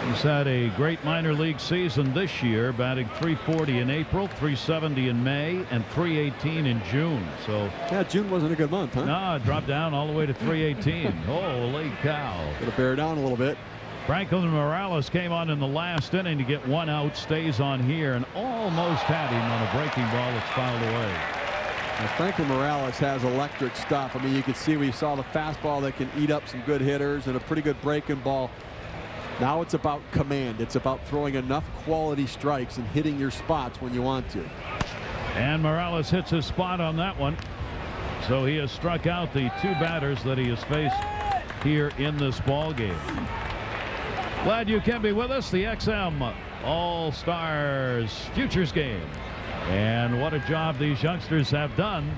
He's had a great minor league season this year, batting .340 in April, .370 in May, and .318 in June. So yeah, June wasn't a good month, huh? No, it dropped down all the way to .318. Holy cow. Gonna bear down a little bit. Franklin Morales came on in the last inning to get 1 out, stays on here, and almost had him on a breaking ball that's fouled away. Now, Franklin Morales has electric stuff. I mean, you can see we saw the fastball that can eat up some good hitters and a pretty good breaking ball. Now it's about command. It's about throwing enough quality strikes and hitting your spots when you want to. And Morales hits his spot on that one. So he has struck out the 2 batters that he has faced here in this ball game. Glad you can be with us. The XM All-Stars Futures Game. And what a job these youngsters have done.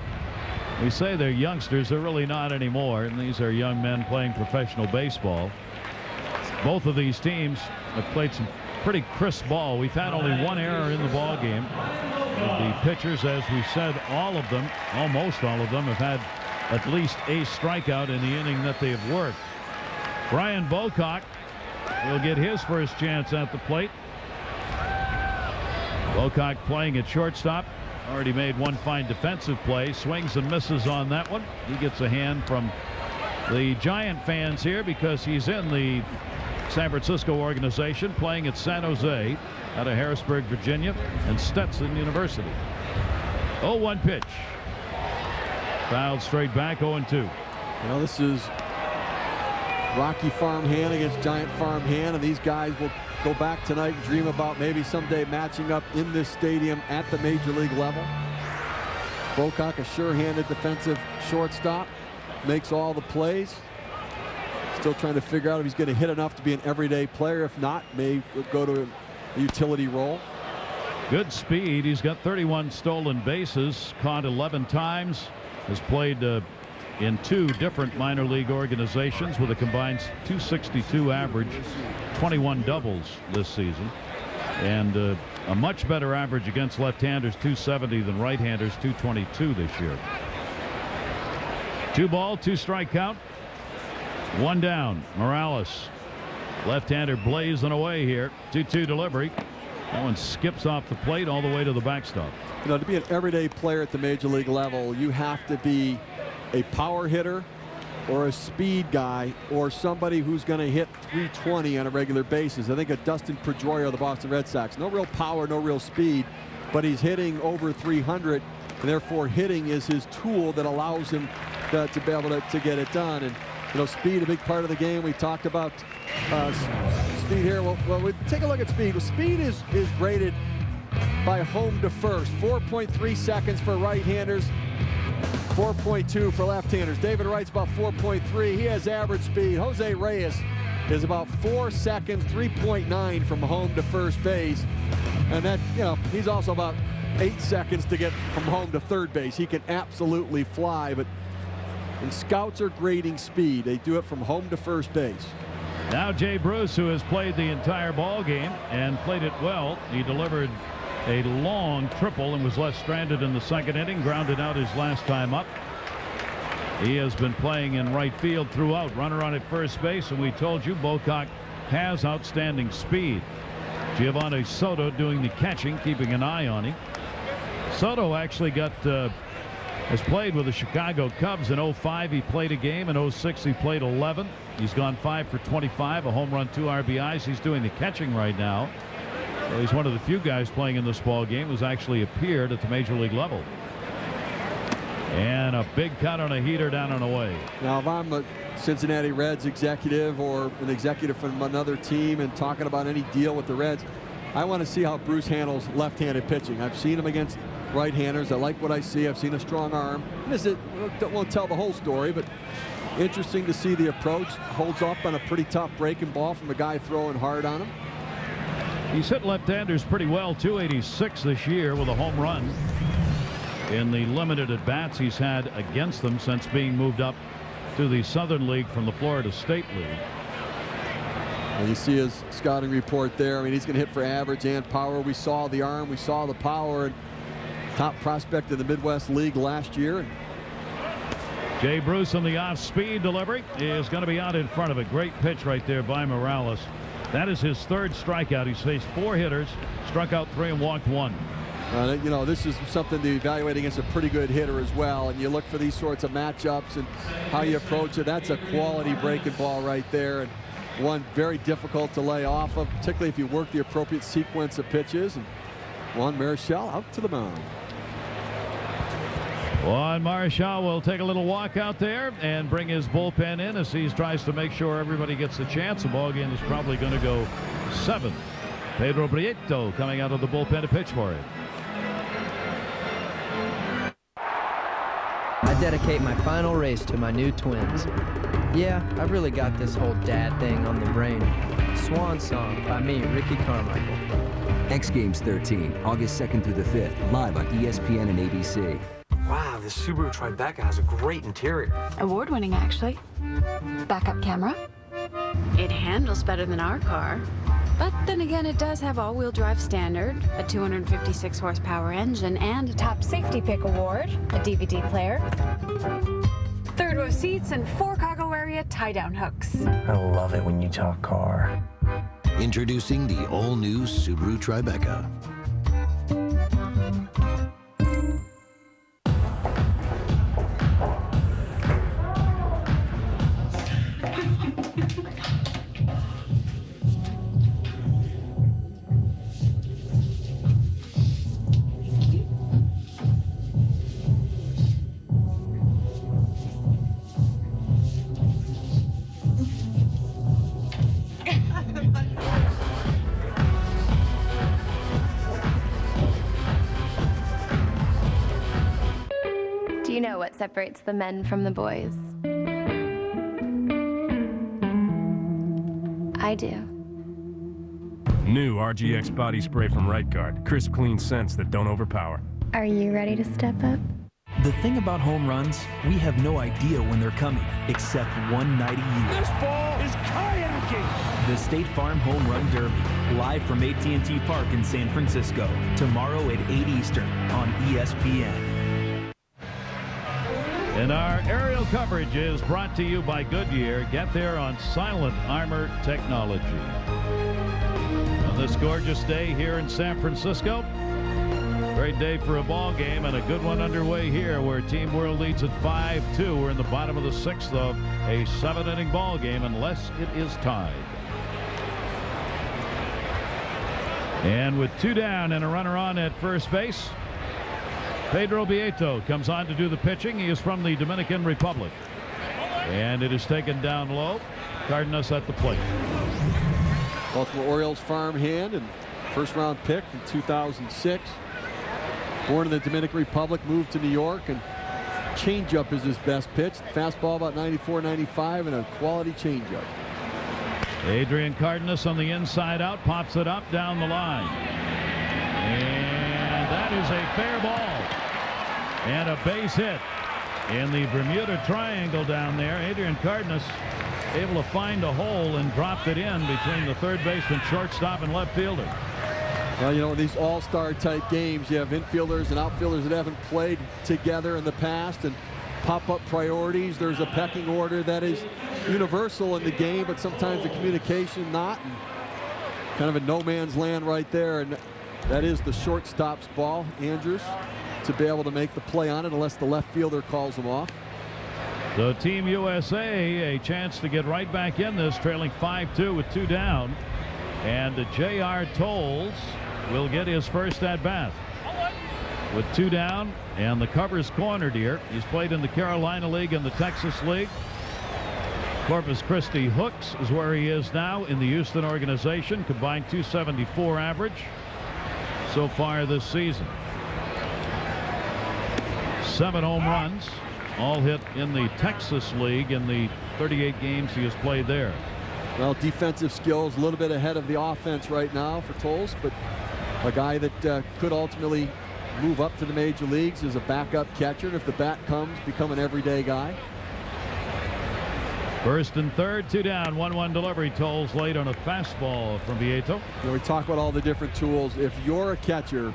We say they're youngsters. They're really not anymore. And these are young men playing professional baseball. Both of these teams have played some pretty crisp ball. We've had only 1 error in the ball game. The pitchers, as we said, all of them, almost all of them, have had at least a strikeout in the inning that they have worked. Brian Bocock will get his first chance at the plate. Bocock playing at shortstop. Already made 1 fine defensive play. Swings and misses on that one. He gets a hand from the Giant fans here because he's in the San Francisco organization, playing at San Jose out of Harrisburg, Virginia, and Stetson University. 0-1 pitch. Fouled straight back, 0-2. Well, this is Rocky Farm hand against Giant Farm hand, and these guys will go back tonight and dream about maybe someday matching up in this stadium at the major league level. Bocock, a sure-handed defensive shortstop, makes all the plays. Still trying to figure out if he's going to hit enough to be an everyday player. If not, may go to a utility role. Good speed. He's got 31 stolen bases, caught 11 times, has played in 2 different minor league organizations with a combined .262 average, 21 doubles this season, and a much better average against left-handers, .270, than right-handers, .222 this year. 2-ball, 2-strike count. 1 down. Morales, left-hander, blazing away here. 2-2 delivery. That one skips off the plate all the way to the backstop. You know, to be an everyday player at the major league level, you have to be a power hitter or a speed guy or somebody who's going to hit .320 on a regular basis. I think of Dustin Pedroia of the Boston Red Sox. No real power, no real speed, but he's hitting over .300, and therefore hitting is his tool that allows him to be able to get it done. And you know, speed, a big part of the game. We talked about speed here. Well, we take a look at speed. Well, speed is graded by home to first. 4.3 seconds for right-handers, 4.2 for left-handers. David Wright's about 4.3. He has average speed. Jose Reyes is about 4 seconds, 3.9 from home to first base. And that, you know, he's also about 8 seconds to get from home to third base. He can absolutely fly, but and scouts are grading speed. They do it from home to first base. Now Jay Bruce, who has played the entire ball game and played it well. He delivered a long triple and was left stranded in the 2nd inning, grounded out his last time up. He has been playing in right field throughout. Runner on at first base, and we told you Bocock has outstanding speed. Giovanni Soto doing the catching, keeping an eye on him. Soto actually has played with the Chicago Cubs in 05. He played a game. In 06 he played 11. He's gone 5 for 25, a home run, 2 RBIs. He's doing the catching right now. So he's one of the few guys playing in this ball game who's actually appeared at the major league level. And a big cut on a heater down and away. Now, if I'm a Cincinnati Reds executive or an executive from another team and talking about any deal with the Reds, I want to see how Bruce handles left-handed pitching. I've seen him against right-handers. I like what I see. I've seen a strong arm. Won't tell the whole story, but interesting to see the approach. Holds up on a pretty tough breaking ball from a guy throwing hard on him. He's hit left-handers pretty well. 286 this year with a home run in the limited at-bats he's had against them since being moved up to the Southern League from the Florida State League. Well, you see his scouting report there. I mean, he's going to hit for average and power. We saw the arm, we saw the power. Top prospect in the Midwest League last year. Jay Bruce on the off-speed delivery is going to be out in front of it. Great pitch right there by Morales. That is his third strikeout. He's faced 4 hitters, struck out 3 and walked 1. You know, this is something to evaluate against a pretty good hitter as well. And you look for these sorts of matchups and how you approach it. That's a quality breaking ball right there. And one very difficult to lay off of, particularly if you work the appropriate sequence of pitches. And Juan Marichal out to the mound. Juan Marichal will take a little walk out there and bring his bullpen in as he tries to make sure everybody gets a chance. The ball game is probably going to go 7. Pedro Prieto coming out of the bullpen to pitch for it. I dedicate my final race to my new twins. Yeah, I've really got this whole dad thing on the brain. Swan Song by me, Ricky Carmichael. X Games 13, August 2nd through the 5th, live on ESPN and ABC. Wow, this Subaru Tribeca has a great interior. Award-winning, actually. Backup camera. It handles better than our car. But then again, it does have all-wheel drive standard, a 256 horsepower engine, and a top safety pick award, a DVD player, 3rd row seats, and 4 cargo area tie-down hooks. I love it when you talk car. Introducing the all-new Subaru Tribeca. Do you know what separates the men from the boys? I do. New RGX body spray from Right Guard. Crisp, clean scents that don't overpower. Are you ready to step up? The thing about home runs, we have no idea when they're coming, except one night a year. This ball is kayaking! The State Farm Home Run Derby, live from AT&T Park in San Francisco, tomorrow at 8 Eastern on ESPN. And our aerial coverage is brought to you by Goodyear. Get there on Silent Armor Technology. On this gorgeous day here in San Francisco, great day for a ball game and a good one underway here where Team World leads at 5-2. We're in the bottom of the 6th of a 7-inning ball game unless it is tied. And with 2 down and a runner on at first base, Pedro Prieto comes on to do the pitching. He is from the Dominican Republic. And it is taken down low. Cardinals at the plate. Baltimore Orioles farmhand and first-round pick in 2006. Born in the Dominican Republic, moved to New York, and changeup is his best pitch. Fastball about 94, 95, and a quality changeup. Adrian Cardenas on the inside out, pops it up down the line. And that is a fair ball. And a base hit in the Bermuda Triangle down there. Adrian Cardenas able to find a hole and dropped it in between the third baseman, shortstop, and left fielder. Well, you know, these all-star type games, you have infielders and outfielders that haven't played together in the past and pop-up priorities. There's a pecking order that is universal in the game, but sometimes the communication not. And kind of a no man's land right there, and that is the shortstop's ball, Andrews, to be able to make the play on it unless the left fielder calls him off. So Team USA a chance to get right back in this, trailing 5-2 with 2 down. And J.R. Tolles will get his first at bat with 2 down, and the cover's cornered here. He's played in the Carolina League and the Texas League. Corpus Christi Hooks is where he is now in the Houston organization. Combined 274 average so far this season. 7 home runs, all hit in the Texas League in the 38 games he has played there. Well, defensive skills a little bit ahead of the offense right now for Tolles, but a guy that could ultimately move up to the major leagues as a backup catcher, and if the bat comes, become an everyday guy. First and third, 2 down, 1-1 delivery. Tolls late on a fastball from Vieto. You know, we talk about all the different tools. If you're a catcher,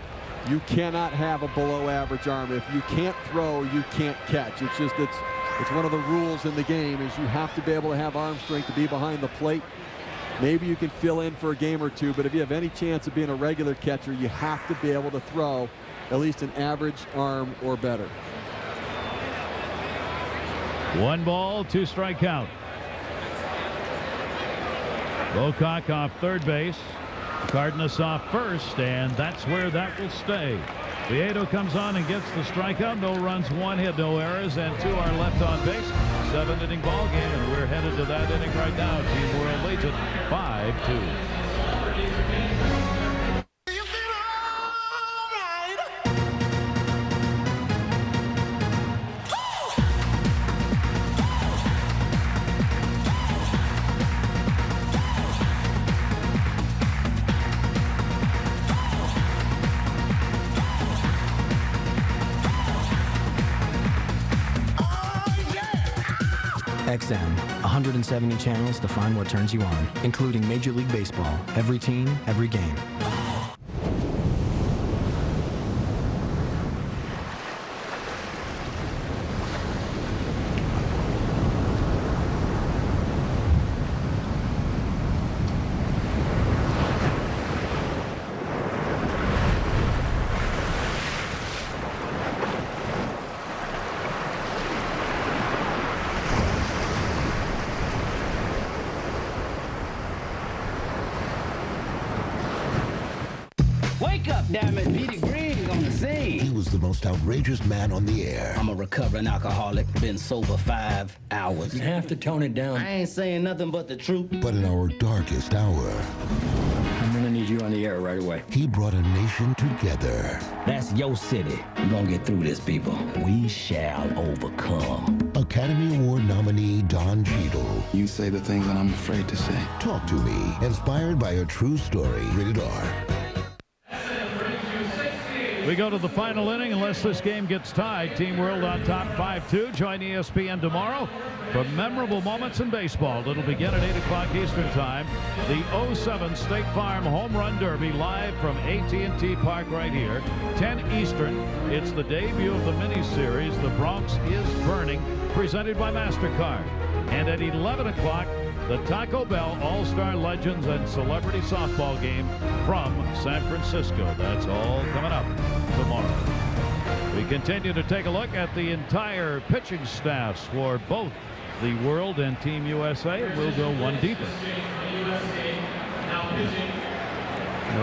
you cannot have a below average arm. If you can't throw, you can't catch. It's just, it's one of the rules in the game is you have to be able to have arm strength to be behind the plate. Maybe you can fill in for a game or two, but if you have any chance of being a regular catcher, you have to be able to throw at least an average arm or better. 1 ball, 2 strike count. Bocock off third base. Cardinals off first, and that's where that will stay. Vieto comes on and gets the strikeout. No runs, 1 hit, no errors, and 2 are left on base. 7-inning ball game, and we're headed to that inning right now. Team World leads it 5-2. XM, 170 channels to find what turns you on, including Major League Baseball. Every team, every game. Damn it, Petey Green's on the scene. He was the most outrageous man on the air. I'm a recovering alcoholic, been sober 5 hours. You have to tone it down. I ain't saying nothing but the truth. But in our darkest hour, I'm gonna need you on the air right away. he brought a nation together. That's your city. We're gonna get through this, people. We shall overcome. Academy Award nominee Don Cheadle. You say the things that I'm afraid to say. Talk to Me, inspired by a true story. Rated R. We go to the final inning unless this game gets tied. Team World on top 5-2. Join ESPN tomorrow for memorable moments in baseball. It'll begin at 8 o'clock Eastern time. The 07 State Farm Home Run Derby live from AT&T Park right here. 10 Eastern. It's the debut of the mini-series, The Bronx is Burning, presented by MasterCard. And at 11 o'clock, the Taco Bell All-Star Legends and Celebrity Softball game from San Francisco. That's all coming up tomorrow. We continue to take a look at the entire pitching staffs for both the World and Team USA. We'll go one deeper.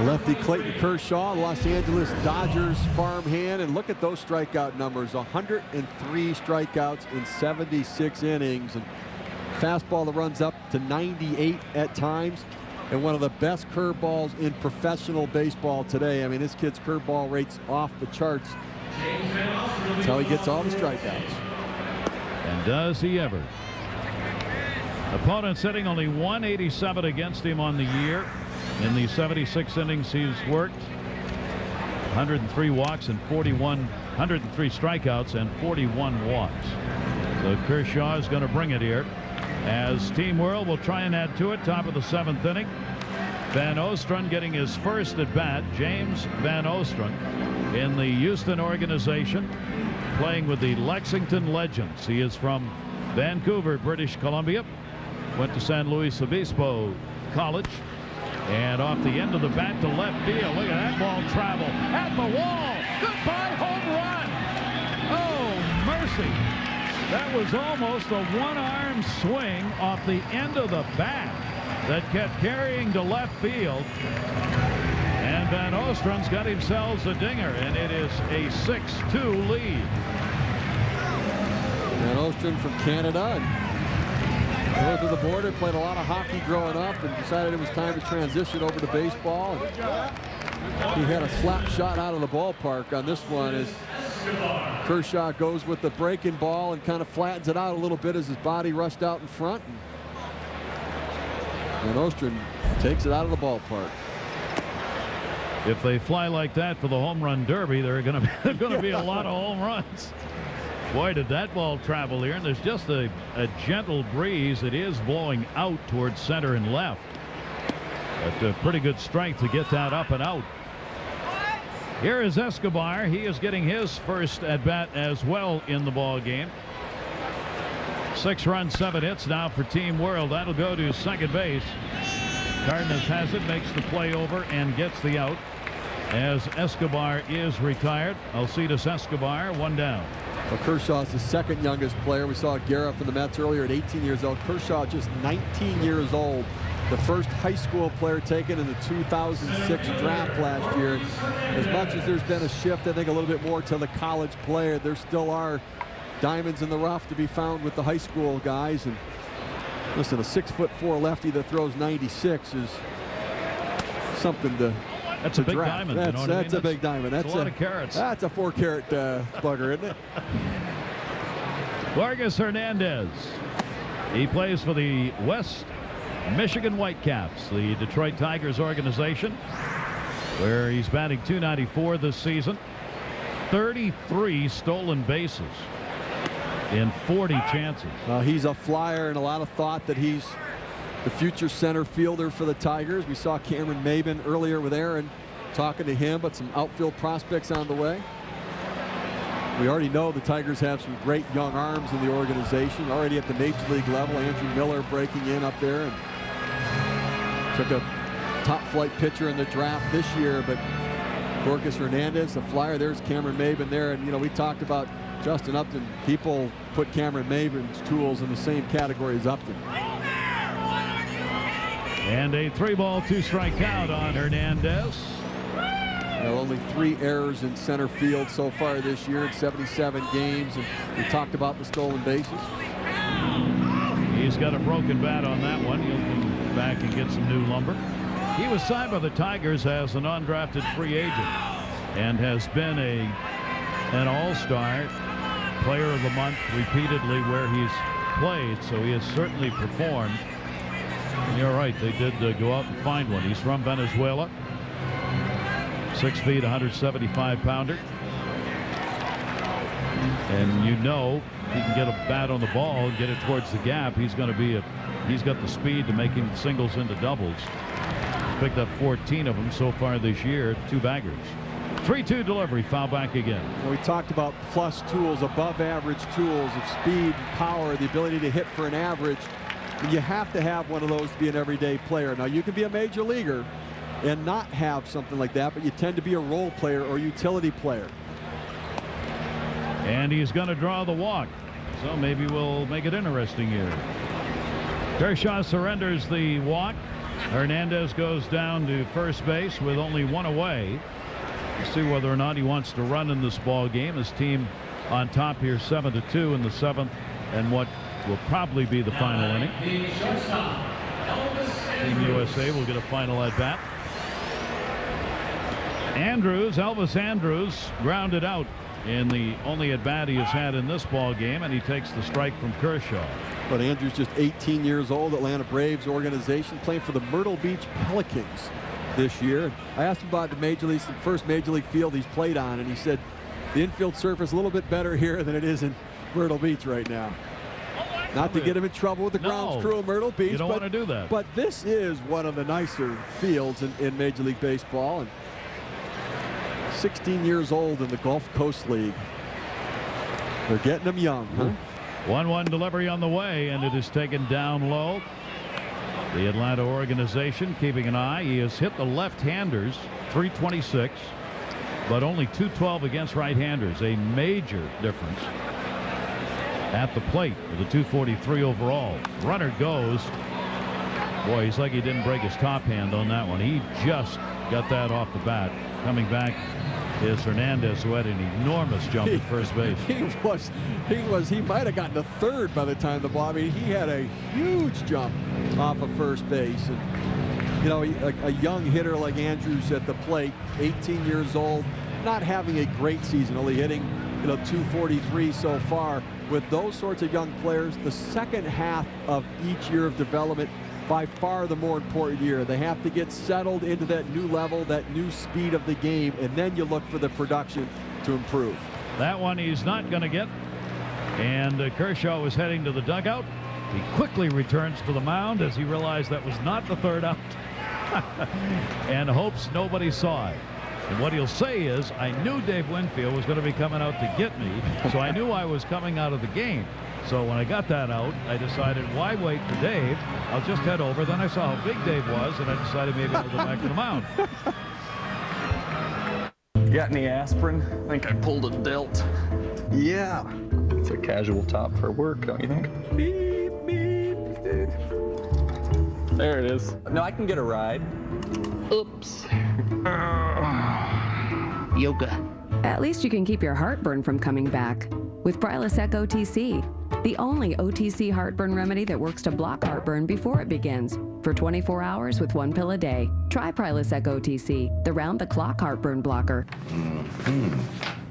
Lefty Clayton Kershaw, Los Angeles Dodgers farmhand, and look at those strikeout numbers. 103 strikeouts in 76 innings. And fastball that runs up to 98 at times, and one of the best curveballs in professional baseball today. I mean, this kid's curveball rate's off the charts. That's how he gets all the strikeouts. And does he ever? Opponent sitting only 187 against him on the year. In the 76 innings he's worked, 103 walks and 103 strikeouts and 41 walks. So Kershaw is going to bring it here. As Team World will try and add to it, top of the 7th inning. Van Ostrand getting his first at bat. James Van Ostrand in the Houston organization, playing with the Lexington Legends. He is from Vancouver, British Columbia. Went to San Luis Obispo College. And off the end of the bat to left field. Look at that ball travel at the wall. Goodbye home run. Oh, mercy. That was almost a one-arm swing off the end of the bat that kept carrying to left field. And Van Ostrand's got himself a dinger, and it is a 6-2 lead. Van Ostrand from Canada, and north of the border, played a lot of hockey growing up and decided it was time to transition over to baseball. He had a slap shot out of the ballpark on this one as Kershaw goes with the breaking ball and kind of flattens it out a little bit as his body rushed out in front. And Ostrand takes it out of the ballpark. If they fly like that for the home run derby, there are going to be a lot of home runs. Boy, did that ball travel here, and there's just a gentle breeze. It is blowing out towards center and left. But pretty good strength to get that up and out. Here is Escobar. He is getting his first at bat as well in the ball game. 6 runs, 7 hits now for Team World. That'll go to second base. Cardinals has it, makes the play over, and gets the out as Escobar is retired. Alcides Escobar, 1 down. Well, Kershaw is the second youngest player. We saw Guerra from the Mets earlier at 18 years old. Kershaw just 19 years old. The first high school player taken in the 2006 draft last year. As much as there's been a shift, I think a little bit more to the college player, there still are diamonds in the rough to be found with the high school guys. And listen, a 6'4" lefty that throws 96 is something to That's a big draft. diamond. That's, you know that's a big diamond. That's a lot of carats. That's a 4-carat bugger, isn't it? Vargas Hernandez. He plays for the West Michigan Whitecaps, the Detroit Tigers organization, where he's batting .294 this season. 33 stolen bases in 40 chances. He's a flyer, and a lot of thought that he's the future center fielder for the Tigers. We saw Cameron Maben earlier with Aaron talking to him, but some outfield prospects on the way. We already know the Tigers have some great young arms in the organization. Already at the major league level, Andrew Miller breaking in up there and took a top flight pitcher in the draft this year. But Vargas Hernandez, the flyer, there's Cameron Maben there. And, you know, we talked about Justin Upton. People put Cameron Maben's tools in the same category as Upton. And a 3-ball, 2-strike count on Hernandez. Only 3 errors in center field so far this year in 77 games. And we talked about the stolen bases. He's got a broken bat on that one. He'll come back and get some new lumber. He was signed by the Tigers as an undrafted free agent and has been an all-star, player of the month repeatedly where he's played, so he has certainly performed. And you're right, they did go out and find one. He's from Venezuela. 6 feet, 175-pounder. And you know, if he can get a bat on the ball and get it towards the gap, he's going to be he's got the speed to make him singles into doubles. He's picked up 14 of them so far this year, 2 baggers. 3-2 delivery, foul back again. Well, we talked about plus tools, above average tools of speed, power, the ability to hit for an average. And you have to have one of those to be an everyday player. Now, you can be a major leaguer and not have something like that, but you tend to be a role player or utility player. And he's going to draw the walk, so maybe we'll make it interesting here. Kershaw surrenders the walk. Hernandez goes down to first base with only 1 away. We'll see whether or not he wants to run in this ball game. His team on top here 7-2 in the 7th, and what will probably be the final inning. Team USA will get a final at bat. Elvis Andrews grounded out in the only at bat he has had in this ball game, and he takes the strike from Kershaw. But Andrews just 18 years old, Atlanta Braves organization, playing for the Myrtle Beach Pelicans this year. I asked him about the first major league field he's played on, and he said the infield surface a little bit better here than it is in Myrtle Beach right now. Not to get him in trouble with the grounds crew of Myrtle Beach. You don't want to do that. But this is one of the nicer fields in Major League Baseball. And 16 years old in the Gulf Coast League. They're getting them young, huh? 1-1 delivery on the way, and it is taken down low. The Atlanta organization keeping an eye. He has hit the left-handers, 326, but only 212 against right-handers. A major difference at the plate with a 243 overall. Runner goes. Boy, he's like he didn't break his top hand on that one. He just got that off the bat. Coming back is Hernandez, who had an enormous jump at first base. He might have gotten to third by the time the ball. I mean, he had a huge jump off of first base. And, you know, a young hitter like Andrews at the plate, 18 years old, not having a great season, only hitting 243 so far. With those sorts of young players, the second half of each year of development, by far the more important year. They have to get settled into that new level, that new speed of the game, and then you look for the production to improve. That one he's not going to get. And Kershaw was heading to the dugout. He quickly returns to the mound as he realized that was not the third out and hopes nobody saw it. And what he'll say is, I knew Dave Winfield was going to be coming out to get me, so I knew I was coming out of the game. So when I got that out, I decided, why wait for Dave? I'll just head over. Then I saw how big Dave was, and I decided maybe I'll go back to the mound. Got any aspirin? I think I pulled a delt. Yeah. It's a casual top for work, don't you think? Beep, beep. There it is. No, I can get a ride. Oops. Yoga. At least you can keep your heartburn from coming back with Prilosec OTC, the only OTC heartburn remedy that works to block heartburn before it begins. For 24 hours with 1 pill a day. Try Prilosec OTC, the round-the-clock heartburn blocker.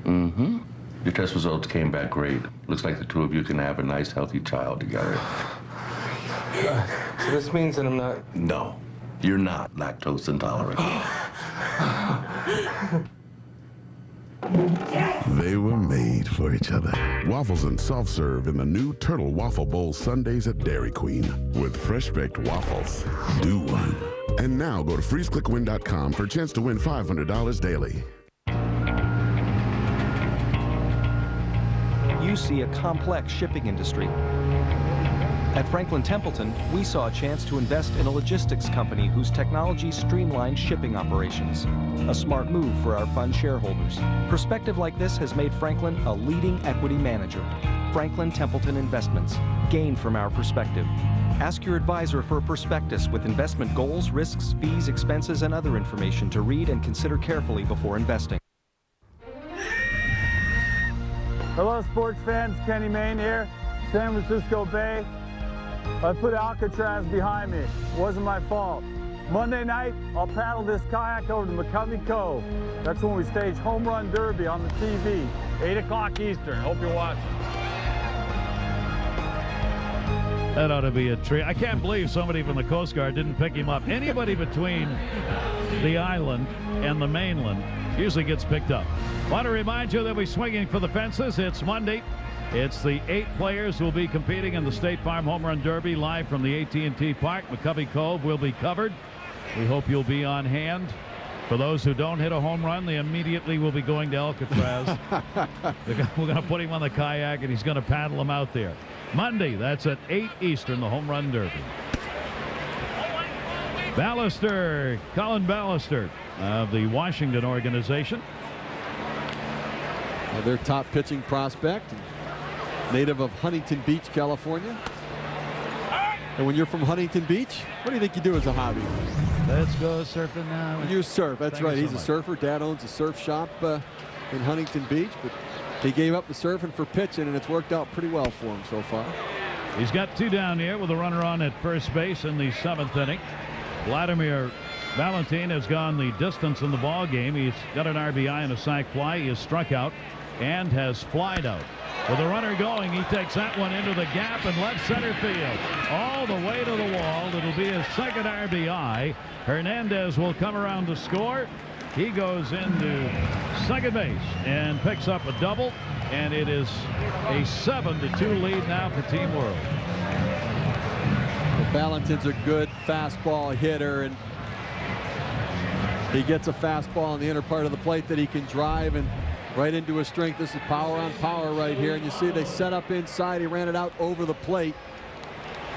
Your test results came back great. Looks like the two of you can have a nice, healthy child together. So this means that I'm not... No, you're not lactose intolerant. They were made for each other. Waffles and soft serve in the new Turtle Waffle Bowl Sundays at Dairy Queen. With fresh baked waffles. Do one. And now go to freezeclickwin.com for a chance to win $500 daily. You see a complex shipping industry. At Franklin Templeton, we saw a chance to invest in a logistics company whose technology streamlines shipping operations. A smart move for our fund shareholders. Perspective like this has made Franklin a leading equity manager. Franklin Templeton Investments. Gain from our perspective. Ask your advisor for a prospectus with investment goals, risks, fees, expenses, and other information to read and consider carefully before investing. Hello, sports fans. Kenny Mayne here, San Francisco Bay. I put Alcatraz behind me. It wasn't my fault. Monday night, I'll paddle this kayak over to McCovey Cove. That's when we stage Home Run Derby on the TV, 8 o'clock Eastern. Hope you're watching. That ought to be a treat. I can't believe somebody from the Coast Guard didn't pick him up. Anybody between the island and the mainland usually gets picked up. Want to remind you that we're swinging for the fences. It's Monday. It's the 8 players who will be competing in the State Farm Home Run Derby live from the AT&T Park. McCovey Cove will be covered. We hope you'll be on hand. For those who don't hit a home run, they immediately will be going to Alcatraz. We're going to put him on the kayak, and he's going to paddle him out there. Monday, that's at 8 Eastern, the Home Run Derby. Ballister, Colin Ballister of the Washington organization. Their top pitching prospect, native of Huntington Beach, California. And when you're from Huntington Beach, what do you think you do as a hobby? Let's go surfing now. You surf, that's right. He's a surfer. Dad owns a surf shop in Huntington Beach, but he gave up the surfing for pitching, and it's worked out pretty well for him so far. He's got 2 down here with a runner on at first base in the 7th inning. Vladimir Valentin has gone the distance in the ball game. He's got an RBI and a sac fly. He has struck out and has flied out. With a runner going, he takes that one into the gap in left center field. All the way to the wall. It'll be his 2nd RBI. Hernandez will come around to score. He goes into second base and picks up a double. And it is a 7-2 lead now for Team World. Valentin's a good fastball hitter, and he gets a fastball in the inner part of the plate that he can drive and right into his strength. This is power on power right here, and you see they set up inside. He ran it out over the plate.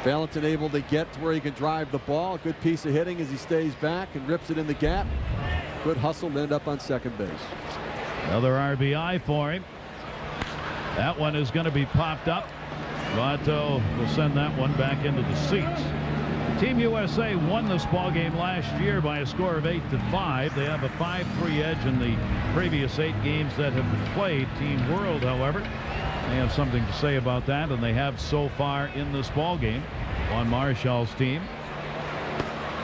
Valentin able to get to where he can drive the ball. Good piece of hitting as he stays back and rips it in the gap. Good hustle to end up on second base. Another RBI for him. That one is going to be popped up. Vato will send that one back into the seats. Team USA won this ball game last year by a score of 8-5. They have a 5-3 edge in the previous 8 games that have been played. Team World, however, they have something to say about that, and they have so far in this ball game. Juan Marshall's team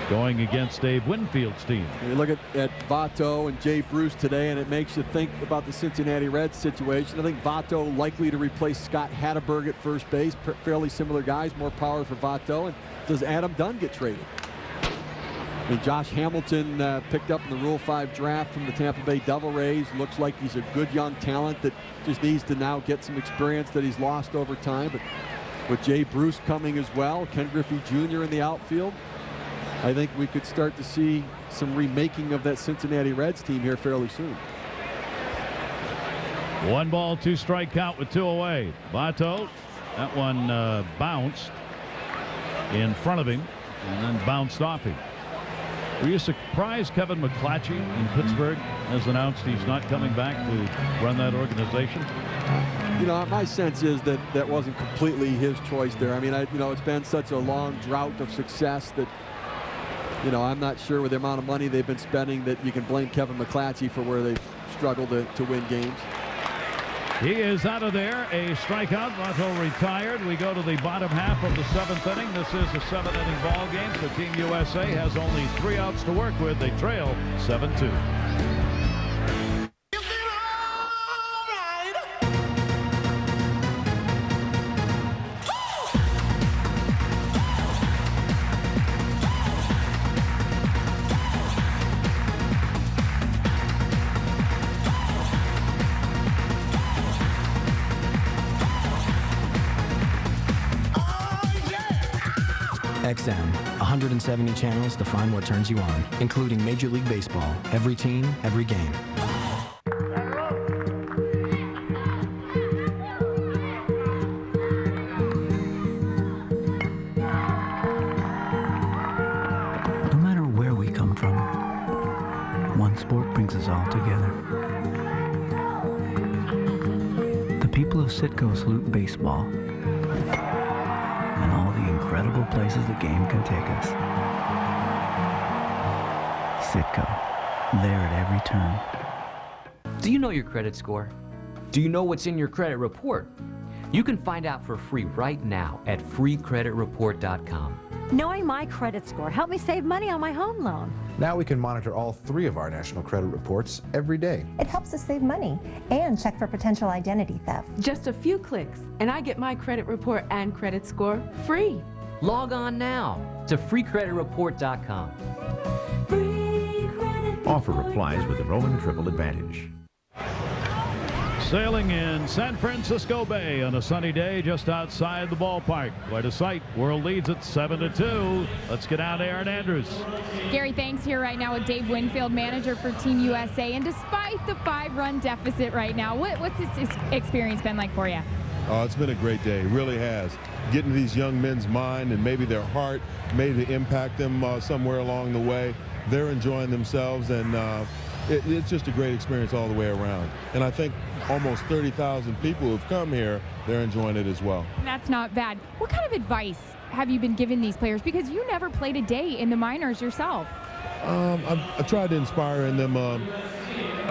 going against Dave Winfield's team. You look at Vato and Jay Bruce today, and it makes you think about the Cincinnati Reds situation. I think Vato likely to replace Scott Hatteberg at first base. Fairly similar guys, more power for Vato. And does Adam Dunn get traded? I mean, Josh Hamilton picked up in the Rule 5 draft from the Tampa Bay Devil Rays. Looks like he's a good young talent that just needs to now get some experience that he's lost over time. But with Jay Bruce coming as well, Ken Griffey Jr. in the outfield, I think we could start to see some remaking of that Cincinnati Reds team here fairly soon. 1 ball, 2 strike count with 2 away. Bato, that one bounced in front of him and then bounced off him. Were you surprised Kevin McClatchy in Pittsburgh has announced he's not coming back to run that organization? You know, my sense is that that wasn't completely his choice there. I mean, you know, it's been such a long drought of success that, you know, I'm not sure with the amount of money they've been spending that you can blame Kevin McClatchy for where they've struggled to win games. He is out of there. A strikeout. Vato retired. We go to the bottom half of the 7th inning. This is a 7-inning ball game, so Team USA has only 3 outs to work with. They trail 7-2. XM, 170 channels to find what turns you on, including Major League Baseball, every team, every game. No matter where we come from, one sport brings us all together. The people of Citgo salute baseball and all the incredible places the game can take us. Citgo, there at every turn. Do you know your credit score? Do you know what's in your credit report? You can find out for free right now at freecreditreport.com. Knowing my credit score helped me save money on my home loan. Now we can monitor all 3 of our national credit reports every day. It helps us save money and check for potential identity theft. Just a few clicks, and I get my credit report and credit score free. Log on now to freecreditreport.com. Offer applies with the Roman Triple Advantage. Sailing in San Francisco Bay on a sunny day just outside the ballpark. Quite a sight. World leads at 7-2. Let's get out to Aaron Andrews. Gary, thanks here right now with Dave Winfield, manager for Team USA. And despite the 5-run deficit right now, what's this experience been like for you? Oh, it's been a great day. It really has. Getting to these young men's mind and maybe their heart, maybe to impact them somewhere along the way. They're enjoying themselves, and it's just a great experience all the way around. And I think almost 30,000 people who've come here, they're enjoying it as well. That's not bad. What kind of advice have you been giving these players? Because you never played a day in the minors yourself. I tried to inspire in them a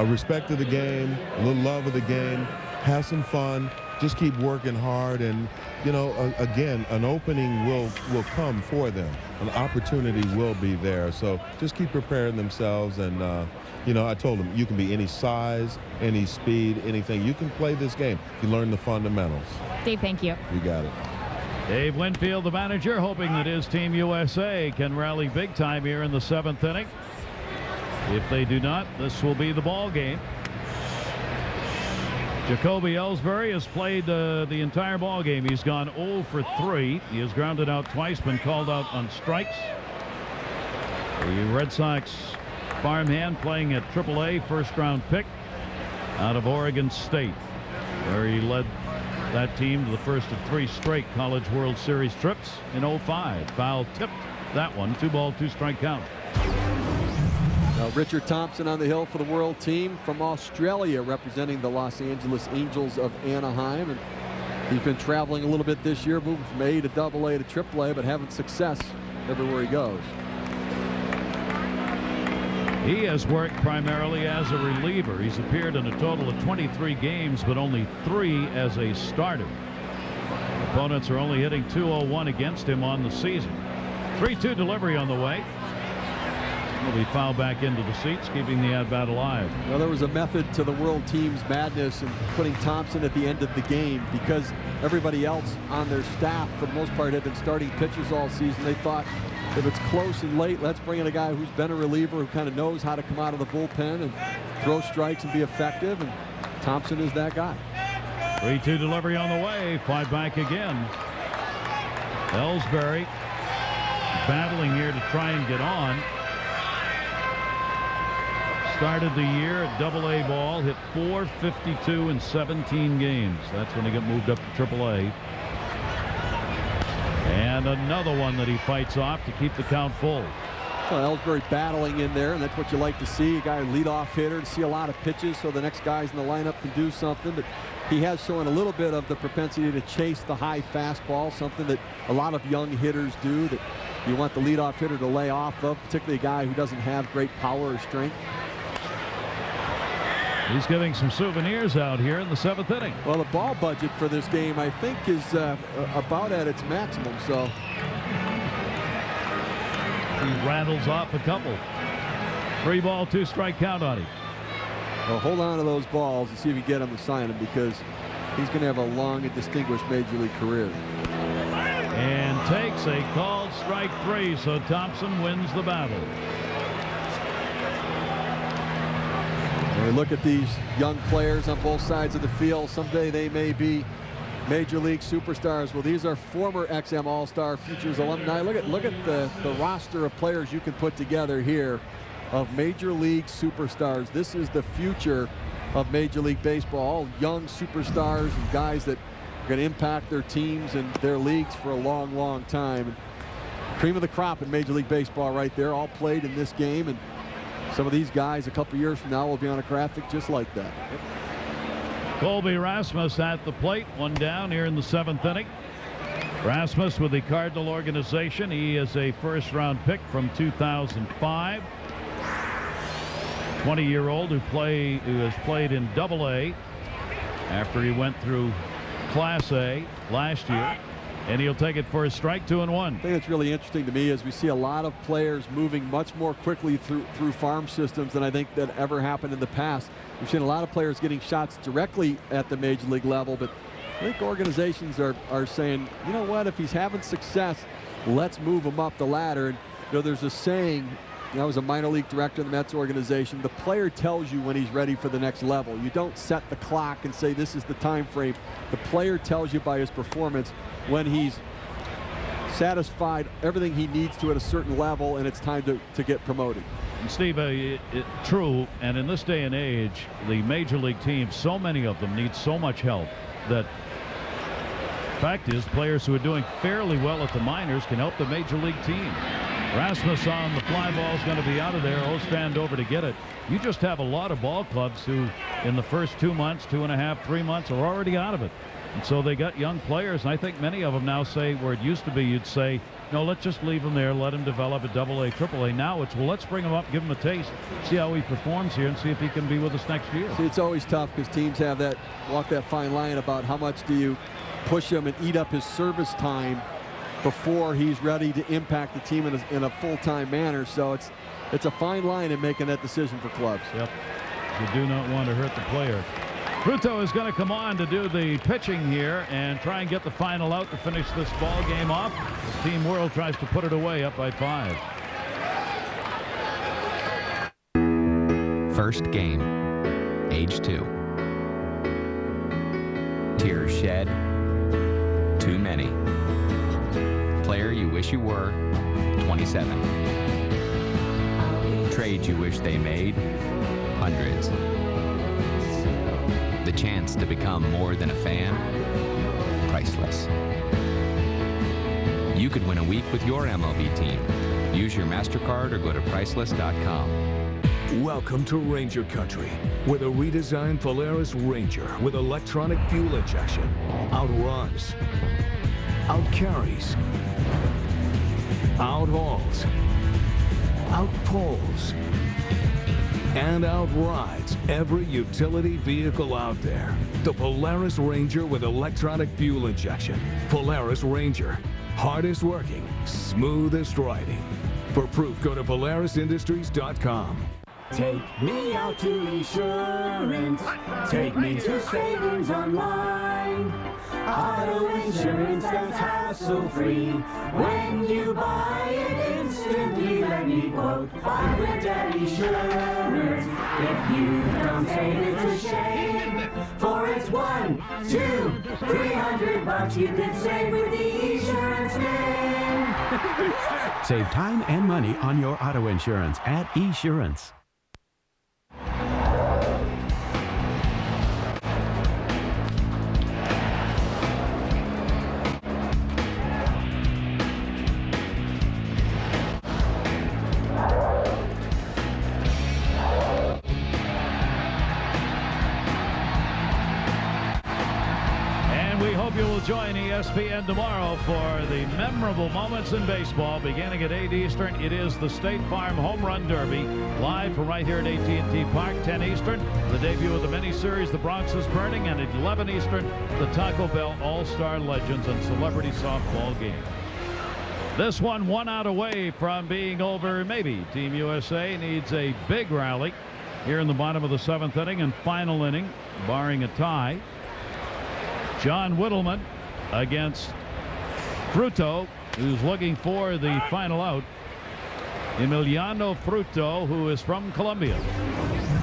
respect of the game, a little love of the game, have some fun, just keep working hard, and, you know, again, an opening will come for them. An opportunity will be there. So just keep preparing themselves, and you know, I told them, you can be any size, any speed, anything. You can play this game if you learn the fundamentals. Dave, thank you. You got it. Dave Winfield, the manager, hoping that his Team USA can rally big time here in the 7th inning. If they do not, this will be the ball game. Jacoby Ellsbury has played the entire ball game. He's gone 0 for 3. He has grounded out twice, been called out on strikes. The Red Sox farmhand playing at AAA, first-round pick out of Oregon State, where he led that team to the first of 3 straight College World Series trips in 05. Foul tipped that one. 2-ball, 2-strike count. Now Richard Thompson on the hill for the world team from Australia, representing the Los Angeles Angels of Anaheim. And he's been traveling a little bit this year, moving from A to AA to AAA, but having success everywhere he goes. He has worked primarily as a reliever. He's appeared in a total of 23 games, but only 3 as a starter. Opponents are only hitting .201 against him on the season. 3-2 delivery on the way. Will be fouled back into the seats, keeping the at-bat alive. Well, there was a method to the world team's madness in putting Thompson at the end of the game, because everybody else on their staff, for the most part, had been starting pitchers all season. They thought If it's close and late, let's bring in a guy who's been a reliever, who kind of knows how to come out of the bullpen and throw strikes and be effective, and Thompson is that guy. 3-2 delivery on the way. 5 back again. Ellsbury battling here to try and get on. Started the year at AA ball, hit .452 in 17 games. That's when he got moved up to AAA. And another one that he fights off to keep the count full. Well, Ellsbury battling in there, and that's what you like to see. A guy, leadoff hitter, to see a lot of pitches so the next guys in the lineup can do something. But he has shown a little bit of the propensity to chase the high fastball, something that a lot of young hitters do, that you want the leadoff hitter to lay off of, particularly a guy who doesn't have great power or strength. He's giving some souvenirs out here in the 7th inning. Well, the ball budget for this game, I think, is about at its maximum. So he rattles off a couple. 3-ball, 2-strike count on him. Well, hold on to those balls and see if you get him to sign them, because he's going to have a long and distinguished major league career. And takes a called strike 3, so Thompson wins the battle. We look at these young players on both sides of the field. Someday they may be major league superstars. Well, these are former XM All-Star Futures alumni. Look at the roster of players you can put together here of major league superstars. This is the future of Major League Baseball. All young superstars and guys that are going to impact their teams and their leagues for a long, long time. Cream of the crop in Major League Baseball right there, all played in this game. And some of these guys a couple years from now will be on a graphic just like that. Colby Rasmus at the plate, 1 down here in the 7th inning. Rasmus with the Cardinal organization. He is a first-round pick from 2005. 20-year-old who has played in AA after he went through Class A last year. And he'll take it for a strike, 2-1. I think that's really interesting to me, as we see a lot of players moving much more quickly through farm systems than I think that ever happened in the past. We've seen a lot of players getting shots directly at the major league level, but I think organizations are saying, you know what, if he's having success, let's move him up the ladder. And you know, there's a saying, I was a minor league director in the Mets organization, the player tells you when he's ready for the next level. You don't set the clock and say this is the time frame. The player tells you by his performance when he's satisfied everything he needs to at a certain level and it's time to get promoted. And Steve, true, and in this day and age, the major league teams, so many of them need so much help that fact is players who are doing fairly well at the minors can help the major league team. Rasmus on the fly ball is going to be out of there. Ostand over to get it. You just have a lot of ball clubs who in the first 2 months, 2.5, 3 months are already out of it. And so they got young players, and I think many of them now say, where it used to be you'd say, no, let's just leave him there, let him develop at AA, AAA. Now it's, well, let's bring him up, give him a taste, see how he performs here, and see if he can be with us next year. See, it's always tough because teams have walk that fine line about how much do you push him and eat up his service time before he's ready to impact the team in a full-time manner. So it's a fine line in making that decision for clubs. Yep. You do not want to hurt the player. Ruto is going to come on to do the pitching here and try and get the final out to finish this ball game off. As Team World tries to put it away up by 5. First game, age 2. Tears shed, too many. Player you wish you were, 27. Trades you wish they made, hundreds. The chance to become more than a fan, priceless. You could win a week with your MLB team. Use your MasterCard or go to priceless.com. Welcome to Ranger Country, where the redesigned Polaris Ranger with electronic fuel injection outruns, outcarries, outhauls, outpulls, and outrides every utility vehicle out there. The Polaris Ranger with electronic fuel injection. Polaris Ranger. Hardest working, smoothest riding. For proof, go to PolarisIndustries.com. Take me out to Esurance. Take me to Savings Online. Auto insurance that's hassle-free. When you buy it instantly, let me quote, buy Brent at Esurance. If you don't save, it's a shame. For it's $100, $200, $300 you could save with the Esurance name. Save time and money on your auto insurance at Esurance. Join ESPN tomorrow for the memorable moments in baseball. Beginning at 8 Eastern, it is the State Farm Home Run Derby, live from right here at AT&T Park. 10 Eastern, the debut of the miniseries The Bronx is Burning, and at 11 Eastern, the Taco Bell All-Star Legends and Celebrity Softball game. This one out away from being over. Maybe Team USA needs a big rally here in the bottom of the 7th inning and final inning, barring a tie. John Whittleman against Fruto, who's looking for the final out. Emiliano Fruto, who is from Colombia.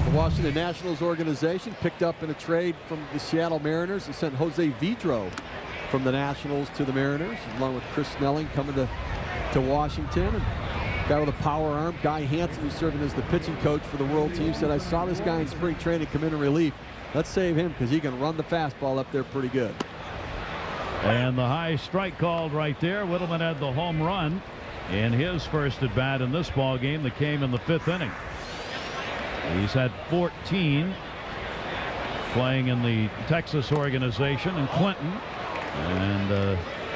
The Washington Nationals organization picked up in a trade from the Seattle Mariners and sent Jose Vidro from the Nationals to the Mariners, along with Chris Snelling coming to Washington. And guy with a power arm, Guy Hansen, who's serving as the pitching coach for the World Team, said, I saw this guy in spring training come in relief. Let's save him because he can run the fastball up there pretty good. And the high strike called right there. Whittleman had the home run in his first at bat in this ball game that came in the 5th inning. He's had 14 playing in the Texas organization in Clinton, and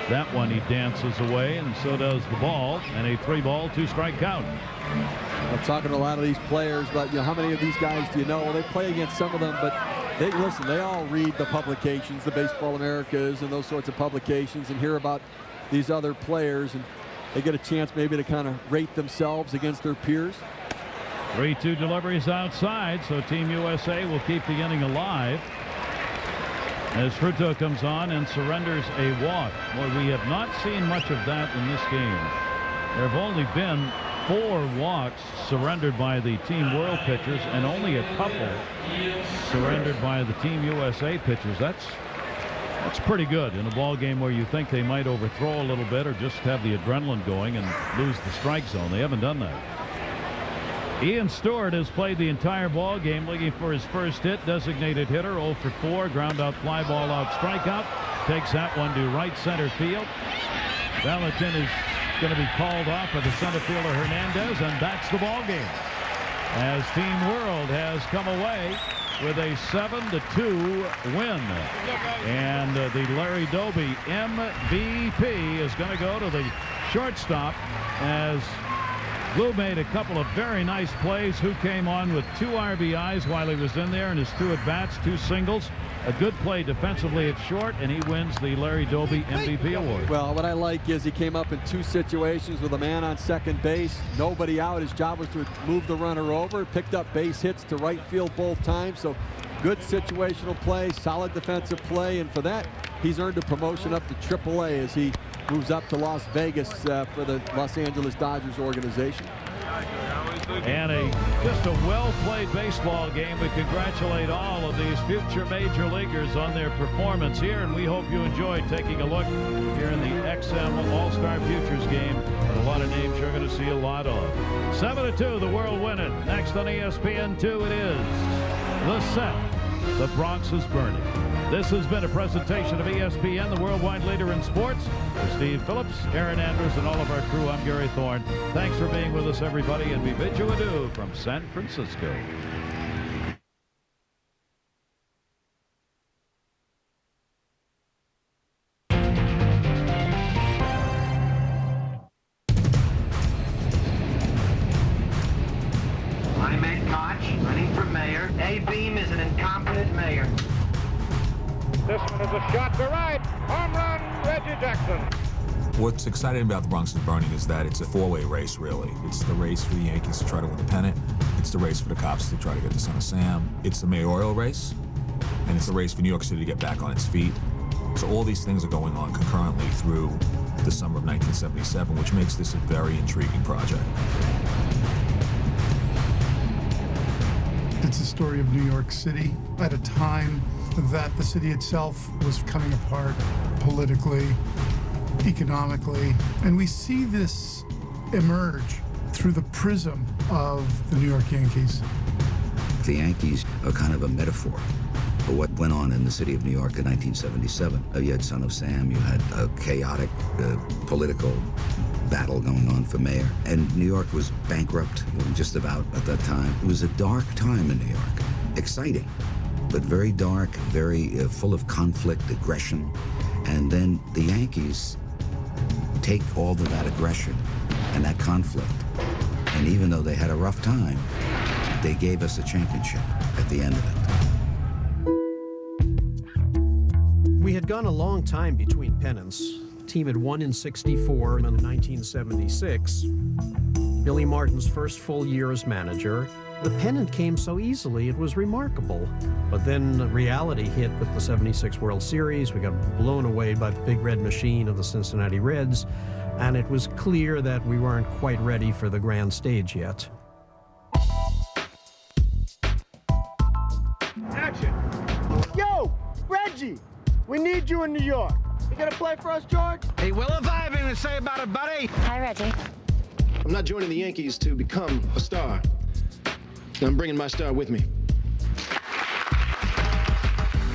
that one he dances away, and so does the ball, and a 3-ball 2-strike count. I'm talking to a lot of these players, but how many of these guys do you know? Well, they play against some of them, but they all read the publications, the Baseball Americas and those sorts of publications, and hear about these other players, and they get a chance maybe to kind of rate themselves against their peers. 3-2 deliveries outside, so Team USA will keep the inning alive as Fruto comes on and surrenders a walk. Well, we have not seen much of that in this game. There have only been 4 walks surrendered by the Team World pitchers and only a couple surrendered by the Team USA pitchers. That's pretty good in a ball game where you think they might overthrow a little bit or just have the adrenaline going and lose the strike zone. They haven't done that. Ian Stewart has played the entire ball game, looking for his first hit. Designated hitter, 0 for 4, ground out, fly ball out, strikeout. Takes that one to right center field. Valentin is going to be called off by the center fielder Hernandez, and that's the ball game, as Team World has come away with a 7-2 win. And the Larry Doby MVP is going to go to the shortstop, as Lou made a couple of very nice plays. Who came on with 2 RBIs while he was in there in his 2 at-bats, 2 singles. A good play defensively at short, and he wins the Larry Doby MVP award. Well, what I like is he came up in 2 situations with a man on second base, nobody out. His job was to move the runner over, picked up base hits to right field both times. So good situational play, solid defensive play, and for that, he's earned a promotion up to AAA as he moves up to Las Vegas for the Los Angeles Dodgers organization. And just a well-played baseball game. We congratulate all of these future major leaguers on their performance here, and we hope you enjoyed taking a look here in the XM All-Star Futures Game. And a lot of names you're going to see a lot of. 7-2, the World win it. Next on ESPN2, it is the set. The Bronx is burning. This has been a presentation of ESPN, the worldwide leader in sports. For Steve Phillips, Aaron Andrews, and all of our crew, I'm Gary Thorne. Thanks for being with us, everybody, and we bid you adieu from San Francisco. I'm Ed Koch, running for mayor. A-Beam is an incompetent mayor. This one is a shot to right. Home run, Reggie Jackson. What's exciting about the Bronx is Burning is that it's a 4-way race, really. It's the race for the Yankees to try to win the pennant. It's It's the race for the cops to try to get the Son of Sam. It's the mayoral race, and it's the race for New York City to get back on its feet. So all these things are going on concurrently through the summer of 1977, which makes this a very intriguing project. It's a story of New York City at a time that the city itself was coming apart politically, economically, and we see this emerge through the prism of the New York Yankees. The Yankees are kind of a metaphor for what went on in the city of New York in 1977. You had Son of Sam, you had a chaotic political battle going on for mayor, and New York was bankrupt just about at that time. It was a dark time in New York. Exciting, but very dark, very full of conflict, aggression. And then the Yankees take all of that aggression and that conflict, and even though they had a rough time, they gave us a championship at the end of it. We had gone a long time between pennants. The team had won in '64 and in 1976. Billy Martin's first full year as manager. The pennant came so easily, it was remarkable. But then reality hit with the '76 World Series. We got blown away by the big red machine of the Cincinnati Reds, and it was clear that we weren't quite ready for the grand stage yet. Action! Yo, Reggie! We need you in New York. You gonna play for us, George? Hey, what have I been to say about it, buddy? Hi, Reggie. I'm not joining the Yankees to become a star. I'm bringing my star with me.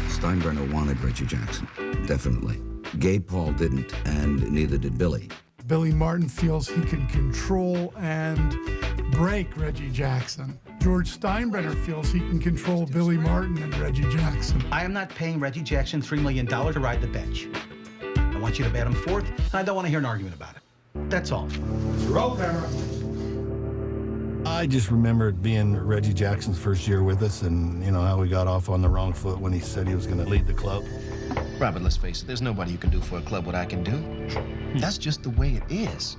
Steinbrenner wanted Reggie Jackson, definitely. Gabe Paul didn't, and neither did Billy. Billy Martin feels he can control and break Reggie Jackson. George Steinbrenner feels he can control Billy Martin and Reggie Jackson. I am not paying Reggie Jackson $3 million to ride the bench. I want you to bat him fourth, and I don't want to hear an argument about it. That's all. Roll camera. I just remember it being Reggie Jackson's first year with us, and you know how we got off on the wrong foot when he said he was going to lead the club. Robert, let's face it, there's nobody who can do for a club what I can do. That's just the way it is.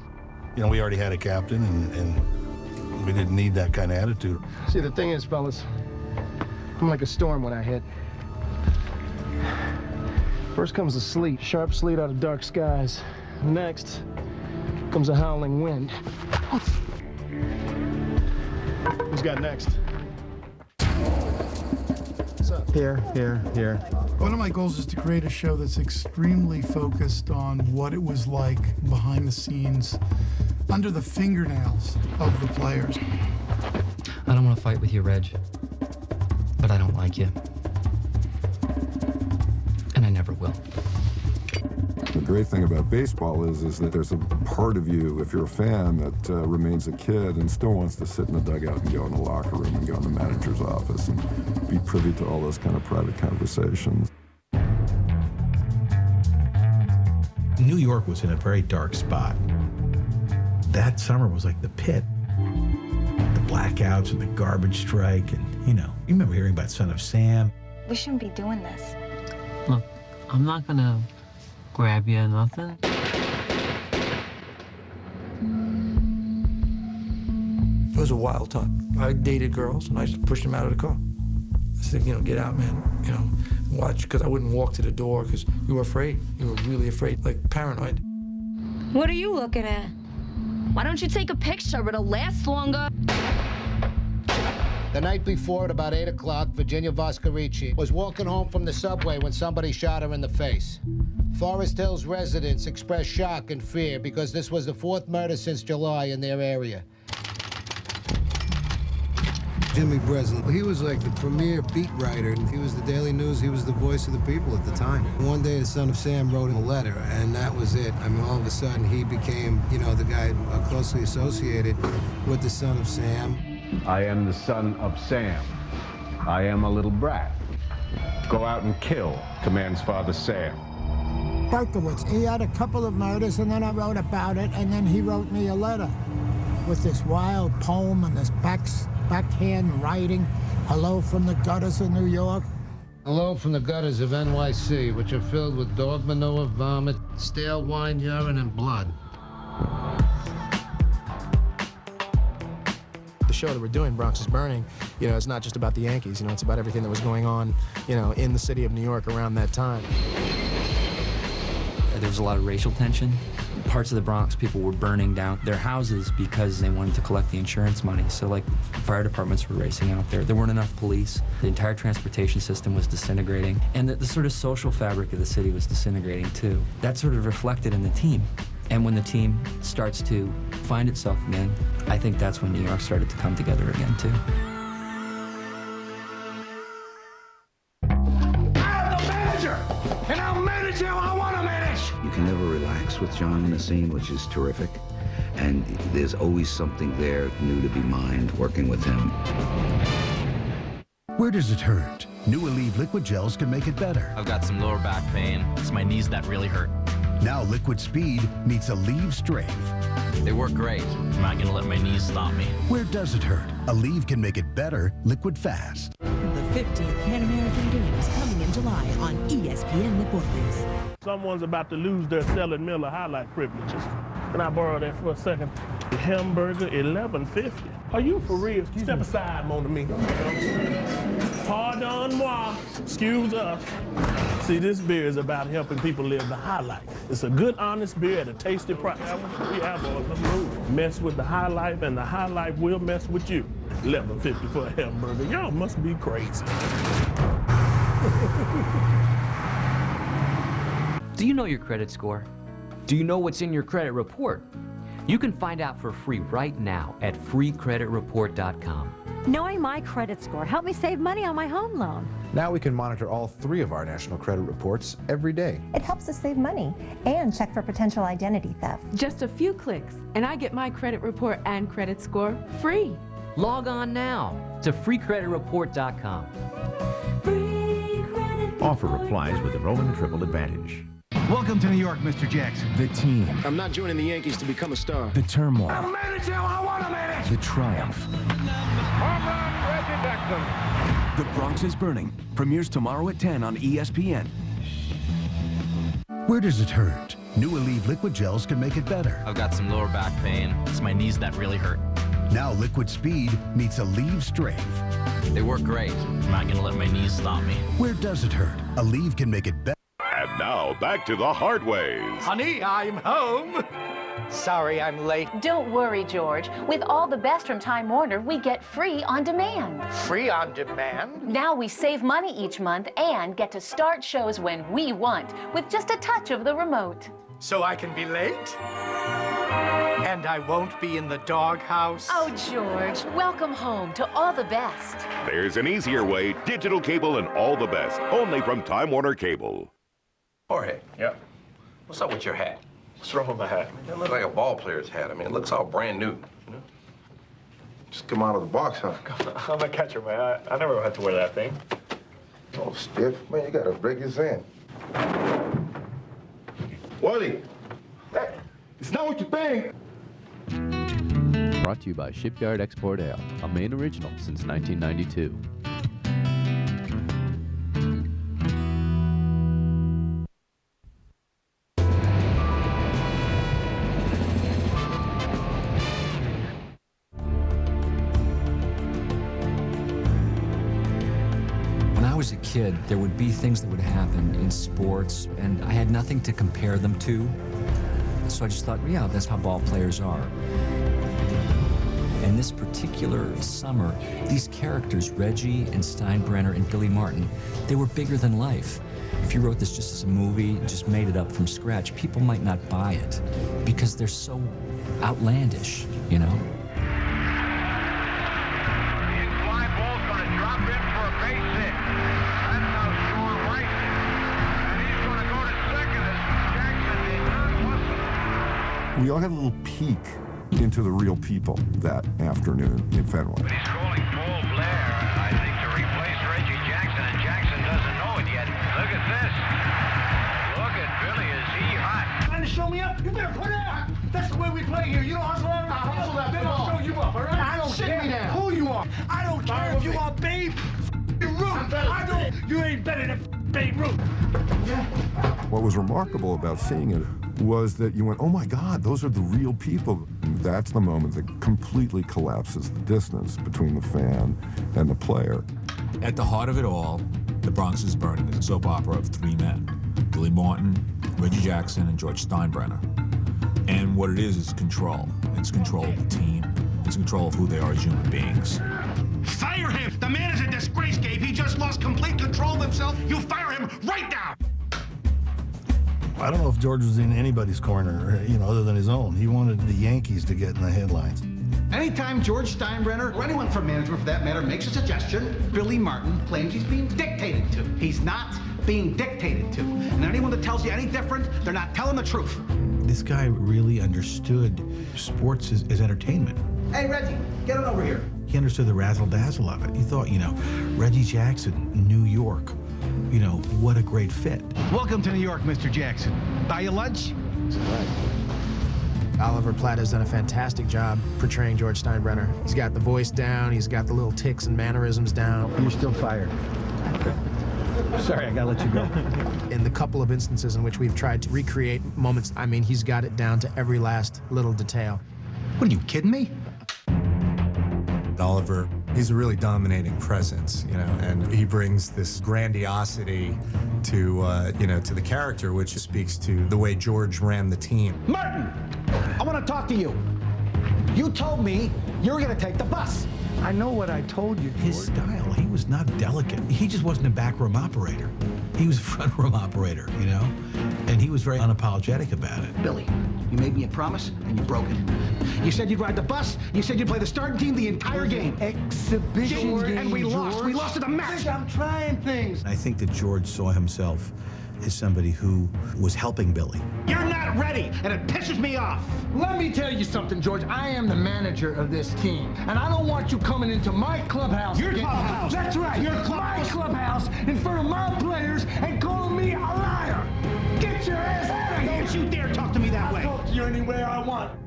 You know, we already had a captain, and we didn't need that kind of attitude. See, the thing is, fellas, I'm like a storm when I hit. First comes the sleet, sharp sleet out of dark skies. Next comes a howling wind. Who's got next? What's up? Here. One of my goals is to create a show that's extremely focused on what it was like behind the scenes, under the fingernails of the players. I don't want to fight with you, Reg, but I don't like you. And I never will. The great thing about baseball is that there's a part of you, if you're a fan, that remains a kid and still wants to sit in the dugout and go in the locker room and go in the manager's office and be privy to all those kind of private conversations. New York was in a very dark spot. That summer was like the pit. The blackouts and the garbage strike and, you remember hearing about Son of Sam. We shouldn't be doing this. Look, I'm not gonna grab you or nothing. It was a wild time. I dated girls, and I used to push them out of the car. I said, get out, man, watch, because I wouldn't walk to the door because you were afraid. You were really afraid, like paranoid. What are you looking at? Why don't you take a picture? It'll last longer. The night before, at about 8 o'clock, Virginia Vascarici was walking home from the subway when somebody shot her in the face. Forest Hills residents expressed shock and fear because this was the 4th murder since July in their area. Jimmy Breslin, he was like the premier beat writer. He was the Daily News, he was the voice of the people at the time. One day the Son of Sam wrote him a letter, and that was it. I mean, all of a sudden he became, the guy closely associated with the Son of Sam. I am the son of Sam. I am a little brat. Go out and kill, commands Father Sam. Berkowitz, he had a couple of murders, and then I wrote about it, and then he wrote me a letter with this wild poem and this backhand writing, hello from the gutters of New York. Hello from the gutters of NYC, which are filled with dog manure, vomit, stale wine, urine, and blood. The show that we're doing, Bronx is Burning, you know, it's not just about the Yankees, you know, it's about everything that was going on, you know, in the city of New York around that time. There was a lot of racial tension. Parts of the Bronx, people were burning down their houses because they wanted to collect the insurance money. So, like, fire departments were racing out there. There weren't enough police. The entire transportation system was disintegrating. And the sort of social fabric of the city was disintegrating, too. That sort of reflected in the team. And when the team starts to find itself again, I think that's when New York started to come together again, too. You can never relax with John in a scene, which is terrific. And there's always something there new to be mined working with him. Where does it hurt? New Aleve liquid gels can make it better. I've got some lower back pain. It's my knees that really hurt. Now Liquid Speed meets Aleve Strength. They work great. I'm not gonna let my knees stop me. Where does it hurt? Aleve can make it better, liquid fast. The 50th Pan American Games coming in July on ESPN Deportes. Someone's about to lose their Selling Miller highlight privileges. Can I borrow that for a second? Hamburger, $11.50. Are you for real? Step aside, mon ami. Pardon moi. Excuse us. See, this beer is about helping people live the high life. It's a good, honest beer at a tasty price. Mess with the high life, and the high life will mess with you. $11.50 for a hamburger. Y'all must be crazy. Do you know your credit score? Do you know what's in your credit report? You can find out for free right now at freecreditreport.com. Knowing my credit score helped me save money on my home loan. Now we can monitor all 3 of our national credit reports every day. It helps us save money and check for potential identity theft. Just a few clicks, and I get my credit report and credit score free. Log on now to freecreditreport.com. Offer applies with Enrollment Triple Advantage. Welcome to New York, Mr. Jackson. The team. I'm not joining the Yankees to become a star. The turmoil. I'm manager, I want to manage. The triumph. Home run, Reggie Jackson. The Bronx is Burning premieres tomorrow at 10 on ESPN. Where does it hurt? New Aleve liquid gels can make it better. I've got some lower back pain. It's my knees that really hurt. Now Liquid Speed meets Aleve Strength. They work great. I'm not gonna let my knees stop me. Where does it hurt? Aleve can make it better. And now, back to the hard ways. Honey, I'm home. Sorry, I'm late. Don't worry, George. With all the best from Time Warner, we get free on demand. Free on demand? Now we save money each month and get to start shows when we want with just a touch of the remote. So I can be late? And I won't be in the doghouse? Oh, George, welcome home to all the best. There's an easier way, digital cable and all the best, only from Time Warner Cable. Jorge. Yeah. What's up with your hat? What's wrong with my hat? It looks like a ball player's hat. I mean, it looks all brand new. You know? Just come out of the box, huh? I'm a catcher, man. I never had to wear that thing. Oh, stiff. Man, you gotta break his hand. Wally! Hey, it's not what you think! Brought to you by Shipyard Export Ale, a Maine original since 1992. When I was a kid, there would be things that would happen in sports, and I had nothing to compare them to. So I just thought, yeah, that's how ball players are. And this particular summer, these characters, Reggie and Steinbrenner and Billy Martin, they were bigger than life. If you wrote this just as a movie, just made it up from scratch, people might not buy it because they're so outlandish, you know? We all had a little peek into the real people that afternoon in Fenway. But he's calling Paul Blair, I think, to replace Reggie Jackson, and Jackson doesn't know it yet. Look at this. Look at Billy. Is he hot? Trying to show me up? You better put out. That's the way we play here. You don't hustle out. I'll hustle out. Then I'll show you up, all right? I don't care who you are. I don't care if you are Babe Ruth. I don't. You ain't better than Babe Ruth. Yeah. What was remarkable about seeing it was that you went, oh my God, those are the real people. That's the moment that completely collapses the distance between the fan and the player. At the heart of it all, The Bronx is Burning is a soap opera of three men: Billy Martin, Reggie Jackson, and George Steinbrenner. And what it is control. It's control of the team. It's control of who they are as human beings. Fire him! The man is a disgrace, Gabe. He just lost complete control of himself. You fire him right now! I don't know if George was in anybody's corner, other than his own. He wanted the Yankees to get in the headlines. Anytime George Steinbrenner, or anyone from management for that matter, makes a suggestion, Billy Martin claims he's being dictated to. He's not being dictated to. And anyone that tells you any different, they're not telling the truth. This guy really understood sports as entertainment. Hey, Reggie, get on over here. He understood the razzle-dazzle of it. He thought, Reggie Jackson, New York, what a great fit. Welcome to New York, Mr. Jackson. Buy you lunch? Oliver Platt has done a fantastic job portraying George Steinbrenner. He's got the voice down, he's got the little tics and mannerisms down. You're still fired. Sorry, I gotta let you go. In the couple of instances in which we've tried to recreate moments, he's got it down to every last little detail. What are you kidding me? Oliver, he's a really dominating presence, and he brings this grandiosity to, to the character, which speaks to the way George ran the team. Martin, I want to talk to you. You told me you were going to take the bus. I know what I told you, George. His style, he was not delicate. He just wasn't a backroom operator. He was a front-room operator, and he was very unapologetic about it. Billy, you made me a promise, and you broke it. You said you'd ride the bus. You said you'd play the starting team the entire game. Exhibition game, and we lost. George. We lost to the match. I'm trying things. I think that George saw himself as somebody who was helping Billy. You're not ready, and it pisses me off. Let me tell you something, George. I am the manager of this team, and I don't want you coming into my clubhouse. Your clubhouse. That's right. Your clubhouse. My clubhouse in front of my players and calling me a liar. Get your ass out of here. Don't you dare talk to me that way. I'll talk to you any way I want.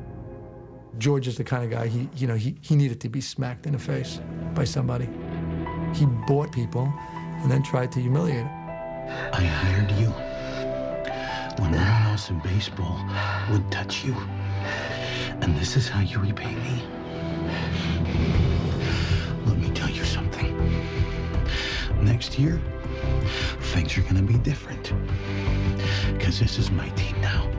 George is the kind of guy, he needed to be smacked in the face by somebody. He bought people and then tried to humiliate them. I hired you when no one else in baseball would touch you. And this is how you repay me. Let me tell you something. Next year, things are gonna be different. Because this is my team now.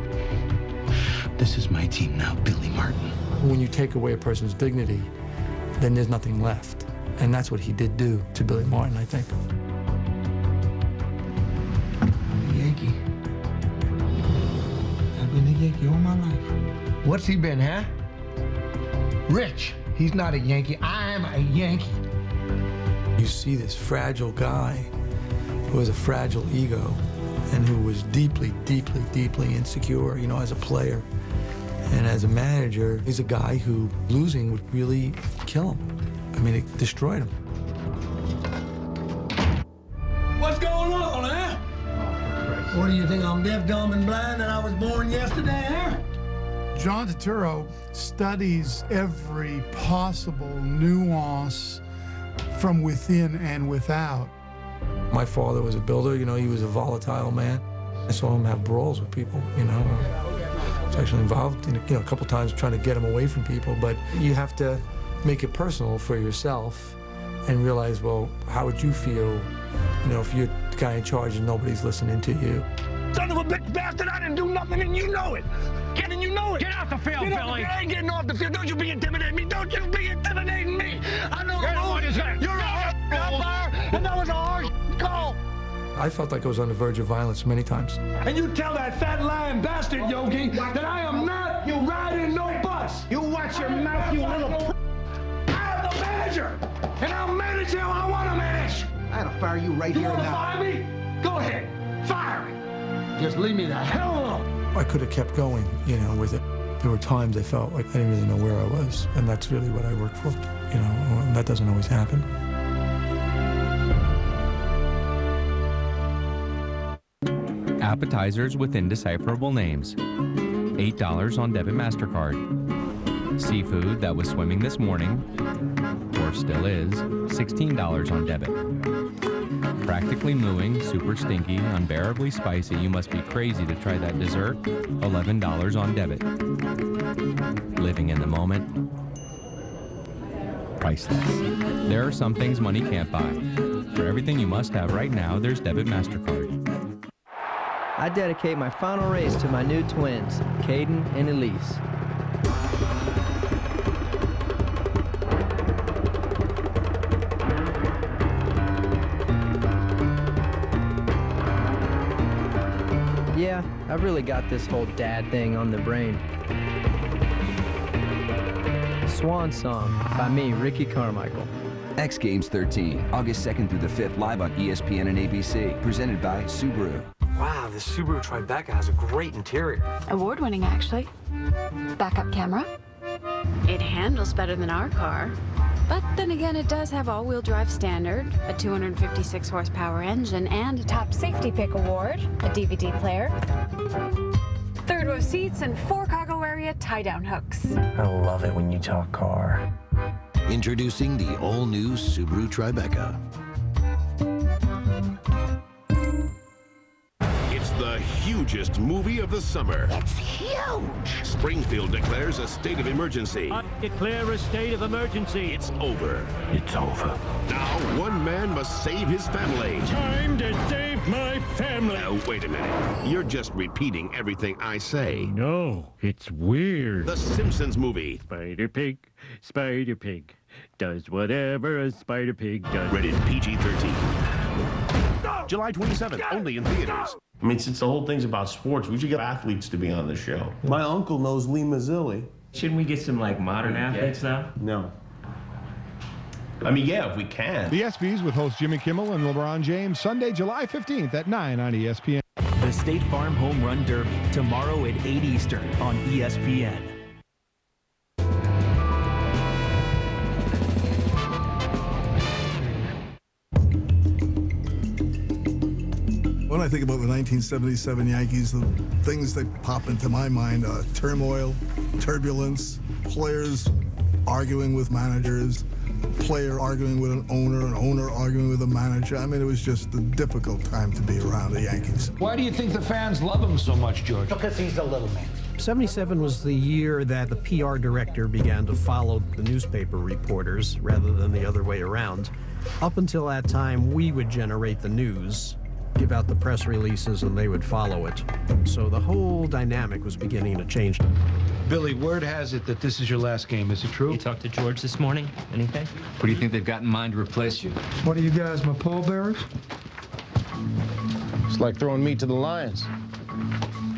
This is my team now, Billy Martin. When you take away a person's dignity, then there's nothing left. And that's what he did do to Billy Martin, I think. Yankee. I've been a Yankee all my life. What's he been, huh? Rich. He's not a Yankee. I'm a Yankee. You see this fragile guy who has a fragile ego and who was deeply, deeply, deeply insecure, as a player. And as a manager, he's a guy who losing would really kill him. It destroyed him. What's going on, huh? What do you think? I'm deaf, dumb, and blind, and I was born yesterday, huh? John Turturro studies every possible nuance from within and without. My father was a builder, he was a volatile man. I saw him have brawls with people, I was actually involved in a couple times trying to get him away from people, but you have to make it personal for yourself and realize, well, how would you feel, if you're the guy in charge and nobody's listening to you? Son of a bitch bastard, I didn't do nothing and you know it. And you know it. Get off the field, Billy. I ain't getting off the field. Don't you be intimidating me. Don't you be intimidating me. I know you're a hard umpire, and that was a hard call. I felt like I was on the verge of violence many times. And you tell that fat lying bastard, Yogi, that I am not riding no bus. You watch your mouth, you little I'm the manager, and I'll manage how I want to manage. I gotta fire you right here and now. You wanna fire me? Go ahead, fire me. Just leave me the hell alone. I could have kept going, with it. There were times I felt like I didn't really know where I was, and that's really what I worked for, and that doesn't always happen. Appetizers with indecipherable names. $8 on debit MasterCard. Seafood that was swimming this morning, or still is, $16 on debit. Practically mooing, super stinky, unbearably spicy, you must be crazy to try that dessert. $11 on debit. Living in the moment. Priceless. There are some things money can't buy. For everything you must have right now, there's Debit MasterCard. I dedicate my final race to my new twins, Caden and Elise. Yeah, I've really got this whole dad thing on the brain. Swan Song by me, Ricky Carmichael. X Games 13, August 2nd through the 5th, live on ESPN and ABC. Presented by Subaru. Wow, this Subaru Tribeca has a great interior. Award-winning, actually. Backup camera. It handles better than our car. But then again, it does have all-wheel drive standard, a 256 horsepower engine, and a top safety pick award, a DVD player, third row seats, and 4 cargo area tie-down hooks. I love it when you talk car. Introducing the all-new Subaru Tribeca. It's the hugest movie of the summer. It's huge! Springfield declares a state of emergency. I declare a state of emergency. It's over. It's over. Now, one man must save his family. Time to save my family! Now, wait a minute. You're just repeating everything I say. No, it's weird. The Simpsons Movie. Spider Pig does whatever a Spider Pig does. Rated PG-13. July 27th, only in theaters. I mean, since the whole thing's about sports, we should get athletes to be on the show. My uncle knows Lee Mazzilli. Shouldn't we get some, like, modern athletes now? No. I mean, yeah, if we can. The ESPYs with host Jimmy Kimmel and LeBron James, Sunday, July 15th at 9 on ESPN. The State Farm Home Run Derby, tomorrow at 8 Eastern on ESPN. When I think about the 1977 Yankees, the things that pop into my mind are turmoil, turbulence, players arguing with managers, player arguing with an owner arguing with a manager. I mean, it was just a difficult time to be around the Yankees. Why do you think the fans love him so much, George? Because he's the little man. 77 was the year that the PR director began to follow the newspaper reporters rather than the other way around. Up until that time, we would generate the news, give out the press releases, and they would follow it. So the whole dynamic was beginning to change. Billy, word has it that this is your last game. Is it true? You talked to George this morning? Anything? What do you think they've got in mind to replace you? What are you guys, my pallbearers? It's like throwing meat to the lions.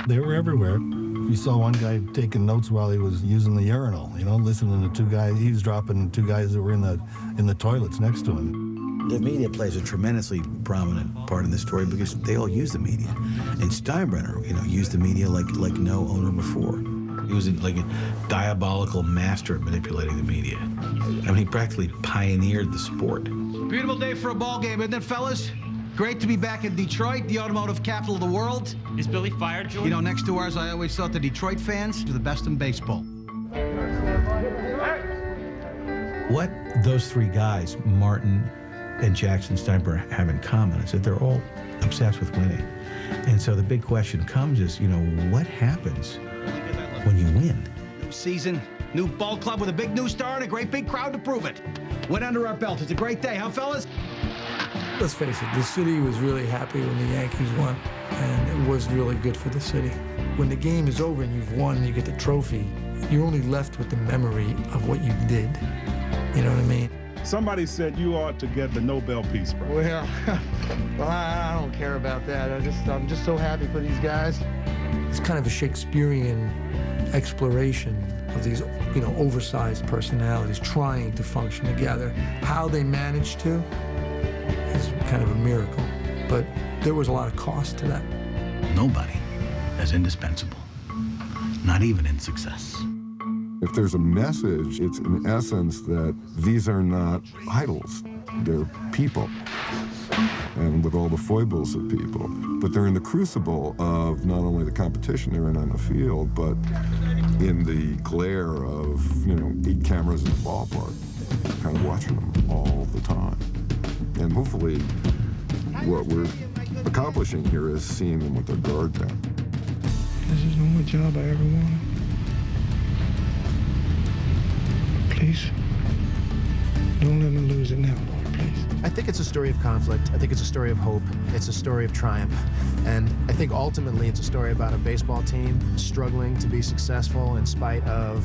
They were everywhere. You saw one guy taking notes while he was using the urinal, listening to two guys, eavesdropping two guys that were in the toilets next to him. The media plays a tremendously prominent part in this story because they all use the media. And Steinbrenner, used the media like no owner before. He was like a diabolical master at manipulating the media. I mean, he practically pioneered the sport. Beautiful day for a ball game, isn't it, fellas? Great to be back in Detroit, the automotive capital of the world. Is Billy fired, George? Next to ours, I always thought the Detroit fans were the best in baseball. What those three guys, Martin and Jackson Steinbrenner, have in common is that they're all obsessed with winning. And so the big question comes is, what happens when you win? New season, new ball club with a big new star and a great big crowd to prove it. Went under our belt. It's a great day, huh, fellas? Let's face it, the city was really happy when the Yankees won, and it was really good for the city. When the game is over and you've won and you get the trophy, you're only left with the memory of what you did. You know what I mean? Somebody said you ought to get the Nobel Peace Prize. Well, I don't care about that. I'm just so happy for these guys. It's kind of a Shakespearean exploration of these, oversized personalities trying to function together. How they managed to is kind of a miracle, but there was a lot of cost to that. Nobody is indispensable, not even in success. If there's a message, it's in essence that these are not idols. They're people, and with all the foibles of people. But they're in the crucible of not only the competition they're in on the field, but in the glare of, 8 cameras in the ballpark, kind of watching them all the time. And hopefully what we're accomplishing here is seeing them with their guard down. This is the only job I ever wanted. Please, don't let me lose it now, Lord, please. I think it's a story of conflict. I think it's a story of hope. It's a story of triumph. And I think ultimately it's a story about a baseball team struggling to be successful in spite of,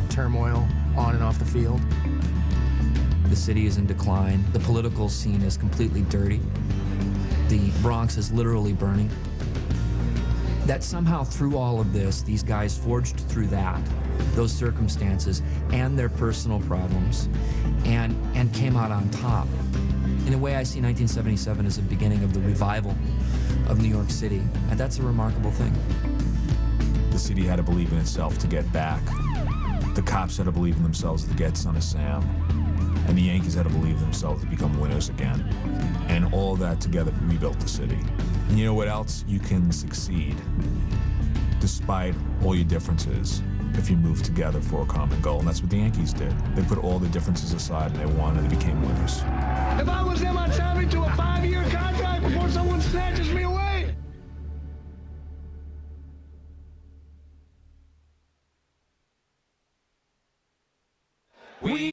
turmoil on and off the field. The city is in decline. The political scene is completely dirty. The Bronx is literally burning. That somehow through all of this, these guys forged through those circumstances and their personal problems, and came out on top. In a way, I see 1977 as the beginning of the revival of New York City, and that's a remarkable thing. The city had to believe in itself to get back. The cops had to believe in themselves to get Son of Sam. And the Yankees had to believe in themselves to become winners again. And all that together rebuilt the city. And you know what else? You can succeed, despite all your differences, if you move together for a common goal. And that's what the Yankees did. They put all the differences aside and they won and they became winners. If I was them, I'd sign me to a 5-year contract before someone snatches me away. We